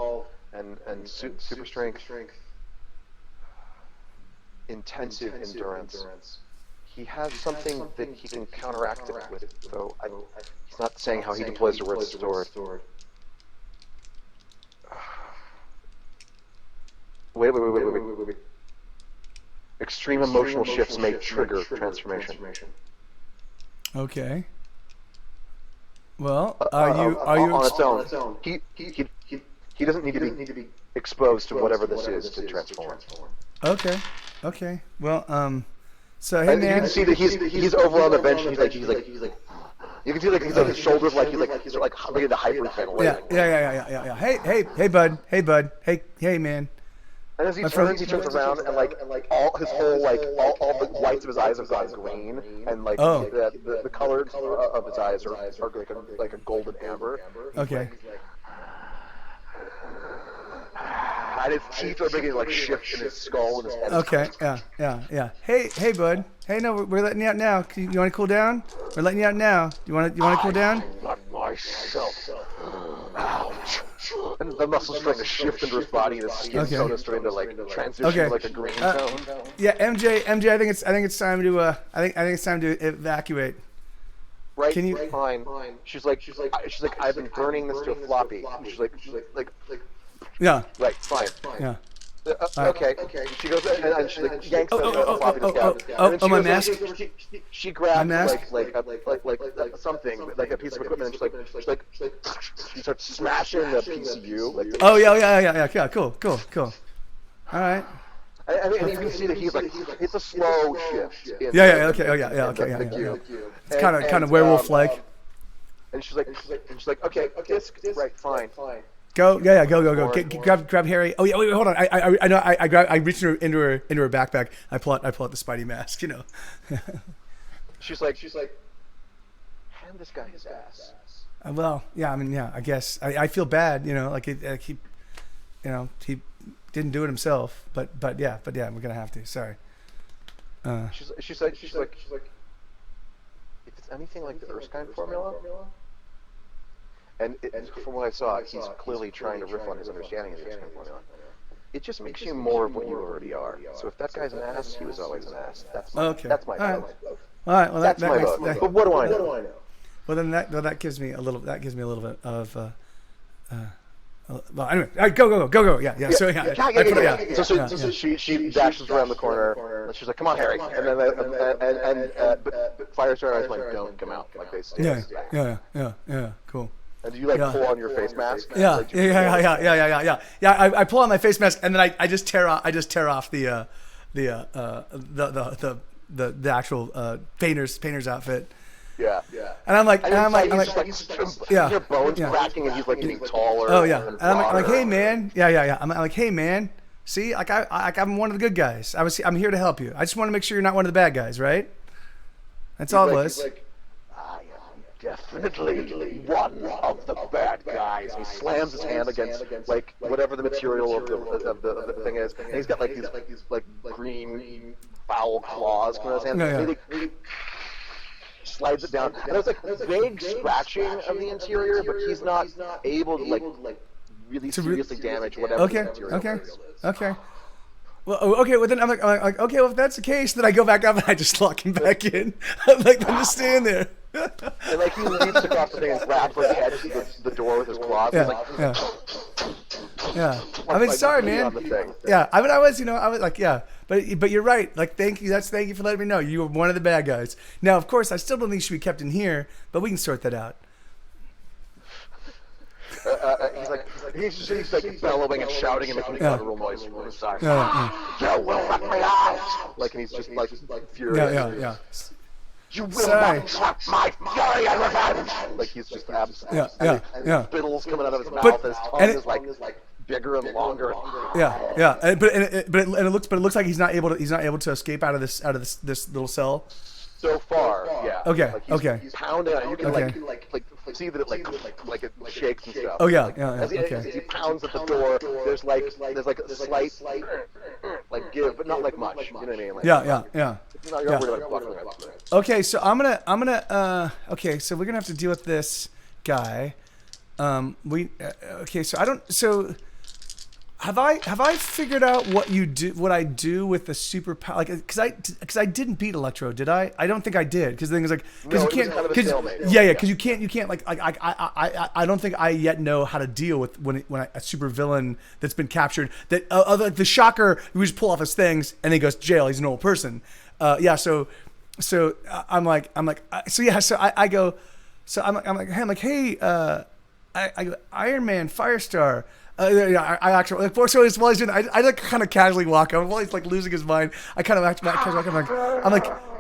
and super strength, intensive endurance. He has something that he can counteract it with, though he's not saying how he deploys the word stored. Wait. Extreme emotional shifts may trigger transformation. Okay. Well, are you on its own? He doesn't need to be exposed to whatever this is to transform. Okay. Well, so hey, man. You can see that he's over on the bench. And he's like. You can see his shoulders he's ready to hyperventilate. Yeah. Hey, bud. Hey, man. And as he turns around, and like all his whole all the whites of his eyes have gone green, and like the colors of his eyes are like a golden amber. Okay. And his teeth are beginning to like shift in his skull and his head. Okay. Yeah. Hey, bud. Hey, no, we're letting you out now. You want to cool down? We're letting you out now. You want to cool down? Not myself. Ouch. And the muscles starting to shift into his body, and his skin tone is starting to like transition to like a green tone. Yeah, MJ, I think it's time to I think it's time to evacuate. Right. Can you? Fine. She's like I've been burning this to a floppy. She's like. Yeah. Right. Fine. Yeah. Okay. She goes and she like yanks the floppy disk out. Oh, my mask. She grabs mask? like something, like a piece of equipment, and she starts smashing the PCU. Like Oh yeah. Cool. All right. I mean, you can see that he's like it's a slow shift. Okay. It's kind of werewolf-like. And she's like, okay, disc, right, fine. Go. Grab Harry. Oh yeah, wait, hold on. I know. I reach into her backpack. I pull out the Spidey mask. She's like, hand this guy his ass. Well, yeah. I mean, yeah. I guess I feel bad. He didn't do it himself. But yeah, we're gonna have to. Sorry. She's like, if it's anything like the Erskine formula. And from what I saw, he's clearly trying to riff on his understanding of the Erskine formula. It just makes you more of what you already are. So if that guy's an ass, he was always an ass. That's my vote. All right. Well, that's my vote. But what do I know? Well, then that gives me a little bit of. Well, anyway, all right, go. Yeah. So So she dashes around the corner. And she's like, "Come on, Harry!" And then but Firestar is like, "Don't come out!" Like they say. Yeah. Cool. And do you like pull on your face mask? Yeah. I pull on my face mask, and then I just tear off the actual painter's outfit. Yeah. And I'm like, your bones cracking, and he's like getting taller. Oh yeah. And I'm like, hey man, yeah. I'm like, hey man, see, I'm one of the good guys. I'm here to help you. I just want to make sure you're not one of the bad guys, right? That's all it was. He's like, I am definitely one of the bad guys. And he slams his hand against like whatever the material of the thing is, and he's got like these like green foul claws coming out of his hand. Yeah. Slides it down, and it's like vague scratching of the interior, but he's not able to like really seriously damage whatever the material is. Okay. Well, then I'm like, okay, well if that's the case, then I go back up and I just lock him back in. I'm just staying there. And like he leaps across the thing and grabs like the edge of the door with his claws. Yeah. I mean, sorry, man. Yeah. I mean, I was like, yeah. But you're right. Like, thank you for letting me know. You were one of the bad guys. Now, of course, I still don't think she should be kept in here, but we can sort that out. He's like bellowing and shouting and making guttural noise from his side. You will let me out! Like, and he's just like furious. Yeah. You will not trap my fury and revenge! Like, he's just absent. And spittles coming out of his mouth, and his tongue is like bigger and longer. Yeah. It looks like he's not able to escape out of this little cell. So far, yeah. Okay. He's pounding on it. You can like see that it like it shakes and stuff. Oh yeah. As he pounds at the door, there's like a slight like give, but not like much. You know what I mean? Like, yeah. You're not worried about buckling up to it. Okay, so I'm gonna so we're gonna have to deal with this guy. Have I figured out what I do with the superpower? Like, because I didn't beat Electro, did I? I don't think I did. Because the thing is like, because you can't, because you can't like I don't think I yet know how to deal with when a super villain that's been captured that like the Shocker, we just pull off his things and then he goes to jail. He's an old person. So I'm like I go, hey, I go, Iron Man, Firestar. I actually like while he's doing, I like kind of casually walk up while he's like losing his mind. I kind of act back casually.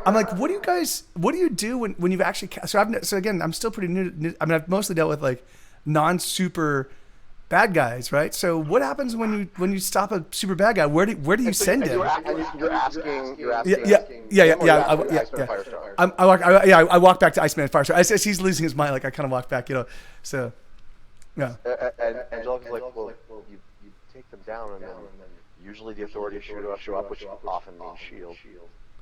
I'm like, what do you do when you've actually? So again, I'm still pretty new. I mean, I've mostly dealt with like non-super bad guys, right? So what happens when you stop a super bad guy? Where do you send him? You're asking. Yeah. I walk back to Iceman and Firestar. As he's losing his mind, like I kind of walk back, So, yeah. And Angelica's like, well, you take them down, and then usually the authorities show up, which often means Shield,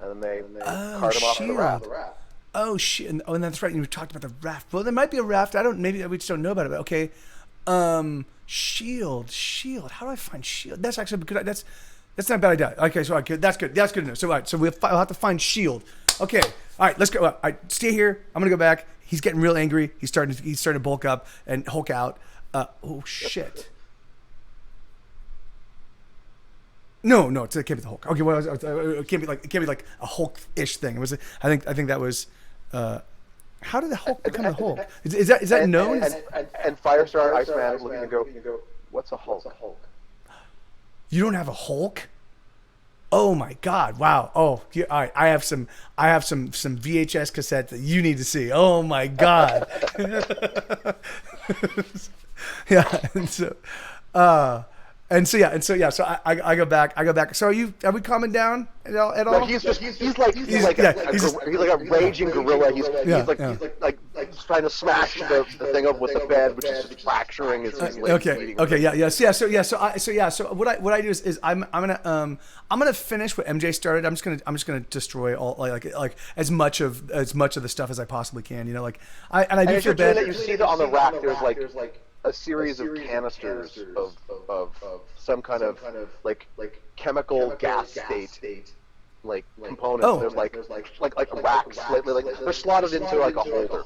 and then they cart them off the raft. Oh shit! And that's right. You talked about the raft. Well, there might be a raft. Maybe we just don't know about it. But okay. Shield. How do I find Shield? That's actually good. That's not a bad idea. Okay, so that's good. That's good to know. So all right, so we'll have to find Shield. Okay. All right, let's go. All right, stay here. I'm gonna go back. He's getting real angry. He's starting to bulk up and Hulk out. Oh shit. No, it can't be the Hulk. Okay, well, it can't be like a Hulk-ish thing. It was. I think that was. How did the Hulk become the Hulk? Is that known? And Firestar and Iceman looking and go, what's a Hulk? You don't have a Hulk? Oh my God! Wow! Oh, all right. I have some VHS cassettes that you need to see. Oh my God! Yeah, So I go back. So are we calming down at all? No, he's like a raging gorilla. He's trying to smash the thing up with the bed, which is just fracturing his legs. So what I do is I'm gonna finish what MJ started. I'm just gonna destroy all like as much of the stuff as I possibly can. I do feel bad that you see that on the rack. There's like a series of canisters of some kind of like chemical gas state like components. Oh. There's like racks, like they're slotted into like a holder.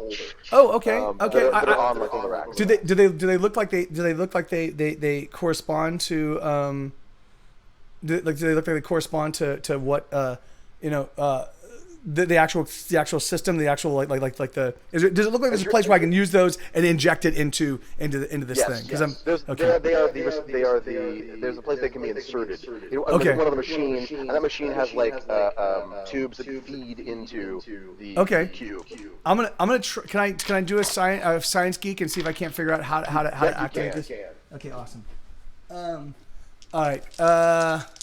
Oh, okay. That are on like on the rack. Do they look like they correspond to do they look like they correspond to what the actual system, the actual like the does it look like there's a place where I can use those and inject it into this thing? Because there's a place they can be inserted. Okay. One of the machines, and that machine has like tubes that feed into the cube. I'm gonna can I do a science geek and see if I can't figure out how to activate this? Okay, awesome. All right.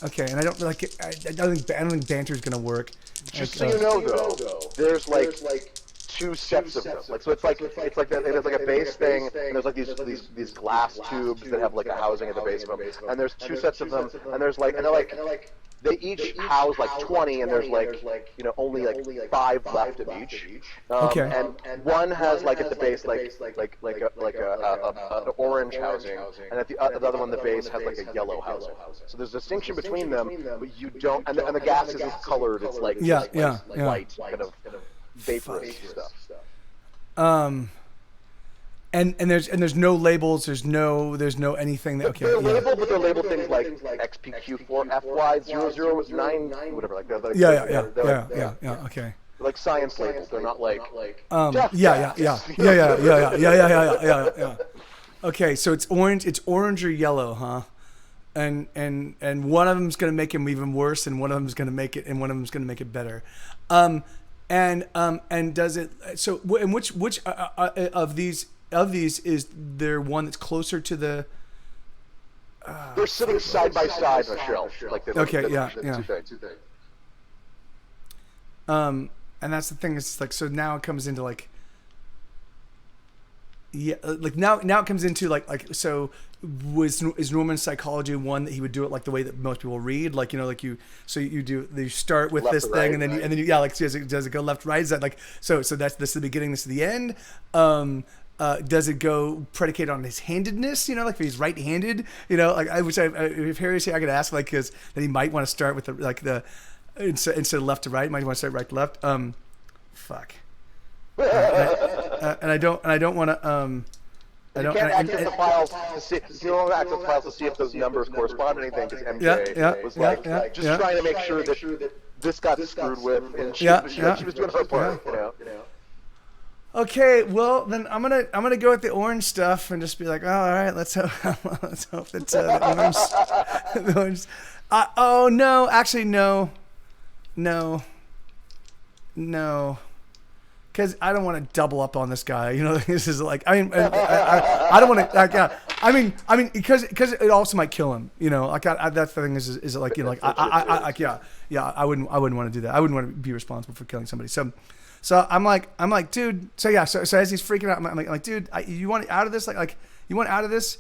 Okay, and I don't think banter's gonna work. Just so you know, though, there's like two sets of them. Like so, it's like there's like a base thing, and there's like these glass tubes that have like a housing at the base of them, and there's two sets of them, and there's like they each house like 20, and there's only like 5 left of each. And one has like at the base an orange housing, and at the other one the base has like a yellow housing. So there's a distinction between them, but you don't. And the gas isn't colored. It's like light kind of vaporous stuff. And there's no labels. There's no anything that. Okay. They're labeled, but they're labeled things like XPQ4FY009, whatever. Like that. Yeah. Okay. Like science labels. They're not like. Yeah. Okay, so it's orange. It's orange or yellow, huh? And one of them's gonna make him even worse, and one of them's gonna make it better. And does it? So, and which of these is there one that's closer to the? They're sitting side by side on a shelf. And that's the thing. It's like, so now it comes into like. Yeah, like now it comes into so is Norman's psychology one that he would do it like the way that most people read, you start with left this to thing right, and then you does it go left to right? Is that like so this is the beginning, this is the end? Does it go predicated on his handedness? Like if he's right-handed, if Harry was here, I could ask because that he might want to start with the instead of left to right, he might want to start right to left. Fuck. And I don't want to. I don't. Access the files to see. You don't access the files to see if those numbers correspond to anything. Because MJ was just trying to make sure that this got screwed with, and she was doing her part. Okay, well then I'm gonna go with the orange stuff and just be like, oh, all right, let's hope that the orange. Oh no, actually no. Because I don't want to double up on this guy. This is like I don't want to. because it also might kill him. You know, like that's the thing is like, you know, like I wouldn't want to do that. I wouldn't want to be responsible for killing somebody. So I'm like, dude. So as he's freaking out, I'm like, dude, you want out of this? Like you want out of this?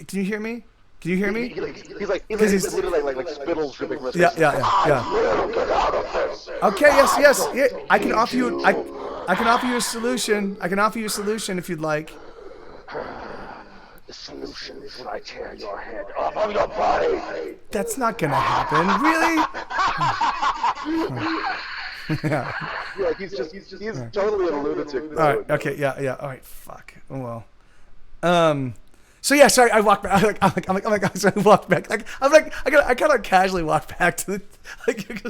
Can you hear me? Can you hear me? He's literally like spittles dripping. Yeah. Okay, yes. Yeah, I can offer you. I can offer you a solution. I can offer you a solution if you'd like. The solution is when I tear your head off of your body. That's not gonna happen, really. Yeah. Yeah, he's totally a lunatic. All right. Okay. Yeah. All right. Fuck. Oh, well. So yeah, sorry. I walked back. I'm like, so I walked back. I kind of casually walked back to the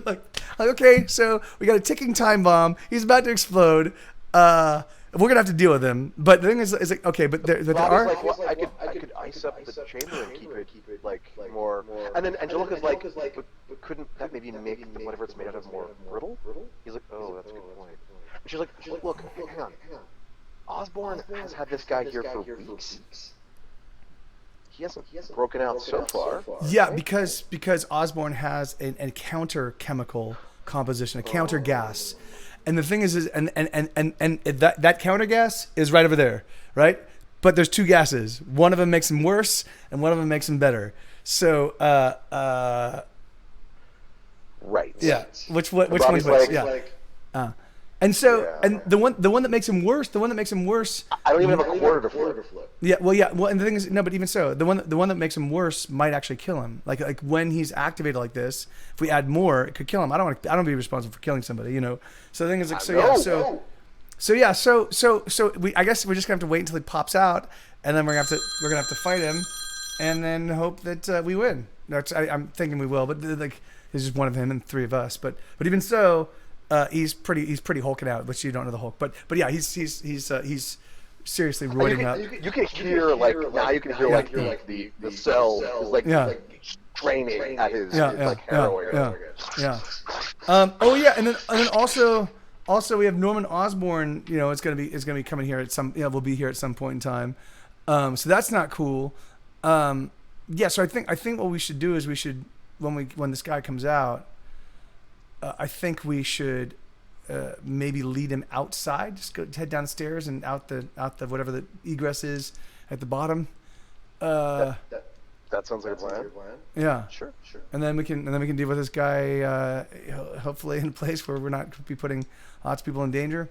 like, okay. So we got a ticking time bomb. He's about to explode. We're gonna have to deal with him. But the thing is like, okay, but there are. Like, well, I could ice up the chamber and keep it like more. And then Angelica's like, but couldn't that maybe make whatever it's made out of more brittle? He's like, oh, that's a good point. And she's like, look, hang on. Osborne has had this guy here for weeks. He hasn't broken out so far. Yeah, because Osborne has a counter chemical composition, a counter gas. And the thing is and that counter gas is right over there, right? But there's two gases. One of them makes him worse, and one of them makes him better. So, right. Yeah. Which one's which? Yeah. And so, and the one that makes him worse, I don't even have a quarter to flip. Yeah, well, and the thing is, no, but even so, the one that makes him worse might actually kill him. Like when he's activated like this, if we add more, it could kill him. I don't want to be responsible for killing somebody, you know. So the thing is, like, I guess we're just gonna have to wait until he pops out, and then we're gonna have to fight him, and then hope that we win. I'm thinking we will, but like, there's just one of him and three of us. But even so. He's pretty hulking out, which you don't know the Hulk, but yeah, he's seriously roiding up. You can hear like the cell is like draining at his like harrowing. Yeah. Oh yeah, and then also we have Norman Osborn. You know, it's gonna be coming here at some. Yeah, we'll be here at some point in time. So that's not cool. Yeah. So I think what we should do is when this guy comes out. I think we should maybe lead him outside. Just head downstairs and out the whatever the egress is at the bottom. That sounds like a plan. Yeah. Sure. And then we can deal with this guy. Hopefully in a place where we're not be putting lots of people in danger.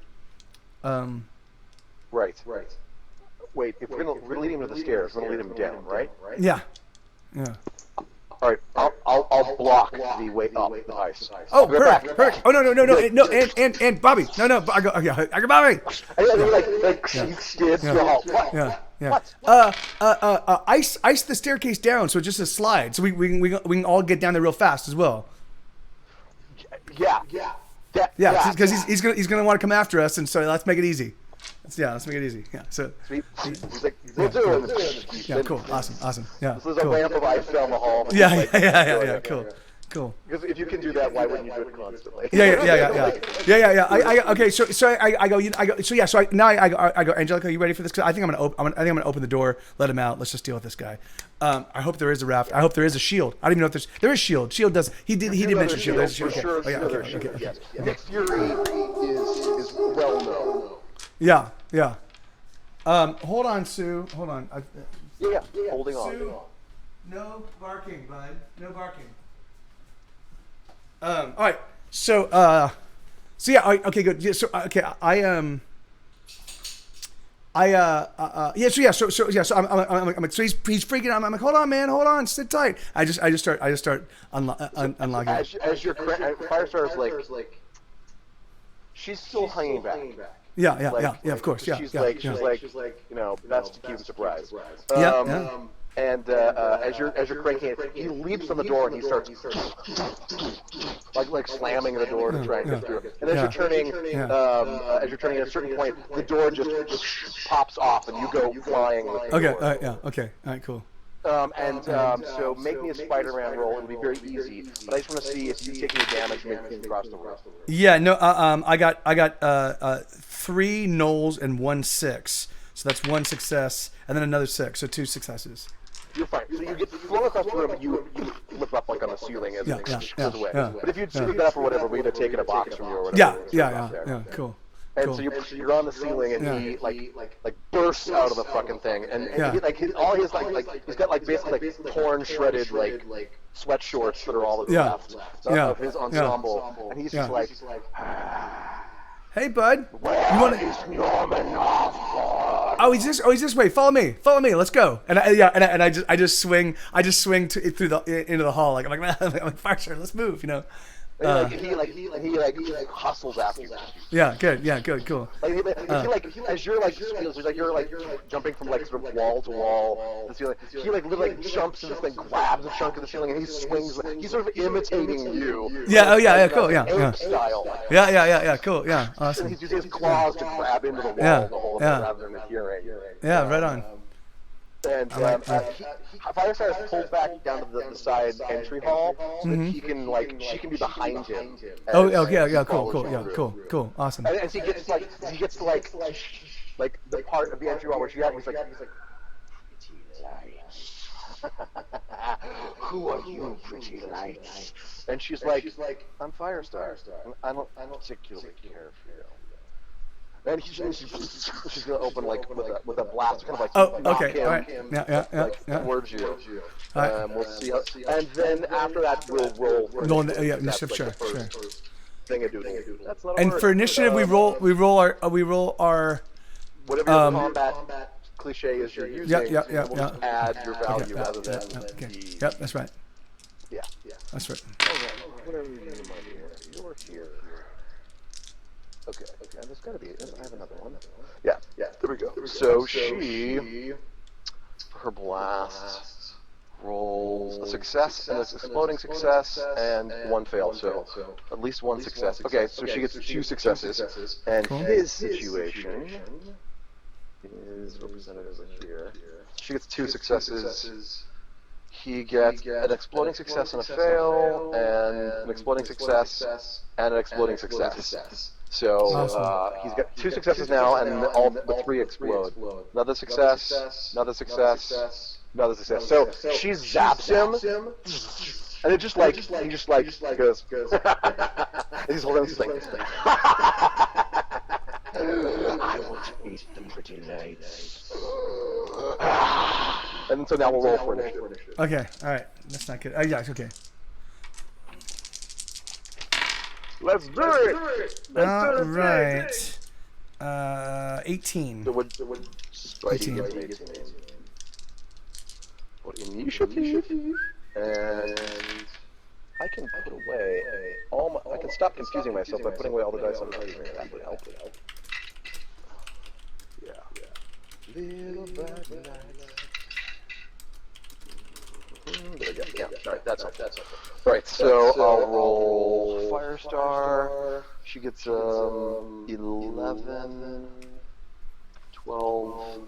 Right. Wait, if we're gonna lead him to the stairs, we're gonna lead him down, right? Yeah. All right, I'll block the way up the ice. Oh, perfect. Oh no, and Bobby, no, I go Bobby. Ice the staircase down, so it's just a slide, so we can all get down there real fast as well. Yeah, because he's gonna want to come after us, and so let's make it easy. Let's make it easy. Yeah, so he's like, we'll do it. Yeah, cool, awesome. Yeah, this is a ramp of ice down the hall. Yeah, cool. Because if you can do that, why wouldn't you do it constantly? Yeah. Okay, so I go. I go. Angelica, are you ready for this? Because I think I'm gonna open the door, let him out. Let's just deal with this guy. I hope there is a raft. I hope there is a shield. I don't even know if there is shield. Shield does. He did mention shield. There's a shield. Okay. Nick Fury is well known. Yeah. Hold on, Sue. Hold on. Yeah. Holding on. Sue, no barking, bud. No barking. All right. So yeah. Okay. Good. Yeah, so okay. So I'm so he's freaking out. I'm like, hold on, man. Hold on. Sit tight. I just start unlocking. As your Firestar's like, she's still hanging back. Yeah, of course, yeah. She's like, you know, that's to keep him surprised. And as you're cranking it, he leaps on the door and he starts like slamming the door to try and get through. And as you're turning at a certain point, the door just pops off and you go flying. Okay, all right, cool. So make me a Spider-Man roll. It'll be very easy. But I just want to see if you take any damage from anything across the room. Yeah, no. I got 3 nulls and 1 6. So that's 1 success, and then another 6, so 2 successes. You're fine. So you get flung across the room, and you flip up like on the ceiling and goes away. But if you'd sneaked up or whatever, we'd have taken a box from you or whatever. Yeah, cool. And so you're on the ceiling, and he like bursts out of the fucking thing, and he, like all his he's got like basically like torn, shredded like sweat shorts that are all that's left of his ensemble, and he's just like, hey bud, you want to? Oh, he's this way. Follow me. Let's go. And I just swing through into the hall like I'm like fire sir, let's move. You know. He hustles after you. Yeah, good, cool. As you're jumping from like sort of wall to wall, the ceiling. He literally jumps in this thing, grabs a chunk of the ceiling, and he swings. He's sort of imitating you. Yeah, cool. Style. Yeah, cool. Yeah, awesome. And he's using his claws to grab into the wall the whole time rather than adhering. Yeah, right on. And Firestar is pulled back down to the side entry hall, so that she can be behind him. Cool, awesome. And he gets to like the part of the entry hall where she's like, pretty lights. Who are you, pretty lights? And she's like, I'm Firestar. And I don't particularly care for you. And she's gonna open like with a blast, kind of like knock him, yeah. towards you. We'll see. And then after that, we'll roll. Initiative, sure. That's not a and word. For initiative, we roll our whatever your combat cliche is you're using. Yeah. We'll just add your value rather than the. Yep, that's right. Yeah. That's right. Whatever you need in mind here. You're here. Okay. And there's gotta be. I have another one. Yeah. There we go. So she, for her blast, rolls a success and an exploding success and 1 fail. So at least 1 success. Okay. So she gets 2 successes. And his situation is represented over here. She gets 2 successes. He gets an exploding success and a fail, and an exploding success and an exploding success. So he's got 2 successes now, and all the 3 explode. Another success, another success, another success. So she zaps him, and it just like he just goes. He's holding this thing. I want to eat the pretty lights. And so now we'll roll for initiative. Okay, all right. That's not good. Yeah, it's okay. Let's do it! All right. 18. So what 18. What initiative? And I can put away all my. I can stop confusing myself by putting away all the dice on the table. That would help. Yeah. Little bright lights. There we go. Yeah. All right. That's all. All right. So I'll roll Firestar. She gets 11, 12.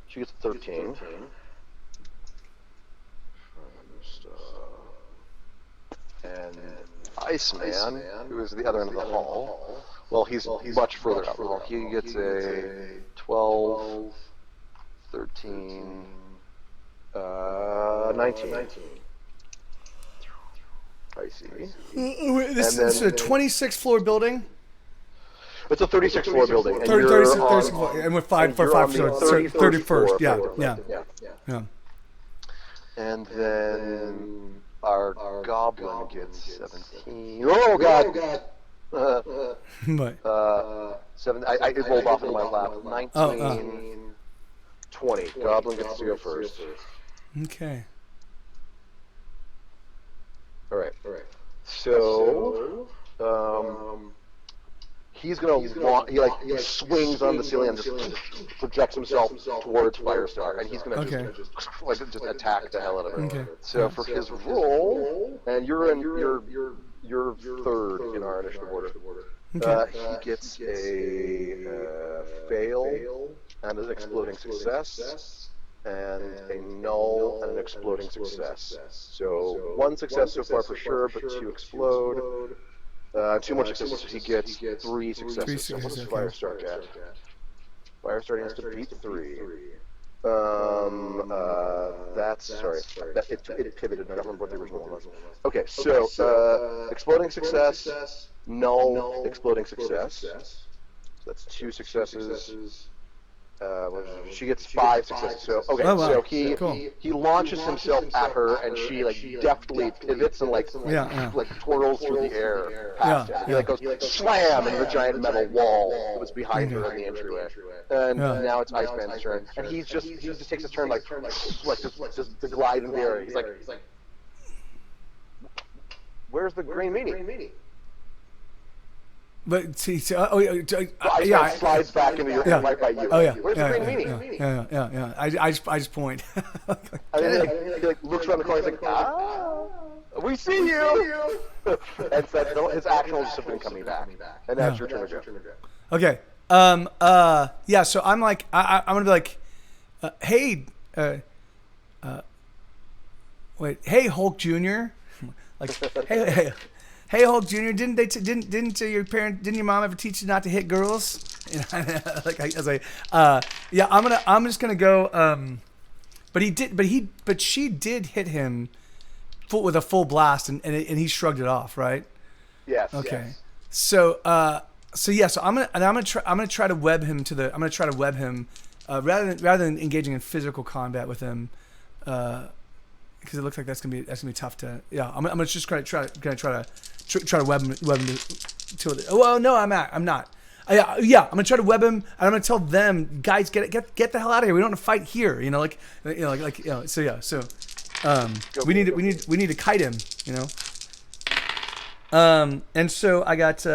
She gets 13. And Iceman, who is the other end of the hall, well, he's much further out the hall. He gets a 12, 13, 19. I see. This is a 26th floor building. It's a 36th floor building. And 36th floor, and we're 5 floors. 31st. Yeah. And then our Goblin gets 17. Oh God! What? 7. It rolled off in my lap. 19, 20. Goblin gets to go first. Okay. All right. So, he's gonna walk. He swings on the ceiling and just projects himself towards Firestar, and he's gonna just attack the hell out of it. Okay. So for his roll, and you're third in our initiative order. Okay. He gets a fail and an exploding success. And a null and an exploding success. So 1 success so far for sure, but 2 explode. 2 more successes, so he gets 3 successes. So what's Firestar get? Firestarter has to beat 3. Sorry. It pivoted. I don't remember what the original one was. Okay, so exploding success, null, exploding success. So that's 2 successes. She gets 5 successes. So okay, so he launches himself at her, and she like deftly pivots and like twirls through the air past him. He like goes slam into the giant metal wall that was behind her in the entryway. And now it's Iceman's turn, and he just takes his turn like just to glide in the air. He's like, where's the green meanie? But see, Iceman slides back into your hand right by you. Oh yeah, where's the green meanie? Yeah. I just point. And then he like looks around the corner. He's like, we see you. And so his action will just have been coming back, and that's your turn to go. Okay. So I'm like, I'm gonna be like, hey, hey Hulk Jr. Like, hey Hulk Jr. Didn't your mom ever teach you not to hit girls? And I'm just gonna go. But she did hit him with a full blast, and he shrugged it off, right? Yes. Okay. Yes. So I'm gonna try to web him rather than engaging in physical combat with him, because it looks like that's gonna be tough to. Yeah, I'm gonna just try to web him to it. Well, no, I'm not. I'm gonna try to web him, and I'm gonna tell them, guys, get the hell out of here. We don't want to fight here. We need to kite him. And so I got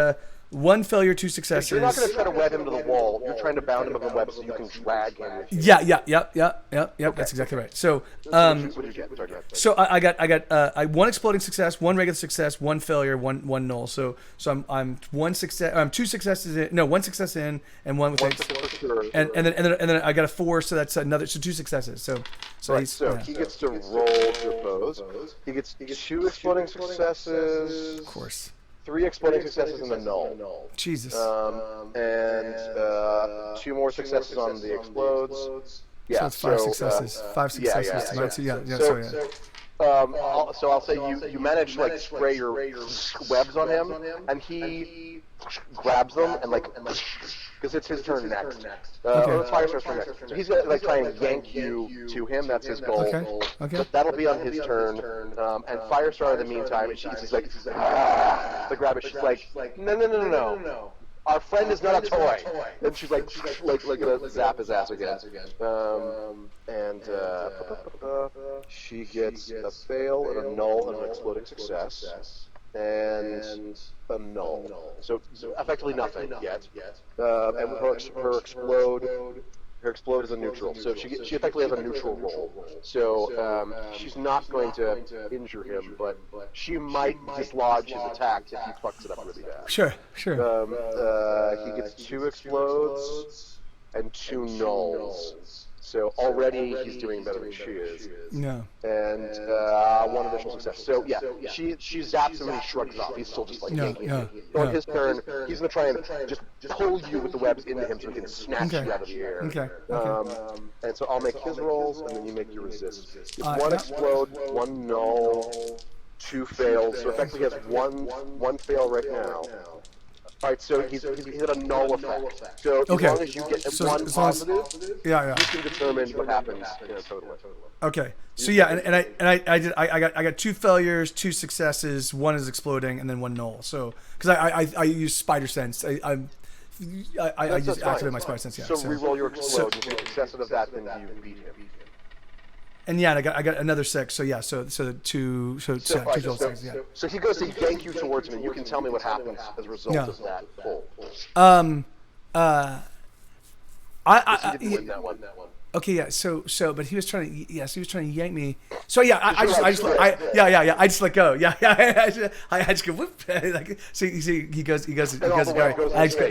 1 failure, 2 successes. You're not going to try to web him to the wall. You're trying to bound him with a web so you can drag him. Yep. Okay. That's exactly right. So, what did you get? Sorry, so I got 1 exploding success, 1 regular success, 1 failure, 1 null. So I'm 1 success. I'm 2 successes in. No, 1 success in, and 1 with and then I got a 4. So that's another. So 2 successes. So he gets to roll to oppose. He gets 2 exploding successes. Of course. 3 exploding successes and a null. Jesus. And 2 more successes on the explodes. Yeah. So it's 5 successes. 5 successes. So I'll say you manage to like spray your webs on him, and he grabs them and like, because it's his turn next. Or it's Firestar's turn next. So he's gonna like try and yank you to him. That's his goal. Okay. But that'll be on his turn. And Firestar in the meantime, she's like, to grab it. She's like, no. Our friend is not a toy. And she's like gonna zap his ass again. She gets a fail and a null and an exploding success. And a null. So effectively nothing yet. And with her explode is a neutral. So she effectively has a neutral roll. So she's not going to injure him, but she might dislodge his attack if he fucks it up really bad. Sure. He gets 2 explodes and 2 nulls. So already he's doing better than she is. No. And 1 additional success. So she zaps him and he shrugs it off. He's still just like yanking. On his turn, he's gonna try and just pull you with the webs into him so he can snatch you out of the air. Okay. And so I'll make his rolls, and then you make your resist. It's 1 explode, 1 null, 2 fails. So effectively he has one fail right now. Alright, so he's at a null effect. So as long as you get 1 positive, you can determine what happens in a total. Okay. So I got 2 failures, 2 successes, 1 is exploding, and then 1 null. So because I use spider sense, I just activate my spider sense. So reroll your explode. If you're successive of that, then you beat him. And I got another 6. So the 2 total 6. Yeah. So he goes to yank you towards him, and you can tell me what happens as a result of that pull. I didn't win that one. Okay, but he was trying to yank me. So I just let go. I just go whoop. Like, he goes. I just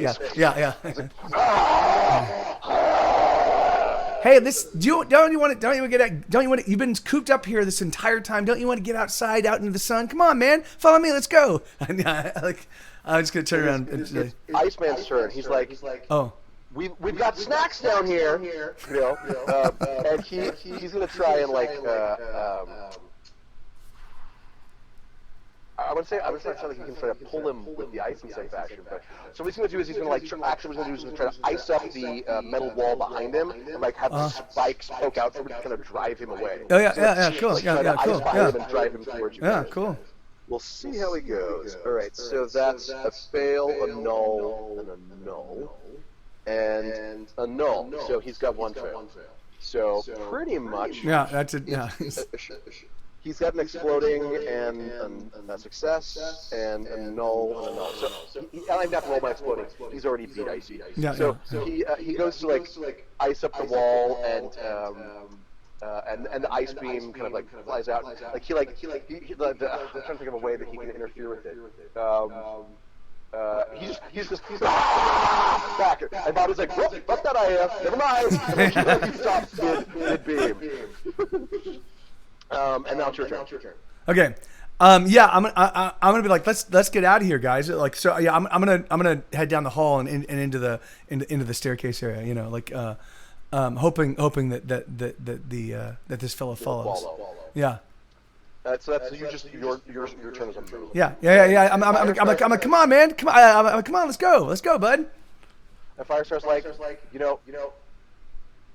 hey, don't you want to? You've been cooped up here this entire time. Don't you want to get outside, out into the sun? Come on, man, follow me. Let's go. And I'm just gonna turn around. It's Iceman's turn. He's like, oh. we've got snacks down here, you know, and he's gonna try and like I would say like he can try to pull him with the ice in some fashion, but so what he's gonna do is he's gonna like actually what he's gonna do is try to ice up the metal wall behind him and like have the spikes poke out so we can kind of drive him away. Oh yeah, cool, like, yeah, cool, yeah. And drive him towards you. Yeah, cool. We'll see how he goes. All right, so that's a fail, a null, and a null, and a null. So he's got one fail. So pretty much. Yeah, that's it. Yeah. He's got an exploding and a success and a null and a null. So I don't even have to roll my exploding. He's already beat Icy. Yeah, so he goes to like ice up the wall and the ice beam kind of like flies out. Like I'm trying to think of a way that he can interfere with it. He's just back. And Bobby's like, well, fuck that never mind. And he stops mid beam. And now it's your turn. Okay. Yeah, I'm gonna be like, let's get out of here, guys. Like, so yeah, I'm gonna head down the hall and into the staircase area. You know, like, hoping that this fellow follows. Yeah. So that's your turn as a move. Yeah. I'm like, come on, man, come on, let's go, bud. And Firestar's like, you know,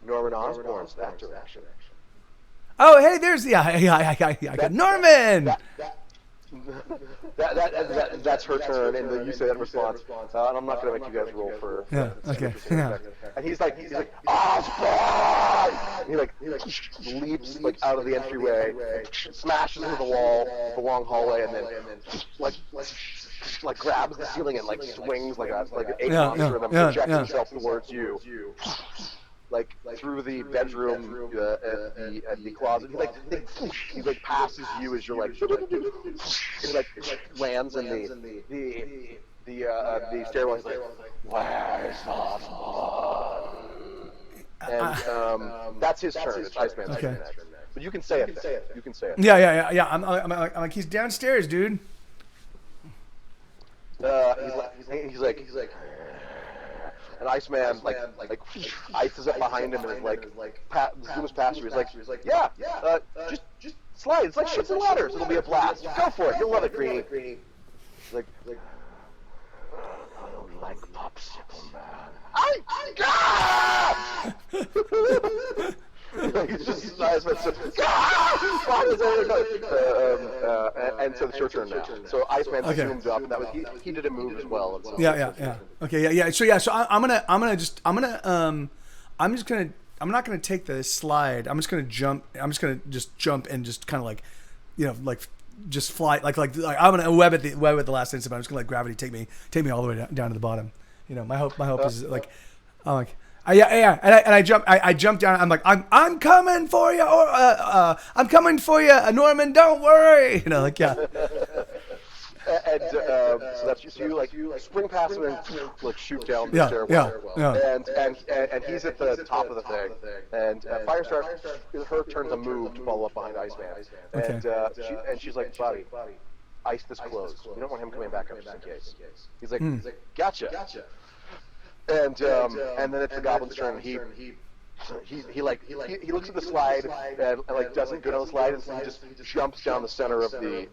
Norman Osborn's that direction. Oh, hey, there's I got Norman. That's her turn, and you say that in response. And I'm not going to make you guys roll for. Yeah. Okay. Yeah. And he's like, Osborn! And he leaps like out of the entryway, smashes into the wall, the long hallway, and then like grabs the ceiling and like swings like an ape monster, and then projects himself towards you. Like through the bedroom at the closet, he passes you as you're like, he like lands in the stairwell. He's like, where's the and that's his turn. It's Iceman's turn. But you can say it. You can say it. Yeah. I'm like, he's downstairs, dude. He's like. And Iceman like ices up behind him and is like zooms past you. He's like, yeah, just slide. It's like shits and ladders. It'll be a blast. Go for it. You'll love it, Greenie. He's like, I don't like popsicle, man. He's just Iceman. And so it's your turn now. So Iceman zoomed up, and that was he did a move as well. So yeah. Okay, yeah. So I'm not gonna take the slide. I'm just gonna jump. I'm just gonna jump and just kind of like, like just fly. Like I'm gonna web at the last instant. But I'm just gonna let gravity take me all the way down to the bottom. My hope is like, I'm like. Yeah, and I jump down. I'm like, I'm coming for you, or I'm coming for you, Norman. Don't worry, like yeah. And so that's you spring past him and like shoot down the stairwell. Yeah. And he's at the top of the thing. And Firestar, her turn to move to follow up behind Iceman. And she's like, Bobby, ice this closed. You don't want him coming back up just in case. He's like, gotcha. And then it's the Goblin's turn. He looks at the slide and like doesn't go down the slide, and so he just jumps down the center of the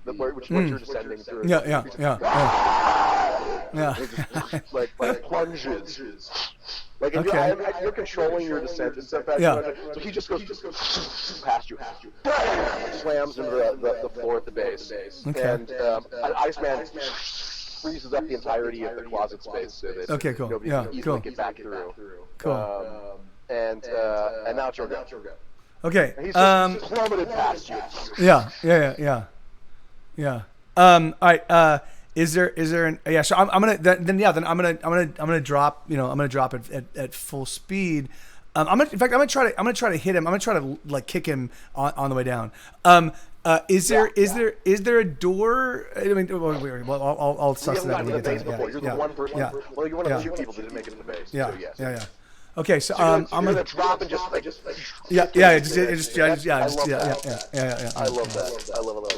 which you're descending through. Yeah. He just, like plunges. Like if you're controlling your descent and stuff. So he just goes past you, slams into the floor at the base, and Iceman freezes up the entirety of the closet space so that nobody can easily get back through. Cool. And now it's your go. Okay. And he's just plummeted past you. Yeah. All right. Is there an So I'm gonna drop. I'm gonna drop it at full speed. I'm gonna try to hit him. I'm gonna try to like kick him on the way down. Is there a door? I mean, I'll suss that when we get to it. You're the one person. Well, you're one of the few people that didn't make it to the base. Yeah. So yes. Yeah. Okay, so I'm gonna drop and just I love that. I love it.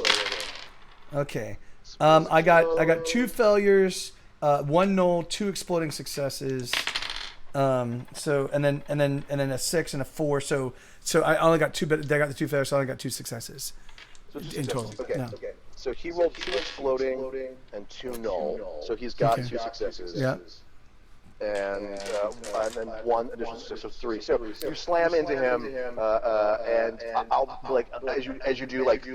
Okay, I got 2 failures, 1 null, 2 exploding successes, So and then a 6 and a 4. So I only got 2, but they got the 2 failures, so I only got 2 successes in total. Okay. Yeah. Okay. So he rolled 2 exploding and 2 null. So he's got 2 successes. Yeah. And then 1 additional success, so 3. So you slam into him, and I'll like as you do like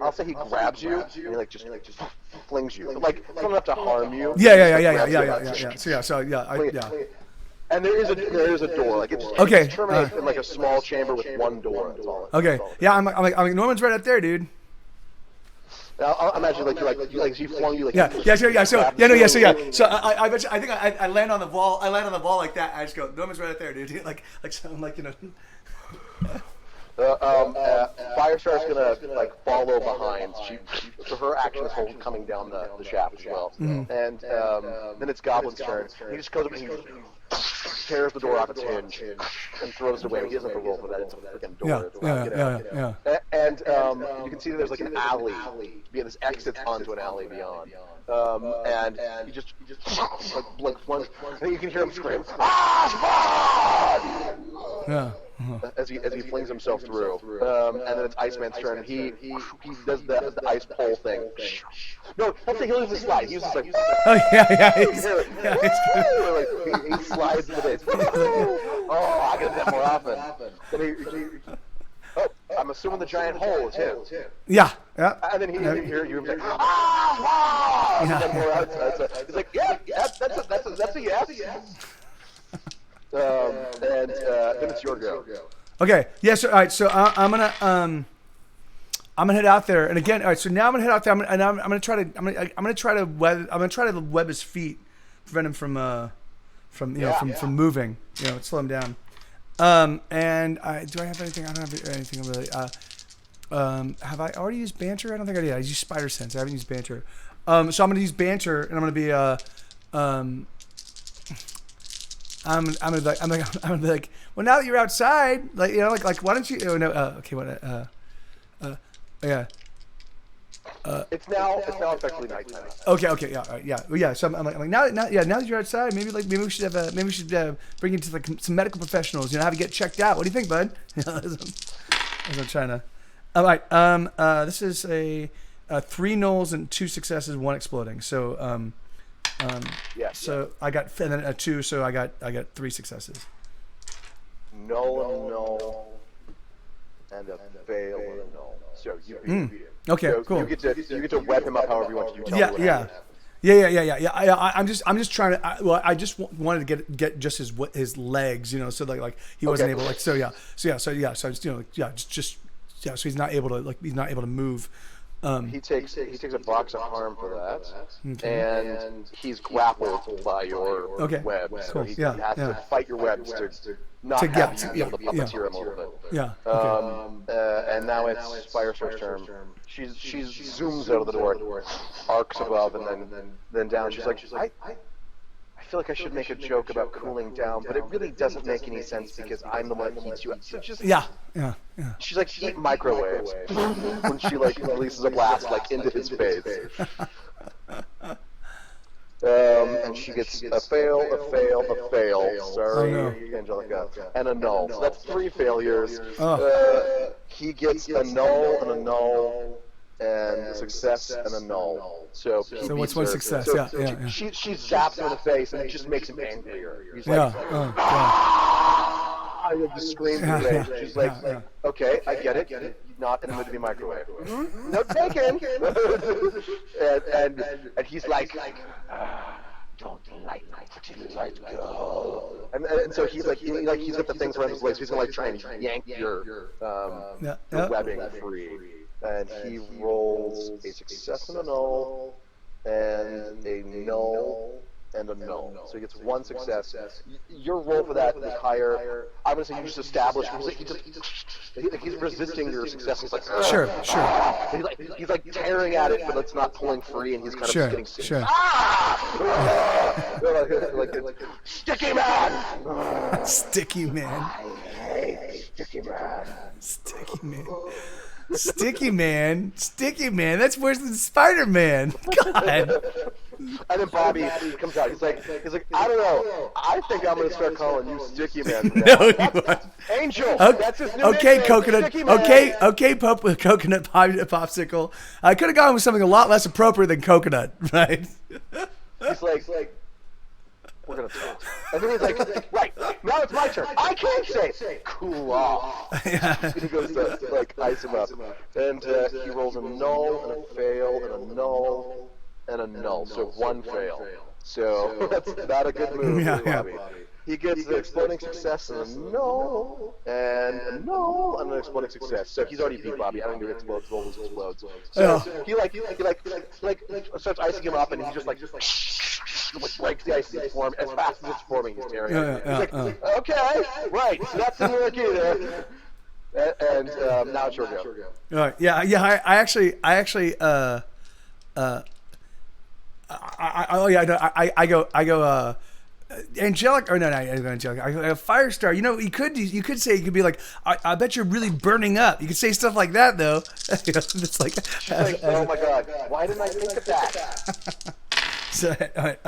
I'll say he grabs you and he like just flings you, like it's not enough to harm you. Yeah. So yeah. And there is a door, like it's terminates in like a small chamber with 1 door. That's all. Okay. Yeah, I'm like Norman's right up there, dude. I'll imagine like he flung you like So I bet you, I think I land on the wall. I land on the wall like that. I just go, Norman's right up there, dude. like I'm like, you know. Firestar's gonna like follow behind. So her action is coming down the shaft as well. Mm-hmm. And then it's Goblin's turn. He just goes up and he tears the door off its hinge and throws it away. He doesn't have to roll for that. It's a freaking door. Yeah. And you can see that there's like an alley. This exits onto an alley beyond. And he just like plunges. And you can hear him scream, "Ah, yeah. As he flings himself through, and then it's Iceman's turn. He does the ice pole thing. No, that's he uses the slide. He uses like he slides with it. Oh, I gotta do that more often. I'm assuming the giant hole is him. Yeah. And then he hear you like, ah! And then more outside. So he's like, yeah, that's a yes. Then it's your go. Okay. Yeah. So all right. So I'm gonna head out there, and again, all right. So now I'm gonna head out there, I'm gonna try to web his feet, prevent him from moving. You know, slow him down. And do I have anything? I don't have anything really. Have I already used banter? I don't think I did. I used spider sense. I haven't used banter. So I'm gonna use banter, and I'm gonna be I'm gonna be like, well, now that you're outside, like, you know, like why don't you? Oh no, okay, what? Yeah. It's now effectively nighttime. Okay, yeah, all right, yeah, well, yeah. So I'm like now that you're outside, maybe we should bring you to like some medical professionals. You know, have you get checked out. What do you think, bud? As I'm trying to. All right. This is a 3 nulls and 2 successes, 1 exploding. So So I got and then a 2, so I got 3 successes. Null and a fail and a null. So you beat it. Okay, so cool. You get to web him up however you want to. Yeah. I'm just trying to. I just wanted to get just his legs, you know, so like he wasn't able, like, so just, you know, so he's not able to move. He takes a box of harm for that, and he's grappled by your web. Cool. So he has to fight your webs to not have you be able to puppeteer him a little bit. And now it's Firestar's turn. She zooms out of the door, arcs above, and then down. She's like, I feel like I should make a joke about cooling down, but it really doesn't make any sense because I'm the one that heats you up. So just she's like, eat microwaves when she like releases a blast like into his face. And she gets a fail. Sorry, Angelica, and a null. So that's 3 failures. He gets a null and a null. And a success and a null. So what's one success? She zaps him in the face and it just makes him angrier. He's like, just screams in the face. She's like, okay, I get it. Not in the mood to be microwave. No taken. and he's like, don't like to let go. And so he's like, he's got the things around his legs. He's gonna like try and yank your webbing free. And he rolls a success and a null, and a null, and a null. So he gets 1 success. Your roll for that is higher. I'm going to say you just established. He's resisting your success. He's like, sure. He's like tearing at it, but it's not pulling free, and he's kind of just getting sick. Sure. Like sticky man. Sticky man. I hate sticky man. Sticky man. That's worse than Spider-Man. God. And then Bobby comes out. He's like, I don't know. I think I'm gonna start calling you Sticky Man. No, that's Angel. Okay, That's his new okay, nickname, coconut. Sticky Man. Okay, coconut popsicle. I could have gone with something a lot less appropriate than coconut, right? He's like, we're gonna talk. And then he's like, right, now it's my turn. I can't say cool off. And he goes to like ice him up, and he rolls a null and a fail and a null and a null. So one fail. So that's not a good move, Bobby. He gets the exploding success and a null and a null and an exploding success. So he's already beat Bobby. I don't do explodes, rolls explodes. So he starts icing him up, and he just like breaks the ice he's forming as fast as it's forming. He's tearing it. He's like, okay, right. So that's the New there. And now it's your go. All right. Yeah. I actually. I go. Angelic, or no, Angelic. I go, Firestar. You know, you could say, you could be like, I bet you're really burning up. You could say stuff like that, though. It's like, oh my God, why didn't I think of that? So, all right,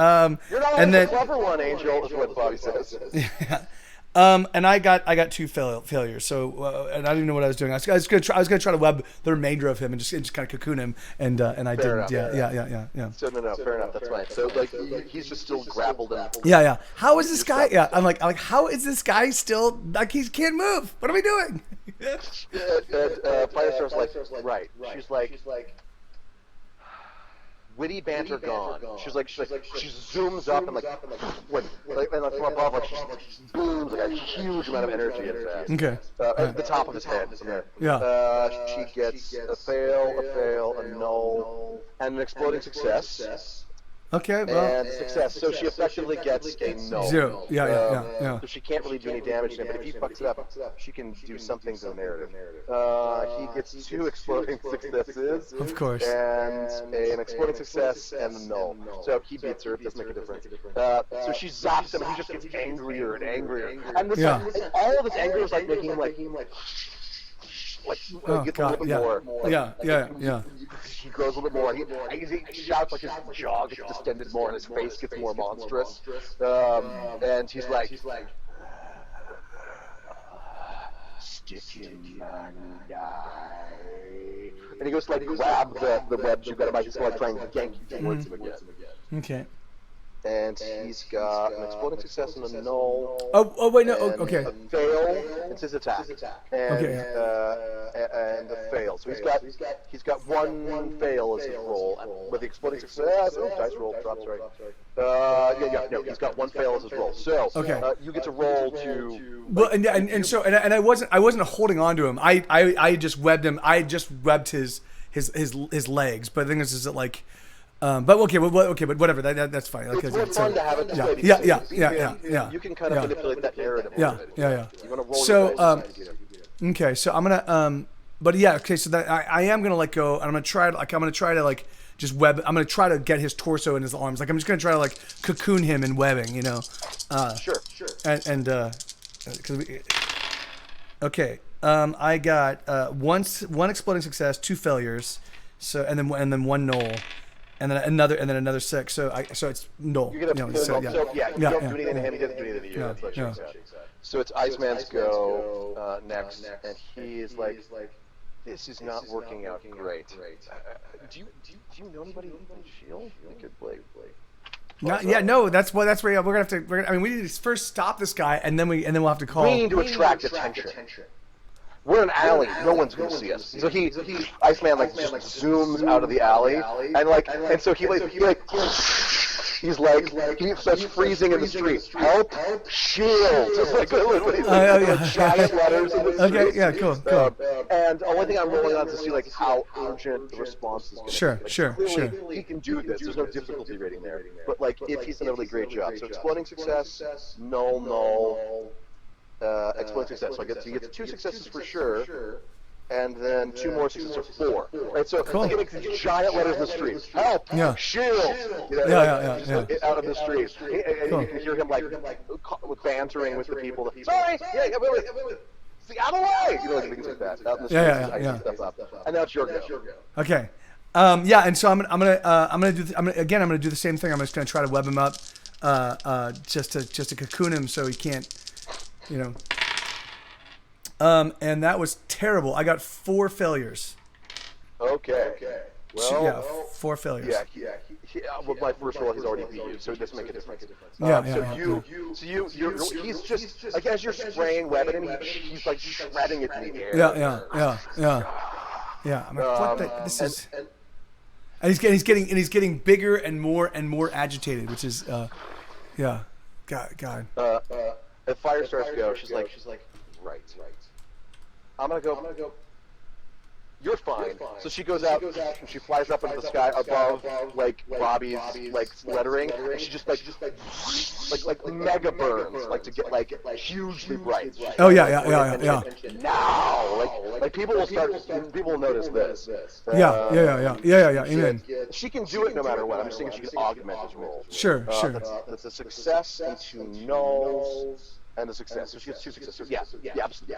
you're not always the clever one, Angel, is what Bobby says. Yeah. And I got two failures. So and I didn't know what I was doing. I was gonna try to web the remainder of him and just kind of cocoon him, and I didn't. Yeah. So no, fair enough. That's fine. So like he's just still grappled and. Yeah. How is this guy? Yeah, I'm like how is this guy still like he can't move? What are we doing? Firestar's like right. She's like. Witty banter gone. She zooms up and and from above, like she booms like a huge amount of energy and fast. Okay. At the top of his head. From there. Yeah. She gets a fail, a null, and an exploding success. Okay, well. And success. So she effectively gets a null. 0. Yeah. So she can't really do any damage to him, but if he fucks it up, she can do something to the narrative. He gets 2 exploding successes. Of course. And an exploding success and a null. So he beats her. It doesn't make a difference. So she zaps him, and he just gets angrier and angrier. And all of this anger is like making him like gets a little bit more. Yeah. He grows a little bit more. He shouts like his jaw gets distended more and his face gets more monstrous. And he's like, stick him and die. And he goes to like grab the webs you've got him. He's going to try and yank towards him again. Okay. And he's got an exploding success and a null. Oh wait, no. Okay. A fail. It's his attack. And and a fail. So he's got 1 fail as his roll with the exploding success. Oh, dice roll drops right. No, he's got 1 fail as his roll. So you get to roll to. Well, and I wasn't holding on to him. I just webbed him. I just webbed his legs. But the thing is that like. But whatever. That's fine. It's more fun to have it this way. Yeah. You can kind of manipulate that narrative. Yeah. You want to roll your dice. Okay. So I'm gonna but yeah. Okay. So that I am gonna let go, and I'm gonna try to like just web. I'm gonna try to get his torso and his arms. Like I'm just gonna try to like cocoon him in webbing. You know. Sure. And okay. I got one exploding success, 2 failures. So and then 1 null. And then another 6. So it's null. You're gonna you don't do anything to him. He doesn't do anything to you. So it's Iceman's go next, and he is like, this is not working out great. Do you know anybody in Shield that could play? No. That's where we're gonna have to. We need to first stop this guy, and then we'll have to call. We need to attract attention. We're in an alley. No one's going to see us. So Iceman just zooms out of the alley, and so he starts freezing in the street. Help! Shield! Just giant letters in the street. Okay, yeah, cool. And the only thing I'm rolling on is to see how urgent the response is going to be. Sure. He can do this. There's no difficulty rating there. But if he's done a really great job. So exploding success, null. Exploding success. So he gets 2 successes for sure, and then 2 more successes are 4. Right, so he makes these giant letters in the street. Help! Yeah. Shield! Out of the street. And you can hear him bantering with the people. Sorry! See, out of the way! Things like that. Out in the street. Yeah. Stuff up. And now it's your go. Okay. Yeah, and so I'm gonna do the same thing. I'm just gonna try to web him up, just to cocoon him so he can't, you know. And that was terrible. I got 4 failures. Okay. Well, yeah, 4 failures. Well, my first roll, he's already beat you, so it doesn't make a difference. He's just like as you're spraying web at him, he's like shredding it in the air. Yeah. I'm like, what the? This is. And he's getting bigger and more agitated, which is, yeah, God. If fire starts to go, she's like, right. I'm gonna go. You're fine. So she goes out and she flies up into the sky above like Bobby's like lettering, and she just like mega burns, like to get like hugely bright. Oh yeah. Now, like people will notice this. Yeah. Amen. She can do it no matter what. I'm just saying she can augment his role. Sure. That's a success and 2 nulls. And a success. So she gets 2 successes. Yeah, absolutely.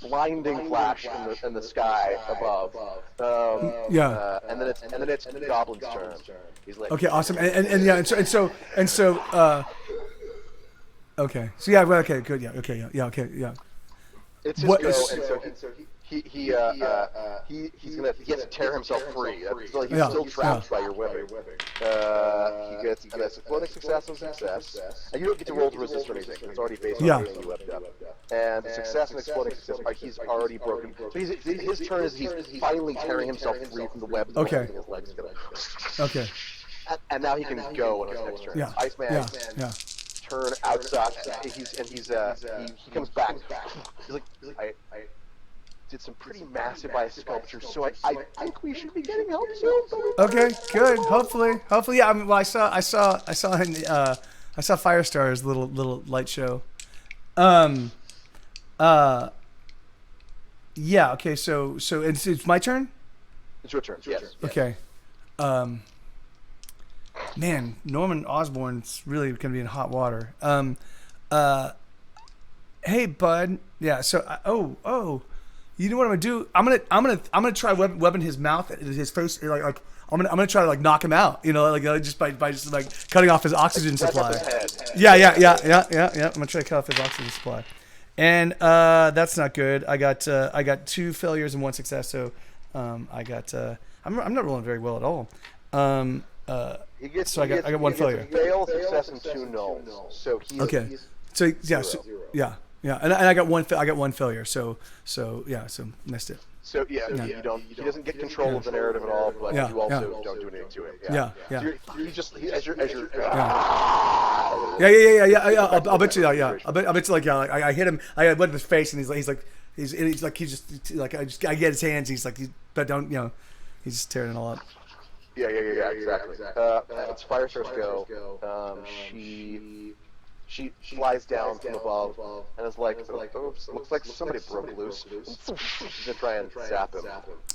Blinding flash in the sky above. And then it's Goblin's turn. He's like, okay, awesome. And so. Okay. So yeah. Okay. Good. Yeah. Okay. Yeah. It's his go, and so he has to tear himself free. So he's still trapped by your webbing. He gets an exploding success and success, and you don't get to roll to resist or anything. It's already based on everything you webbed up. And success and exploding success, he's already broken. So his turn is he's finally tearing himself free from the web. Okay. His legs gonna. Okay. And now he can go on his next turn. Yeah. Iceman. Yeah. Turn outside. He comes back. He's like I did some pretty massive ice sculptures, so I think we should be getting help soon. Okay, good. Hopefully, yeah. I saw Firestar's little light show. Yeah. Okay. So it's my turn. It's your turn. Yes. Okay. Man, Norman Osborn's really gonna be in hot water. Hey, bud. Yeah. So, you know what I'm gonna do? I'm gonna try webbing his mouth, his face. Like I'm gonna try to like knock him out. You know, just by just like cutting off his oxygen supply. Yeah. I'm gonna try to cut off his oxygen supply, and that's not good. I got 2 failures and 1 success. So, I'm not rolling very well at all. I got 1 failure. Fail, success, and 2 nulls. So he's okay. So and I got 1 failure. So missed it. So he doesn't get control of the narrative at all, but you also don't do anything to it. Yeah. I'll bet you. I'll bet you. I hit him. I went in his face, and I get his hands. He's like, but don't he's just tearing it all up. Yeah, exactly. It's Firestar's go. She flies down from above and is like, oops, looks like somebody broke loose. She's gonna try and zap him.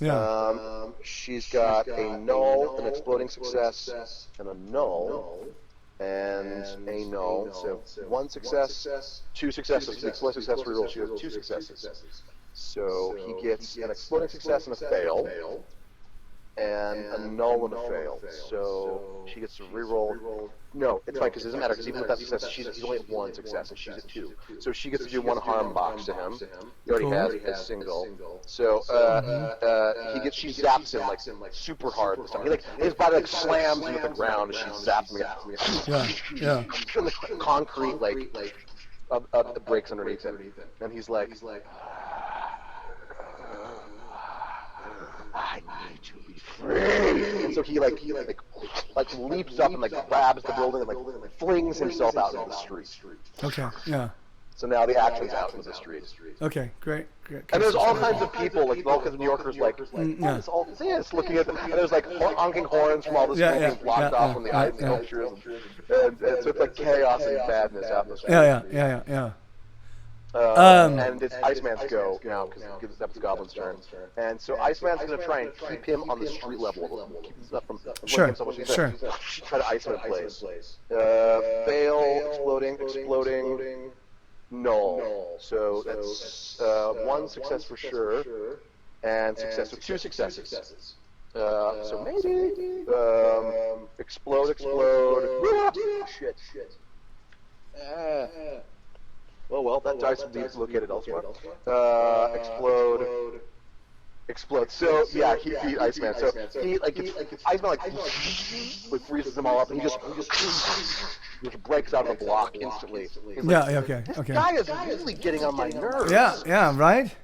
Yeah. She's got a null, an exploding success, and a null, and a null. So 1 success, 2 successes. The exploding success reroll. She has 2 successes. So he gets an exploding success and a fail. And a null and a fail. So she gets to reroll. No, it's fine because it doesn't matter because even with that success, he's only at 1 success and she's at 2. So she gets to do 1 harm box to him. He already has his single. So she zaps him like super hard this time. His body slams into the ground and she zaps him. Yeah. And the concrete breaks underneath him, and he's like. I need to be free. And so he leaps up and grabs the building and flings himself out into the street. Okay. Yeah. So now the action's out into the street. Okay. Great. And there's all kinds of people, all kinds of New Yorkers, looking at them. And there's honking horns from all this being blocked off from the ice sculptures. And so it's chaos and badness out in the street. Yeah. And it's Iceman's go now because that's Goblin's turn. And so Iceman's going to try and keep him on the street level. Keep him from Sure. Try to ice him in place. Fail, exploding, null. So that's 1 success for sure, and success. So 2 successes. So maybe explode. Shit. Well, that dice will be located elsewhere. Explode. So yeah, he beat Iceman. So he Iceman like freezes them all up, and he just breaks out of the block instantly. He's like, Okay. This guy is really getting on my nerves. Yeah, right.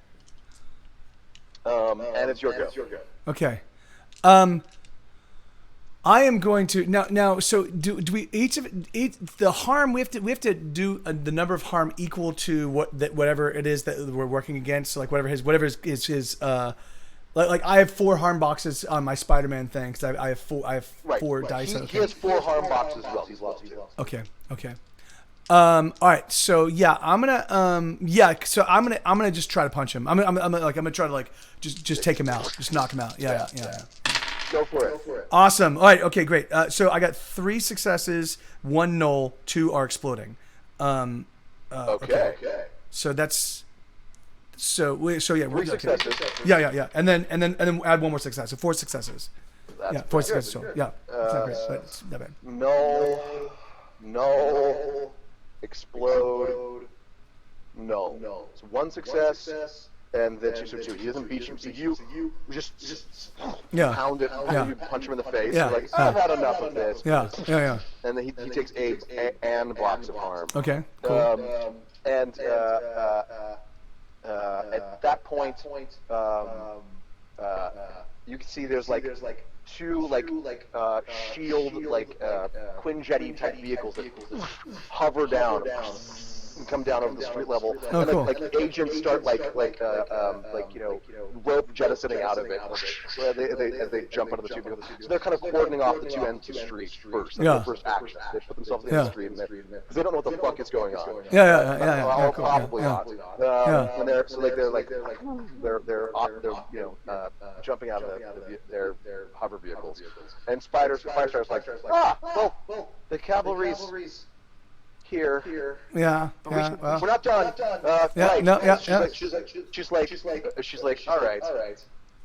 And it's your go. Okay. I am going to now. So do we each the harm we have to do the number of harm equal to whatever it is that we're working against. So like whatever his like I have 4 harm boxes on my Spider-Man thing because I have 4 dice. He has 4 harm boxes as well. He's lost 2. Okay. All right. So yeah, I'm gonna So I'm gonna just try to punch him. I'm gonna try to just take him out, just knock him out. Yeah. Go for it. Awesome. All right. Okay. Great. So I got 3 successes, 1 null, 2 are exploding. Okay. So that's. So yeah. 3 successes. Yeah. And then add 1 more success. So 4 successes. That's 4 successes. Good. So yeah. It's not great, but it's not bad. No. Explode. No. So 1 success. And then 2. He doesn't beat you. So you just pound it. You punch him in the face. Yeah. You're like, I've had enough of this. Yeah. And then he takes 8 and blocks of harm. Okay. Cool. And at that point, you can see there's 2 shield Quinjetti type vehicles that hover down and come down over the street level, and cool. agents start rope jettisoning out of it as they jump onto the 2 vehicles. So they're kind of cordoning off the 2 ends of the street first. That's the first action. They put themselves in the street because they don't know what the fuck is going on. Yeah. Cool. Probably not. And they're jumping out of their hover vehicles, and Firestar's like, well, the cavalry's here. Yeah. We're not done. She's like, all right.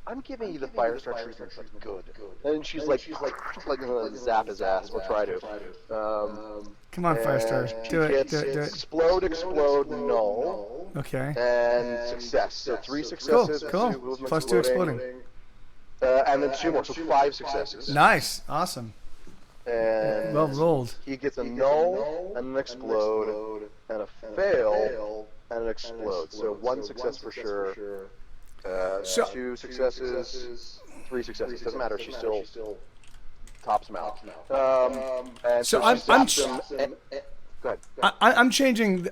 I'm giving you the Firestar treatment, but good. And she's like gonna zap his ass. We'll try to. Come on, Firestar. Do it. Explode, no. Okay. And success. So 3 successes. Cool. Plus 2 exploding. And then 2 more, so 5 successes. Nice. Awesome. And well rolled. He gets a null and an explode and a fail and an explode. So 1 success for sure. 2 successes, 3 successes. Doesn't matter. She still tops him out. And so I'm go ahead. I'm changing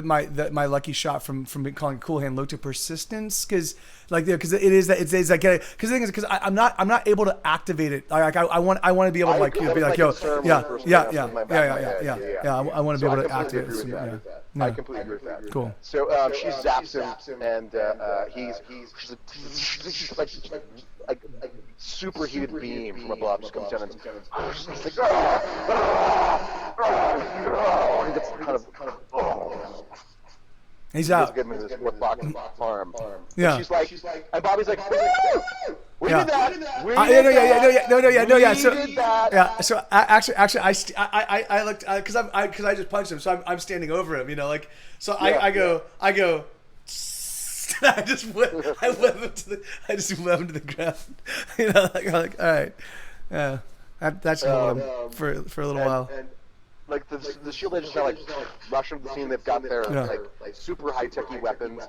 my lucky shot from calling Cool Hand Low to persistence because it is that it's like because the thing is because I'm not able to activate it. Like I want to be able to be like yo yeah I want to be able to activate it. I completely agree with that. Cool. So she zaps him and she's like superheated beam from above just comes down and she's like he gets kind of he's out. Give him this fourth farm. Yeah. And she's like, and Bobby's like, woo! We did that. So did that. Yeah. So actually, I looked because I just punched him, so I'm standing over him, So I go. I just web him to the ground. Like all right, yeah, that should hold him for a little while. And like the shield agents are rushing the scene. They've got their like super high techy weapons.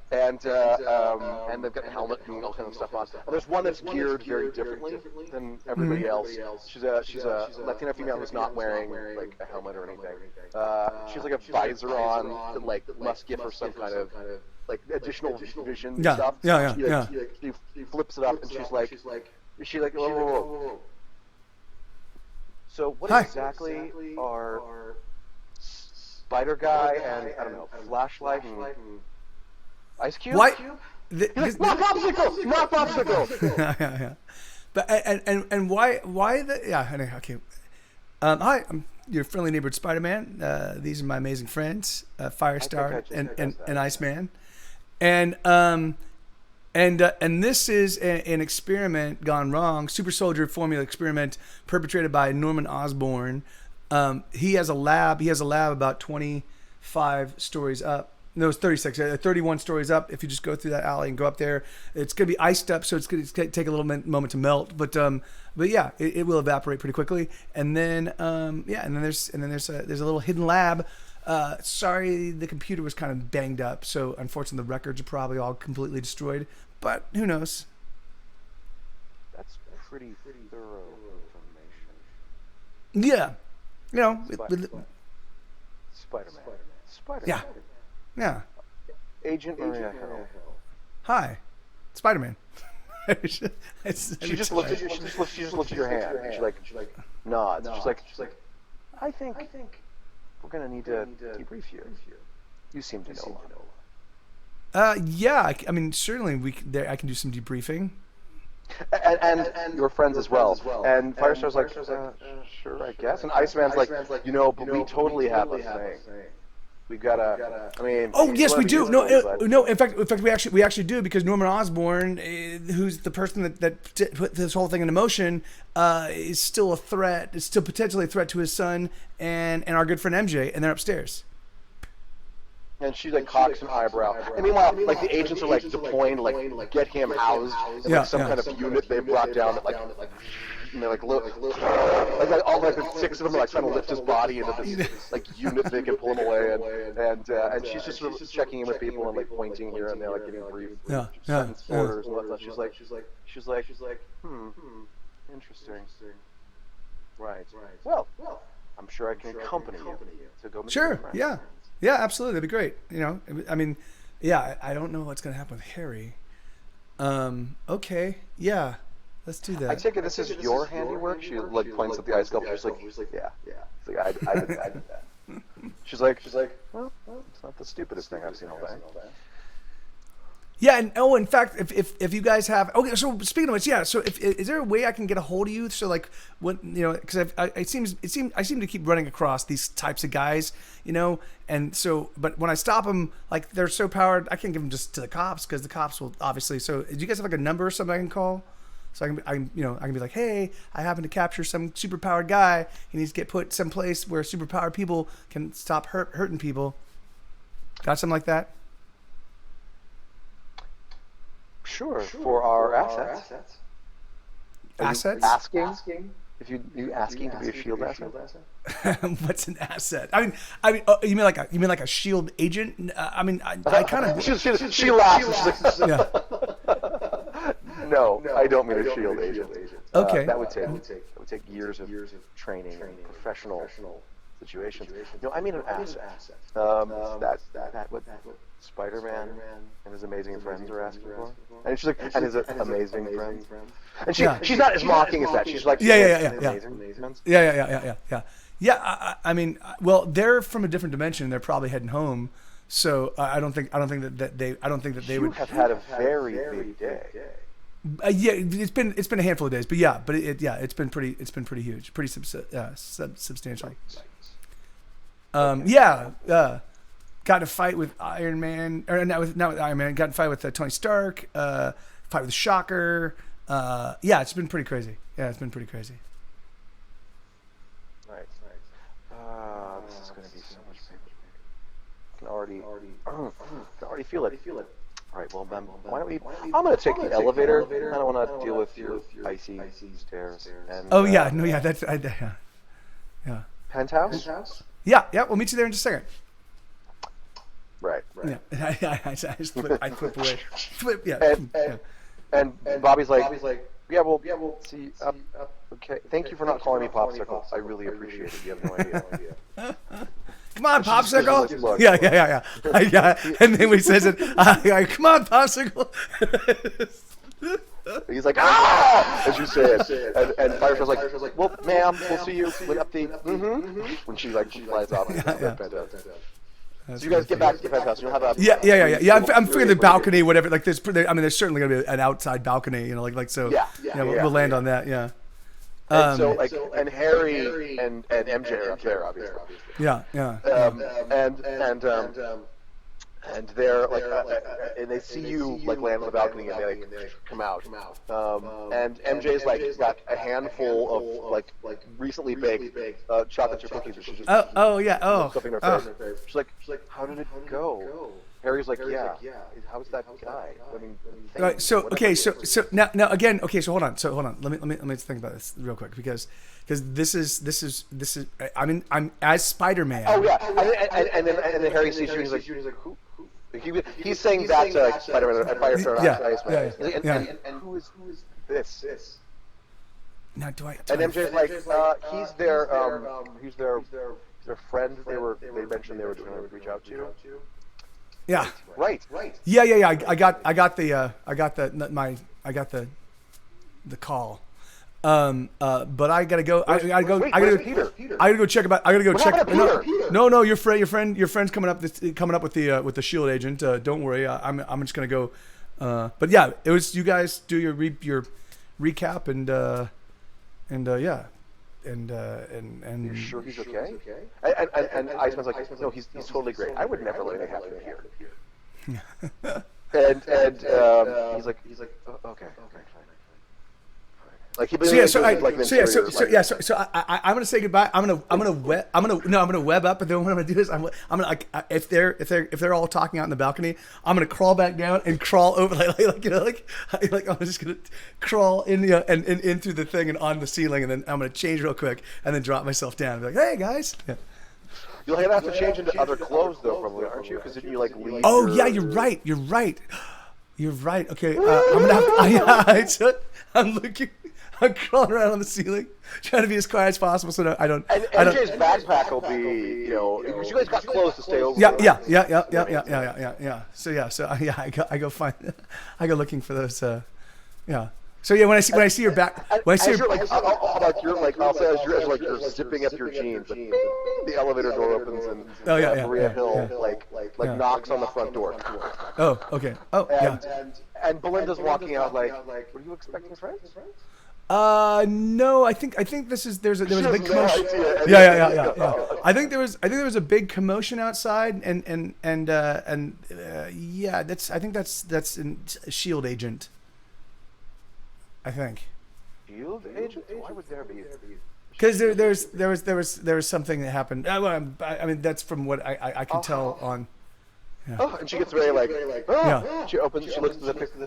And they've got a helmet and all kinds of stuff on. And there's one that's geared very differently than everybody else. She's a Latina female who's not wearing like a helmet or anything. She's like a visor on that must give her some kind of like additional vision stuff. She flips it up and she's like whoa. So what exactly are Spider Guy and I don't know Flashlight and Ice Cube? What? Not popsicle! Yeah. But and why okay. Hi, I'm your friendly neighborhood Spider-Man. These are my amazing friends, Firestar and Iceman. And And this is an experiment gone wrong. Super soldier formula experiment perpetrated by Norman Osborn. He has a lab. He has a lab about 25 stories up. No, it's 36, 31 stories up. If you just go through that alley and go up there, it's going to be iced up, so it's going to take a little moment to melt. But yeah, it will evaporate pretty quickly. And then there's a little hidden lab. Sorry, the computer was kind of banged up, so unfortunately the records are probably all completely destroyed. But who knows? That's pretty thorough information. Yeah, you know, Spider-Man. Yeah. Yeah. Agent Maria Hill. Hi, Spider-Man. She just looks at your hand. And she like nods. She's like, I think we're gonna need to debrief you. You seem to know. Yeah. I mean, certainly I can do some debriefing. And your friends as well. And Firestar's like, sure, I guess. And Iceman's like, but we totally have a thing. We've got to. I mean. Oh yes, we do. No. In fact, we actually do, because Norman Osborn, who's the person that put this whole thing into motion, is still a threat. Is still potentially a threat to his son and our good friend MJ, and they're upstairs. And she like cocks an eyebrow. And meanwhile, like the agents are like deploying to like get him housed in like some kind of unit they brought down that like. And they're like, look, all like the 6 of them are like trying to lift his body into this like unit they can pull him away, and she's just sort of checking in with people and like pointing here and there, like giving brief sentence orders and whatnot. She's like, interesting. Right. Well, I'm sure I can accompany you to go meet Sure. your Yeah, absolutely. That'd be great. You know, I mean, yeah, I don't know what's gonna happen with Harry. Okay. Yeah. Let's do that. I take it this is your handiwork. She like points at the ice sculpture. She's like, yeah. She's like, I did that. She's like, well, it's not the stupidest thing I've seen all day. Yeah, and in fact, if you guys have, okay, so speaking of which, yeah, so is there a way I can get a hold of you? So like, what, because I seem to keep running across these types of guys, and so, but when I stop them, like they're so powered, I can't give them just to the cops, because the cops will obviously. So do you guys have like a number or something I can call? So I can be like, hey, I happen to capture some superpowered guy. He needs to get put someplace where superpowered people can stop hurting people. Got something like that? Sure. For our assets. Assets? Asking? If you asking to be a shield asset? What's an asset? I mean, you mean like a shield agent? I kind of. She laughs. She's like, yeah. No, I don't mean a shield agent. Okay. That would take years of training, professional situations. No, I mean an asset. That what Spider-Man and his amazing friends are asking for. And she's like, and his amazing friends. And she's not as mocking as that. She's like, yeah. Amazing friends. Yeah. I mean, well, they're from a different dimension. They're probably heading home. So I don't think that they would have had a very big day. Yeah, it's been a handful of days, but it's been pretty huge, pretty substantial. Got in a fight with Iron Man, or not with Iron Man. Got in a fight with Tony Stark. Fight with Shocker. It's been pretty crazy. Yeah, it's been pretty crazy. Nice. This is going to be so much paper. I can already feel it. All right, well, Ben, why don't we? I'm going to take the elevator. I don't want to deal with your icy stairs. And, that's yeah. Penthouse? Yeah. We'll meet you there in just a second. Right. Yeah, I just flip away. And Bobby's like, yeah, we'll see. Okay, thank you for not calling me Popsicle. I really appreciate it. You have no idea. Come on, Popsicle. Yeah. And then he says it. Come on, Popsicle. He's like, ah! As you say it. And Firestar's like, well, ma'am, we'll see you up the, when she flies off. So you guys get back to the penthouse. You'll have a I'm figuring the balcony, whatever. Like there's certainly gonna be an outside balcony. So. We'll land on that. Yeah. And Harry and MJ are up there, obviously. Yeah. and they're like, and they see you like land on the balcony, and they like come out. And MJ's like got a handful of like recently baked chocolate chip cookies, which she just stuffing her face. She's like, how did it go? Harry's like, yeah. How's that guy? I mean, Right. So now again. Okay. So hold on. Let me think about this real quick because this is. I'm as Spider-Man. Oh yeah. And then Harry sees you. He's like, who? He's saying that to Spider-Man. And who is this? Now do I? And MJ's like, he's their friend. They mentioned they were going to reach out to. Yeah. Right. Yeah. I got the call. But I gotta go. I gotta go. I gotta go. Peter. I gotta go check about. I gotta go check. No. Your friend's coming up with the Shield agent. Don't worry. I'm just gonna go. But yeah, it was you guys do your recap and yeah. And you're sure he's okay? And Iceman's like, no, he's totally great. I would never let anything happen here. and he's like, okay, fine. Like he so I'm gonna say goodbye. I'm gonna web up, and then what I'm gonna do is I'm gonna if they're all talking out in the balcony, I'm gonna crawl back down and crawl over like I'm just gonna crawl in and in through the thing and on the ceiling, and then I'm gonna change real quick and then drop myself down and be like, hey guys. Yeah. You'll have to change into other clothes though, probably, aren't you? Because didn't you like leave? Oh yeah, you're right. Okay, I'm gonna have to. I'm looking. I'm crawling around on the ceiling, trying to be as quiet as possible, so I don't. And MJ's backpack will be, because you guys got clothes to stay over. Yeah. So I go find, I go looking for those. Yeah. So yeah, when I see your back, I'll say as you're zipping up your jeans, the elevator door opens and Maria Hill knocks on the front door. Oh, okay. Oh, and Belinda's walking out like, were you expecting friends? No, I think there was a big commotion. Yeah. I think there was a big commotion outside, and yeah, I think that's a Shield agent. I think. Shield agent? Why would there be? Because there was something that happened. I mean, that's from what I can tell on. Yeah. Oh, and she gets very like, oh. She opens, she looks at the picture,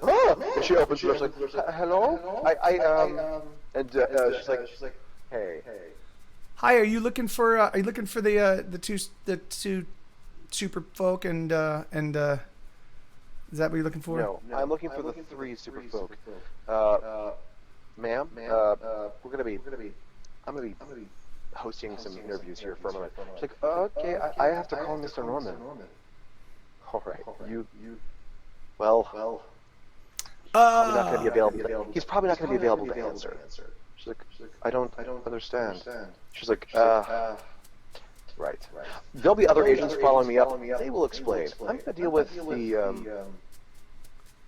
and she opens it, she's like, hello? And she's like, hey. Hi, are you looking for the two super folk and is that what you're looking for? No, I'm looking for the three super folk. Ma'am, I'm gonna be hosting some interviews here for a moment. She's like, okay, I have to call Mr. Norman. All right, well, probably not going to be available. He's probably not going to be available to answer. She's like, I don't understand. She's like, right. There'll be other agents following me up. They will explain. I'm going to deal with the.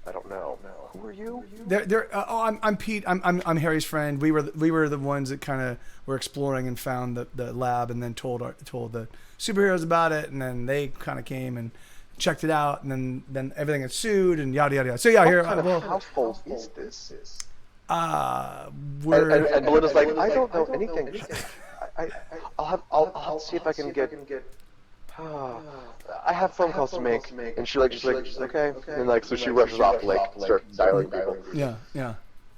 I don't know. Who are you? I'm Pete. I'm Harry's friend. We were the ones that kind of were exploring and found the lab, and then told the superheroes about it, and then they kind of came and checked it out, and then everything ensued, and yada yada yada. So yeah, what kind of household is this? And Belinda's like, I don't know anything. I'll see if I can get. I have phone calls to make, and she's like, okay, and so she rushes off to start dialing people. Yeah.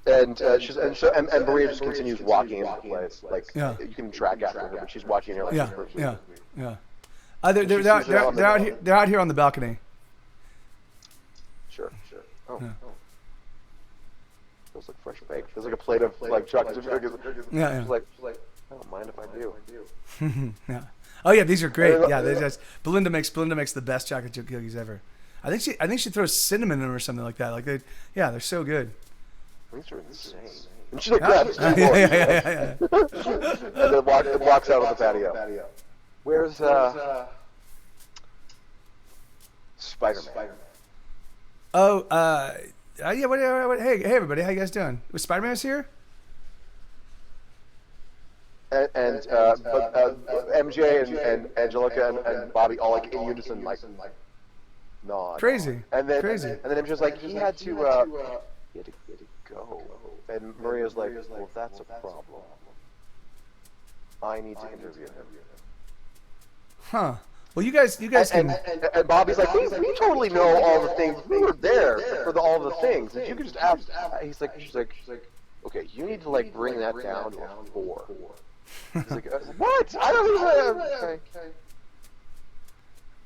And and Maria just continues walking into the place. You can track after her, but she's walking here Yeah. They're out here on the balcony. Sure. Oh. Feels like fresh baked. Feels like a plate of chocolate chip cookies. Yeah. She's like, I don't mind if I do. Yeah. Oh yeah, these are great. Yeah, Belinda makes the best chocolate chip cookies ever. I think she throws cinnamon in them or something like that. They're so good. These are insane. And she's like, yeah. And then walks out on the patio. Where's Spider-Man? Oh, yeah. What, hey, everybody, how you guys doing? Was Spider-Man here? But MJ and Angelica and Bobby all in unison, No. Crazy. And then Crazy. And then MJ's like, he had to go. And Maria's like, well, that's a problem. I need to interview him. Huh. Well, you guys can. And Bobby's like, we totally know all the things. We were there for all the things. And you can just ask. She's like, okay, you need to like bring that down to a 4. He's like, what? I don't even. Okay.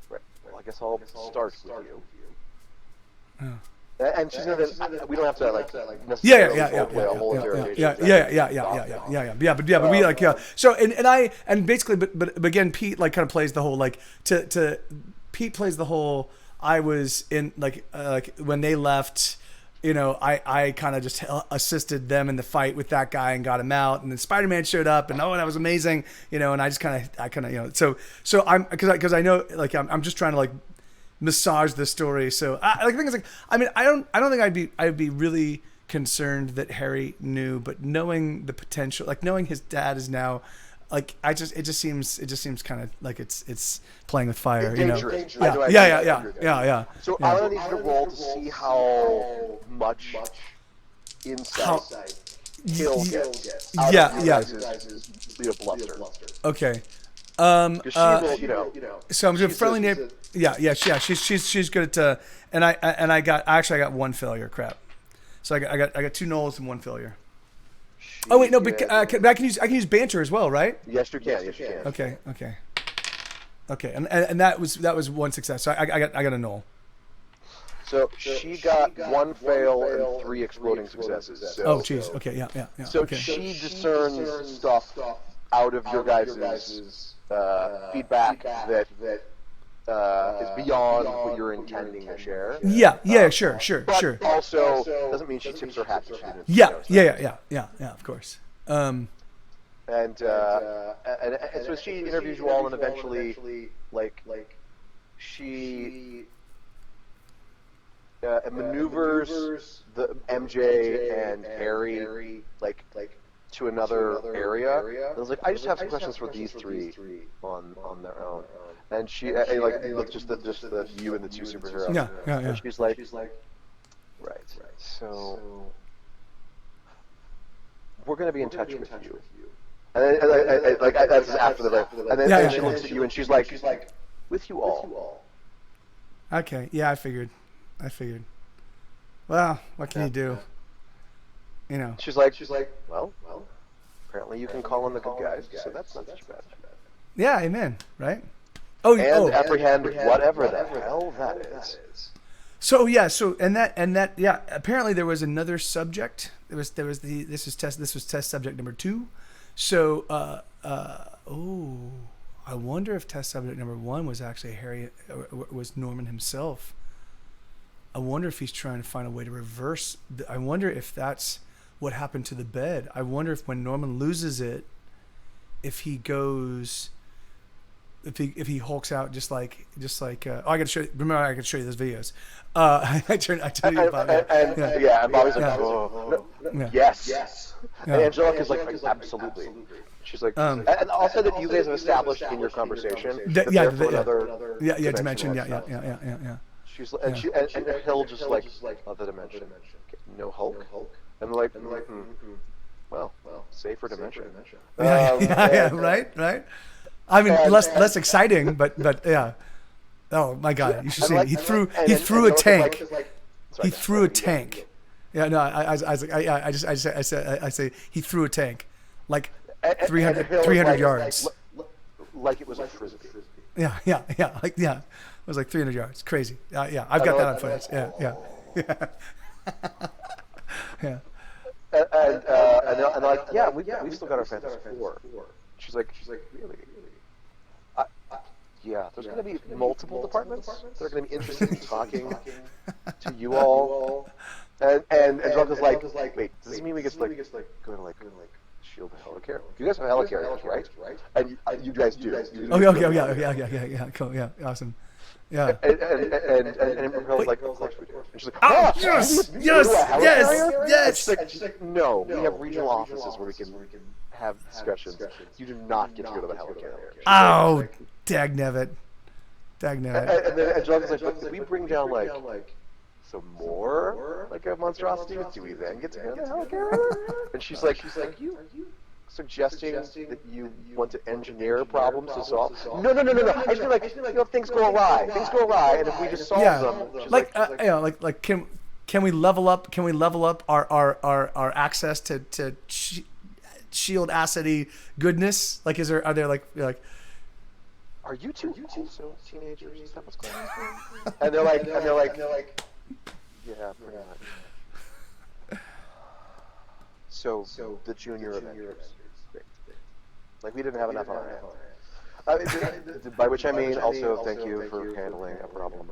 Right. Well, I guess I'll start with you. Yeah. And she's gonna. We don't have to necessarily play a whole interrogation. But we like So and basically, but again, Pete like kind of plays the whole like Pete plays the whole. I was in like when they left. I kind of just assisted them in the fight with that guy and got him out, and then Spider-Man showed up, and that was amazing, and I just kind of so I'm because I know like I'm just trying to like massage the story. So the thing is like I don't think I'd be really concerned that Harry knew, but knowing the potential, like knowing his dad is now like it just seems kind of like it's playing with fire, dangerous. Yeah. So I want to need you to roll to see how much insight Hill gets out of your guys' bluster. Okay. Because she will, So I'm doing friendly neighbor. Yeah. She's good at. And I got 1 failure. Crap. So I got 2 nulls and 1 failure. Oh wait, no, but I can use banter as well, right? Yes, you can. Okay. And that was 1 success. So I got a null. So she got 1 fail and 3 exploding successes. So, oh jeez. Okay. Yeah. So okay. she discerns stuff out of your guys' feedback that is beyond what you're intending to share. Yeah. Sure. But also doesn't mean she tips her hat to students. Yeah. Of course. And so she interviews you all, and eventually, like she maneuvers the MJ and Harry like to another area. I was like, I just have some questions for these 3 on their own. And she with just the you and the 2 superheroes. Yeah. And she's like, right. So we're gonna be in touch with you. And then, that's after the and then she looks at you and she's like, with you all. Okay. Yeah, I figured. Well, what can you do? She's like, well, apparently you can call in the good guys, so that's not such bad. Yeah, amen. Right? Apprehend whatever the hell that is. So apparently there was another subject. This was test subject number 2. So I wonder if test subject number 1 was actually Harry, or was Norman himself. I wonder if he's trying to find a way to reverse. I wonder if that's what happened to the bed. I wonder if when Norman loses it, if he goes, if he hulks out just like I gotta show you. Remember, I can show you those videos. I tell you about it. And Bobby's like, yes. And Angelica's like, absolutely. She's like, and also that you guys have established in your conversation that they're from another dimension. Yeah. She's and Hill just like other dimension. No Hulk. And they're like, well, safer dimension. Right. I mean, less exciting, but yeah. Oh my God, you should see it. He threw a tank. He threw a tank. Yeah, no, I say he threw a tank, like 300 yards. Like it was a frisbee. Yeah. It was like 300 yards. Crazy. Yeah, I've got that on footage. Yeah. And they're like, yeah, we've still got our Fantastic Four. She's like, really? Yeah, there's going to be multiple departments that are going to be interested in talking to you all. And Angelica's like, wait, does this mean we get to go to Shield of Helicarrier? You guys have helicarriers, right? And you guys do. Okay, yeah, cool, yeah, awesome. Yeah. And Propel's like, of course we do. And she's like, yes. And she's like, no, we have regional offices where we can have discussions. You do not get to go to the helicarrier. Oh, dagnabbit. Dagnabbit. And John was like, but if we bring down like some more like a monstrosity, do we then get to go to the helicarrier? And she's like, you suggesting that you want to engineer problems to solve? No. I just feel like if things go awry, and if we just solve them, like can we level up? Can we level up our access to shield acidy goodness? Like, are there like? Are you two also teenagers? Is that what's going on? And they're like, yeah, pretty much. So the junior Avengers. Like, we didn't have enough on our hands. By which I mean also thank you for handling a problem.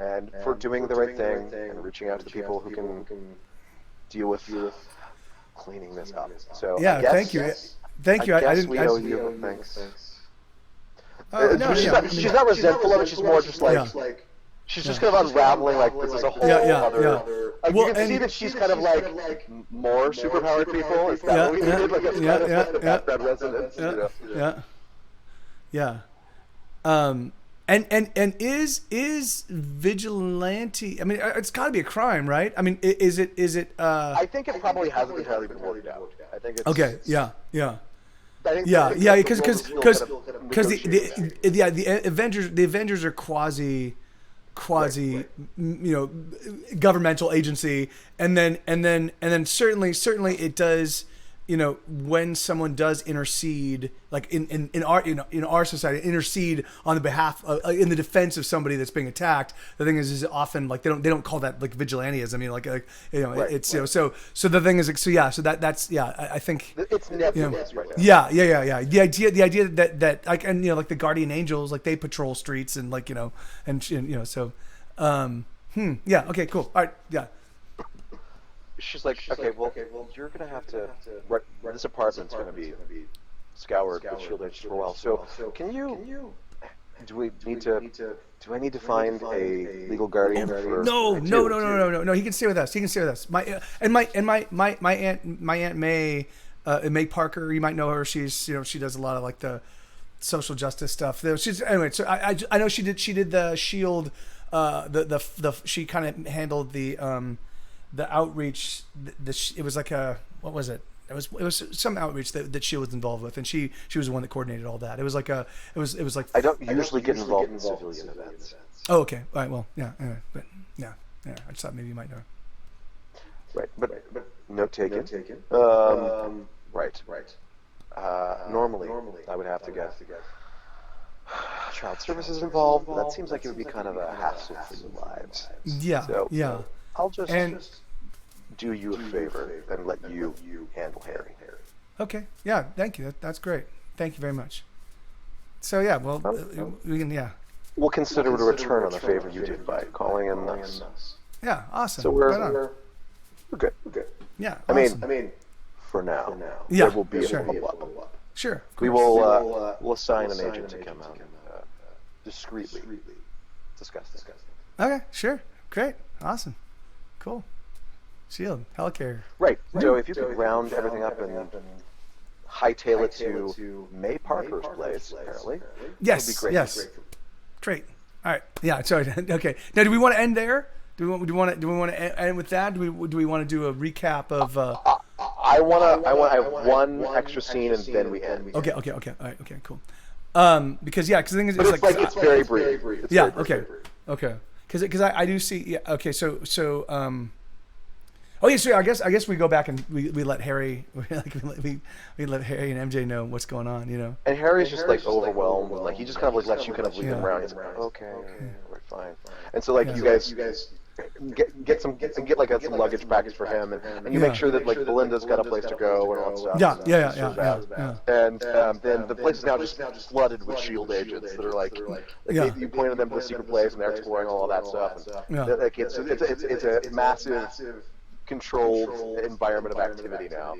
And for doing the right thing and reaching out to the people who can deal with cleaning this up. So yeah, thank you. Thank you. I didn't. We owe you thanks. She's not resentful of it. She's more just like she's just kind of unraveling. Like, this is a whole other. Like, well, you can see that she's kind of like more superpowered people. Is that what we needed? Like, that's kind of that resonance. And is vigilante? I mean, it's got to be a crime, right? I mean, is it? I think it probably hasn't entirely been worked out. I think it's okay. Yeah. Because the Avengers are quasi governmental agency, and then certainly it does, when someone does intercede, like in our society, intercede on the behalf of, in the defense of somebody that's being attacked. The thing is often like they don't call that like vigilantism. I mean, it's so the thing is like, so that's I think it's nebulous right now. Yeah. The idea that like, and like the guardian angels, like they patrol streets and like so yeah, okay, cool, all right, yeah. She's like, okay, well, you're gonna have to. This apartment's gonna be scoured with shield agents for a while. So, can you? Do I need to find a legal guardian for? No. He can stay with us. My aunt May, May Parker. You might know her. She's she does a lot of like the social justice stuff. She's anyway. So I know she did the shield. She kind of handled the outreach. It was like what was it? It was some outreach that she was involved with, and she was the one that coordinated all that. It was like I don't usually get involved in civilian events. Oh, okay. All right. Well, yeah. Anyway, but yeah. I just thought maybe you might know. Right, but note taken. Right. Normally, I would have to get child services involved, but that seems like it would be kind of a hassle for your lives. Yeah. So, I'll just do you a favor and let you handle Harry. Okay. Yeah. Thank you. That's great. Thank you very much. So yeah. Well, we can. Yeah. We'll consider it a return on the favor you did by calling in us. Yeah. Awesome. So we're good. Yeah. I mean, for now. Yeah. There will be a follow-up. Sure. We will we'll assign an agent to come out and discreetly discuss this. Okay. Sure. Great. Awesome. Cool. Shield, helicarrier. Right. So if you could round everything up and hightail it to May Parker's place, apparently. Yes. That would be great. Yes. Great. All right. Yeah. Sorry. Okay. Now, do we want to end there? Do we want to end with that? Do we want to do a recap of? I want to have one extra scene and then we end. Okay. All right. Okay. Cool. Because the thing is, it's very brief. Okay. Because I do see. Yeah. Okay. So. Oh yeah. So I guess we go back and we let Harry we let Harry and MJ know what's going on. And Harry's just like overwhelmed. Like he just kind of like lets you kind of lead him around. He's like, okay, we're fine. And so like you guys get some luggage package for him, and you make sure that like Belinda's got a place to go and all that stuff. Yeah. And then the place is now just flooded with shield agents that are like you pointed them to the secret place and they're exploring all of that stuff. And, like it's a massive controlled environment of activity now.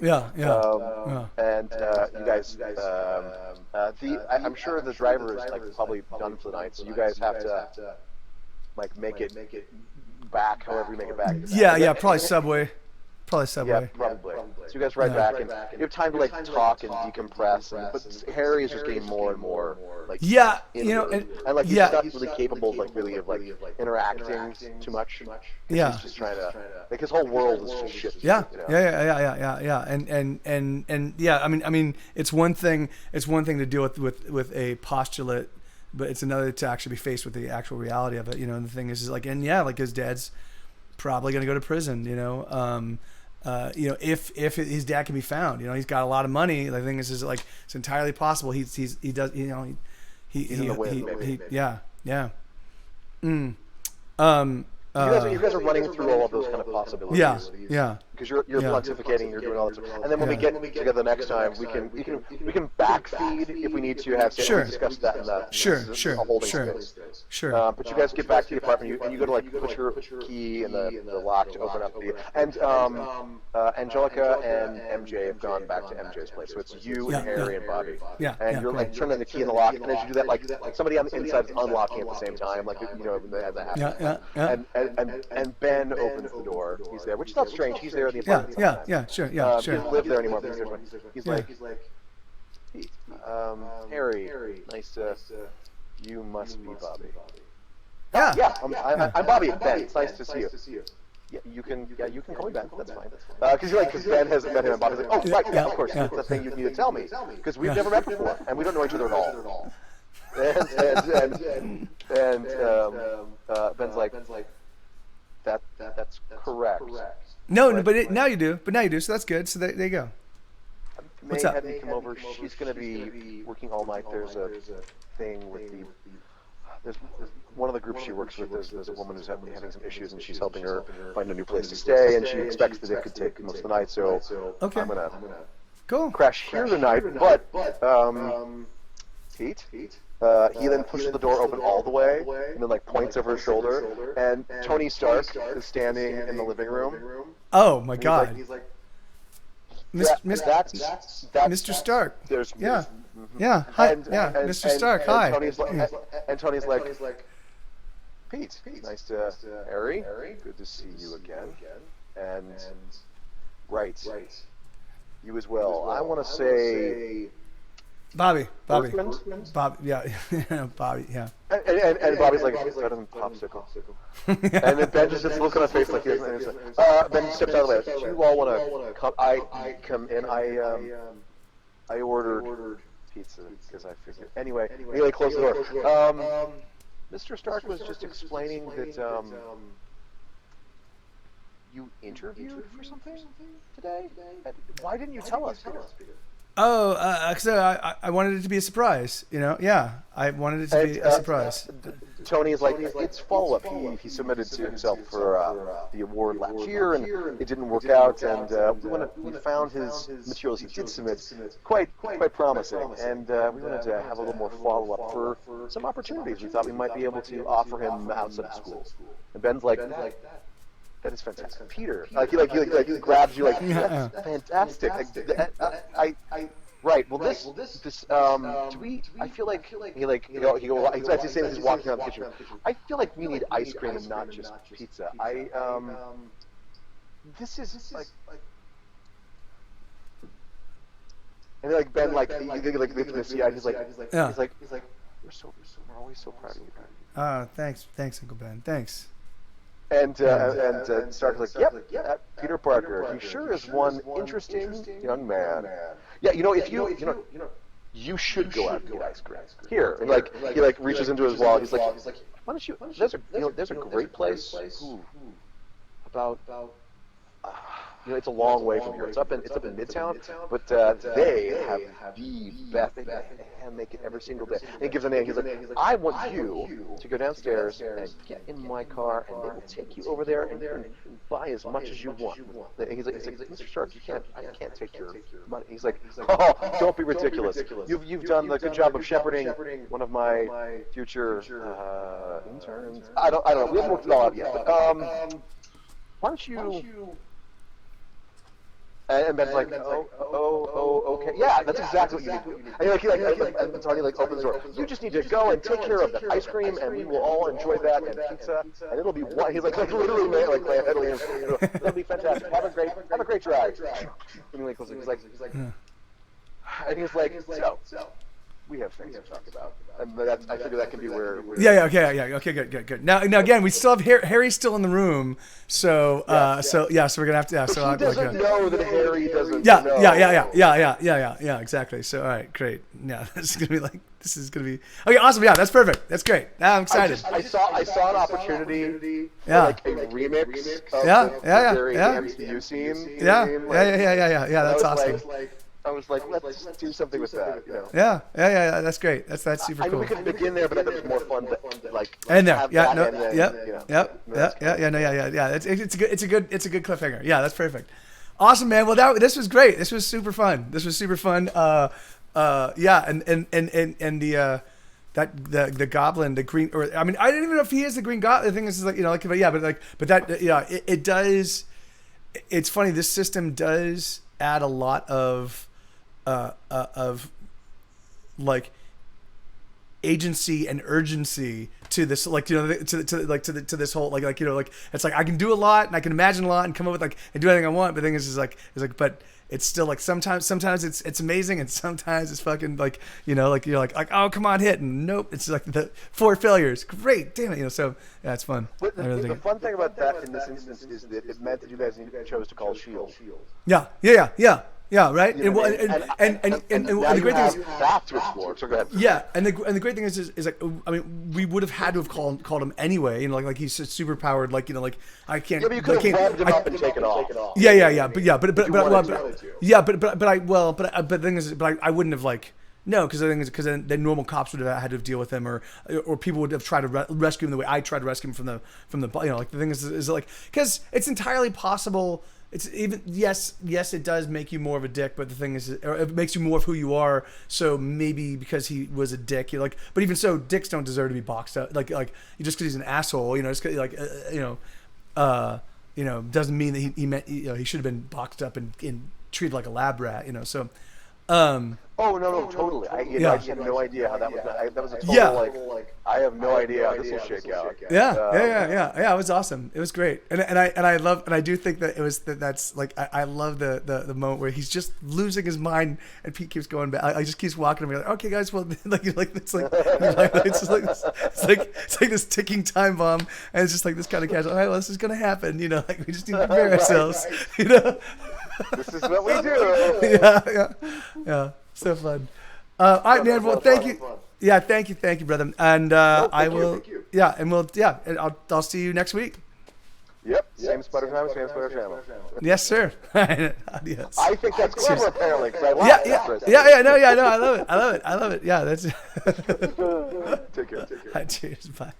And you guys, I'm sure the driver is like probably done for the night, so you guys have to like make it back, however you make it back. Yeah, probably subway. Probably Yeah, subway. probably. So you guys ride back, and you have time to like talk and decompress. But Harry is just getting more and more like Yeah, inward, and like he's yeah, not really capable, like really of like interacting too much. yeah. He's just trying to like his whole world is just shit. Yeah, You know? yeah. And yeah, I mean, it's one thing to deal with a postulate, but it's another to actually be faced with the actual reality of it. And the thing is like, and yeah, like his dad's probably going to go to prison. If his dad can be found, he's got a lot of money. The thing is like it's entirely possible he does. He's in the wind, maybe. Yeah. You guys are running through all of those kind of possibilities. Yeah. Because you're pontificating, you're doing all that stuff, and then when we get together next time, we can backfeed if we need to have. Sure. We discuss that in that. Sure. A holding space. Sure. But you guys get back to the apartment, and you go to like put your key in the lock to open up the. And Angelica and MJ have gone back to MJ's place, so it's you and Harry and Bobby. Yeah. And you're like turning the key in the lock, and as you do that, like somebody on the inside is unlocking at the same time, like as that happens. Yeah. And Ben opens the door. He's there, which is not strange. He's there in the apartment. Sure. He doesn't live there anymore. But he's like, Harry, nice to. You must be Bobby. Yeah. I'm Bobby. Ben, it's nice to see you. Yeah, you can call me Ben. That's fine. Because Ben hasn't met him, and Bobby's like, oh, right, of course. That's the thing you need to tell me, because we've never met before, and we don't know each other at all. And Ben's like, that's correct. No, but now you do. So that's good. So there you go. May had me come over. She's going to be working all night. There's a thing with there's one of the groups she works with. There's a woman who's having some issues, and she's helping her find a new place to stay. And she expects that it could take most of the night. So okay. I'm gonna cool. crash here tonight. But Pete. He then pushes the door open all the way, and then like points over his shoulder. And Tony Stark is standing in the living room. Oh my God! He's like, Mr. Stark. There's yeah. Hi, Mr. Stark. Hi. And Tony's like, Pete, nice to Harry. Good to see you again. And right, you as well. I want to say. Bobby, Bobby, yeah, Bobby, yeah. And Bobby's like, it's better than popsicle. And then Ben just looks on his face like, here's and he's like, Ben steps out of the way. Do you all want to come? I come in. I ordered pizza because I figured. Anyway, he like closed the door. Mr. Stark was just explaining that you interviewed for something today. Why didn't you tell us, Peter? Oh, because I wanted it to be a surprise, Yeah, I wanted it to be a surprise. Tony is like, it's follow-up. He submitted to himself for the award last year, and it didn't work out. And we found his materials he did submit quite promising, and we wanted to have a little more follow-up for some opportunities we thought we might be able to offer him outside of school. And Ben's like, that is fantastic, Peter. He grabs you like, that's fantastic. Right. Well, this. Do we? I feel like he's actually saying he's walking around the kitchen. I feel like we need ice cream and not just pizza. This is like. And then, like Ben, like lifting his seat, he's like, we're always so proud of you, Ben. Thanks, Uncle Ben. Thanks. And Stark's like, yep, Peter Parker. He sure is one interesting young man. Yeah, if you should go out and get ice cream. Here, and he reaches into his wallet. He's like, why don't you? There's a great place. About. It's a long way from here. It's up in Midtown, but they have the best. They make it every single day. And he gives a name. He's like, I want you to go downstairs and get in my car, and they will take you over there and buy as much as you want. He's like, Mr. Stark, I can't take your money. He's like, oh, don't be ridiculous. You've done the good job of shepherding one of my future interns. I don't know. We haven't worked it all out yet. But why don't you? And Ben's like, okay, yeah, that's exactly what you need to do. And and Tony opens the door. You just need to go and take care of the ice cream, and we will all enjoy that and pizza, and it'll be one. He's like literally it'll be fantastic. Have a great drive. And he's like, and he's like, so. We have things to talk about, and I figure that can be where. Okay, good. Now again, we still have Harry's still in the room, so so we're gonna have to. So he doesn't know that Harry doesn't. Yeah, exactly. So all right, great. Yeah, this is gonna be okay. Awesome. Yeah, that's perfect. That's great. Now I'm excited. I saw an opportunity for a remix of the Harry MCU scene. Yeah. That's awesome. I was like, let's do something with that. Yeah. That's great. That's super cool. I mean, we could begin there, but I think it's more fun to end there. It's a good cliffhanger. Yeah, that's perfect. Awesome, man. Well, this was great. This was super fun. And the goblin, the green, or I mean, I didn't even know if he is the green goblin. The thing is it does. It's funny. This system does add a lot of agency and urgency to this, to this whole it's like I can do a lot and I can imagine a lot and come up with and do anything I want. But the thing is but it's still sometimes it's amazing and sometimes it's fucking you're like oh come on hit, and nope, it's like the 4 failures. Great, damn it, so yeah, it's fun. But the fun thing about that in this instance is that it meant that you guys chose to call Shield. Yeah, right. And the great thing is that to explore. So go ahead. Yeah, and the great thing is I mean, we would have had to have called him anyway. He's super powered. I can't. Yeah, but you could have grabbed him up and taken off. Yeah. But the thing is, I wouldn't have no, because the thing is, because then normal cops would have had to deal with him, or people would have tried to rescue him the way I tried to rescue him from the the thing is because it's entirely possible. It's even yes, it does make you more of a dick, but the thing is, it makes you more of who you are. So maybe because he was a dick, you're but even so, dicks don't deserve to be boxed up. Just because he's an asshole, just doesn't mean that he meant he should have been boxed up and treated like a lab rat. So. Oh no, totally. I had no idea how that was. That was a total I have no idea how this will shake out. Yeah. It was awesome. It was great, and I do think that it was that's I love the moment where he's just losing his mind, and Pete keeps going back. I just keeps walking and be like, okay guys, well it's like this ticking time bomb, and it's just this kind of casual. All right, well this is gonna happen. We just need to prepare ourselves. This is what we do. Yeah. So fun. All right, man. Well, thank you. Yeah, thank you, brother. And I will. Thank you. Yeah, and we'll. Yeah, and I'll see you next week. Yep. Same spider time, same spider channel. Yes, sir. Adios. I think that's clever, apparently. I No. I love it. Yeah, that's. Take care. Cheers. Bye.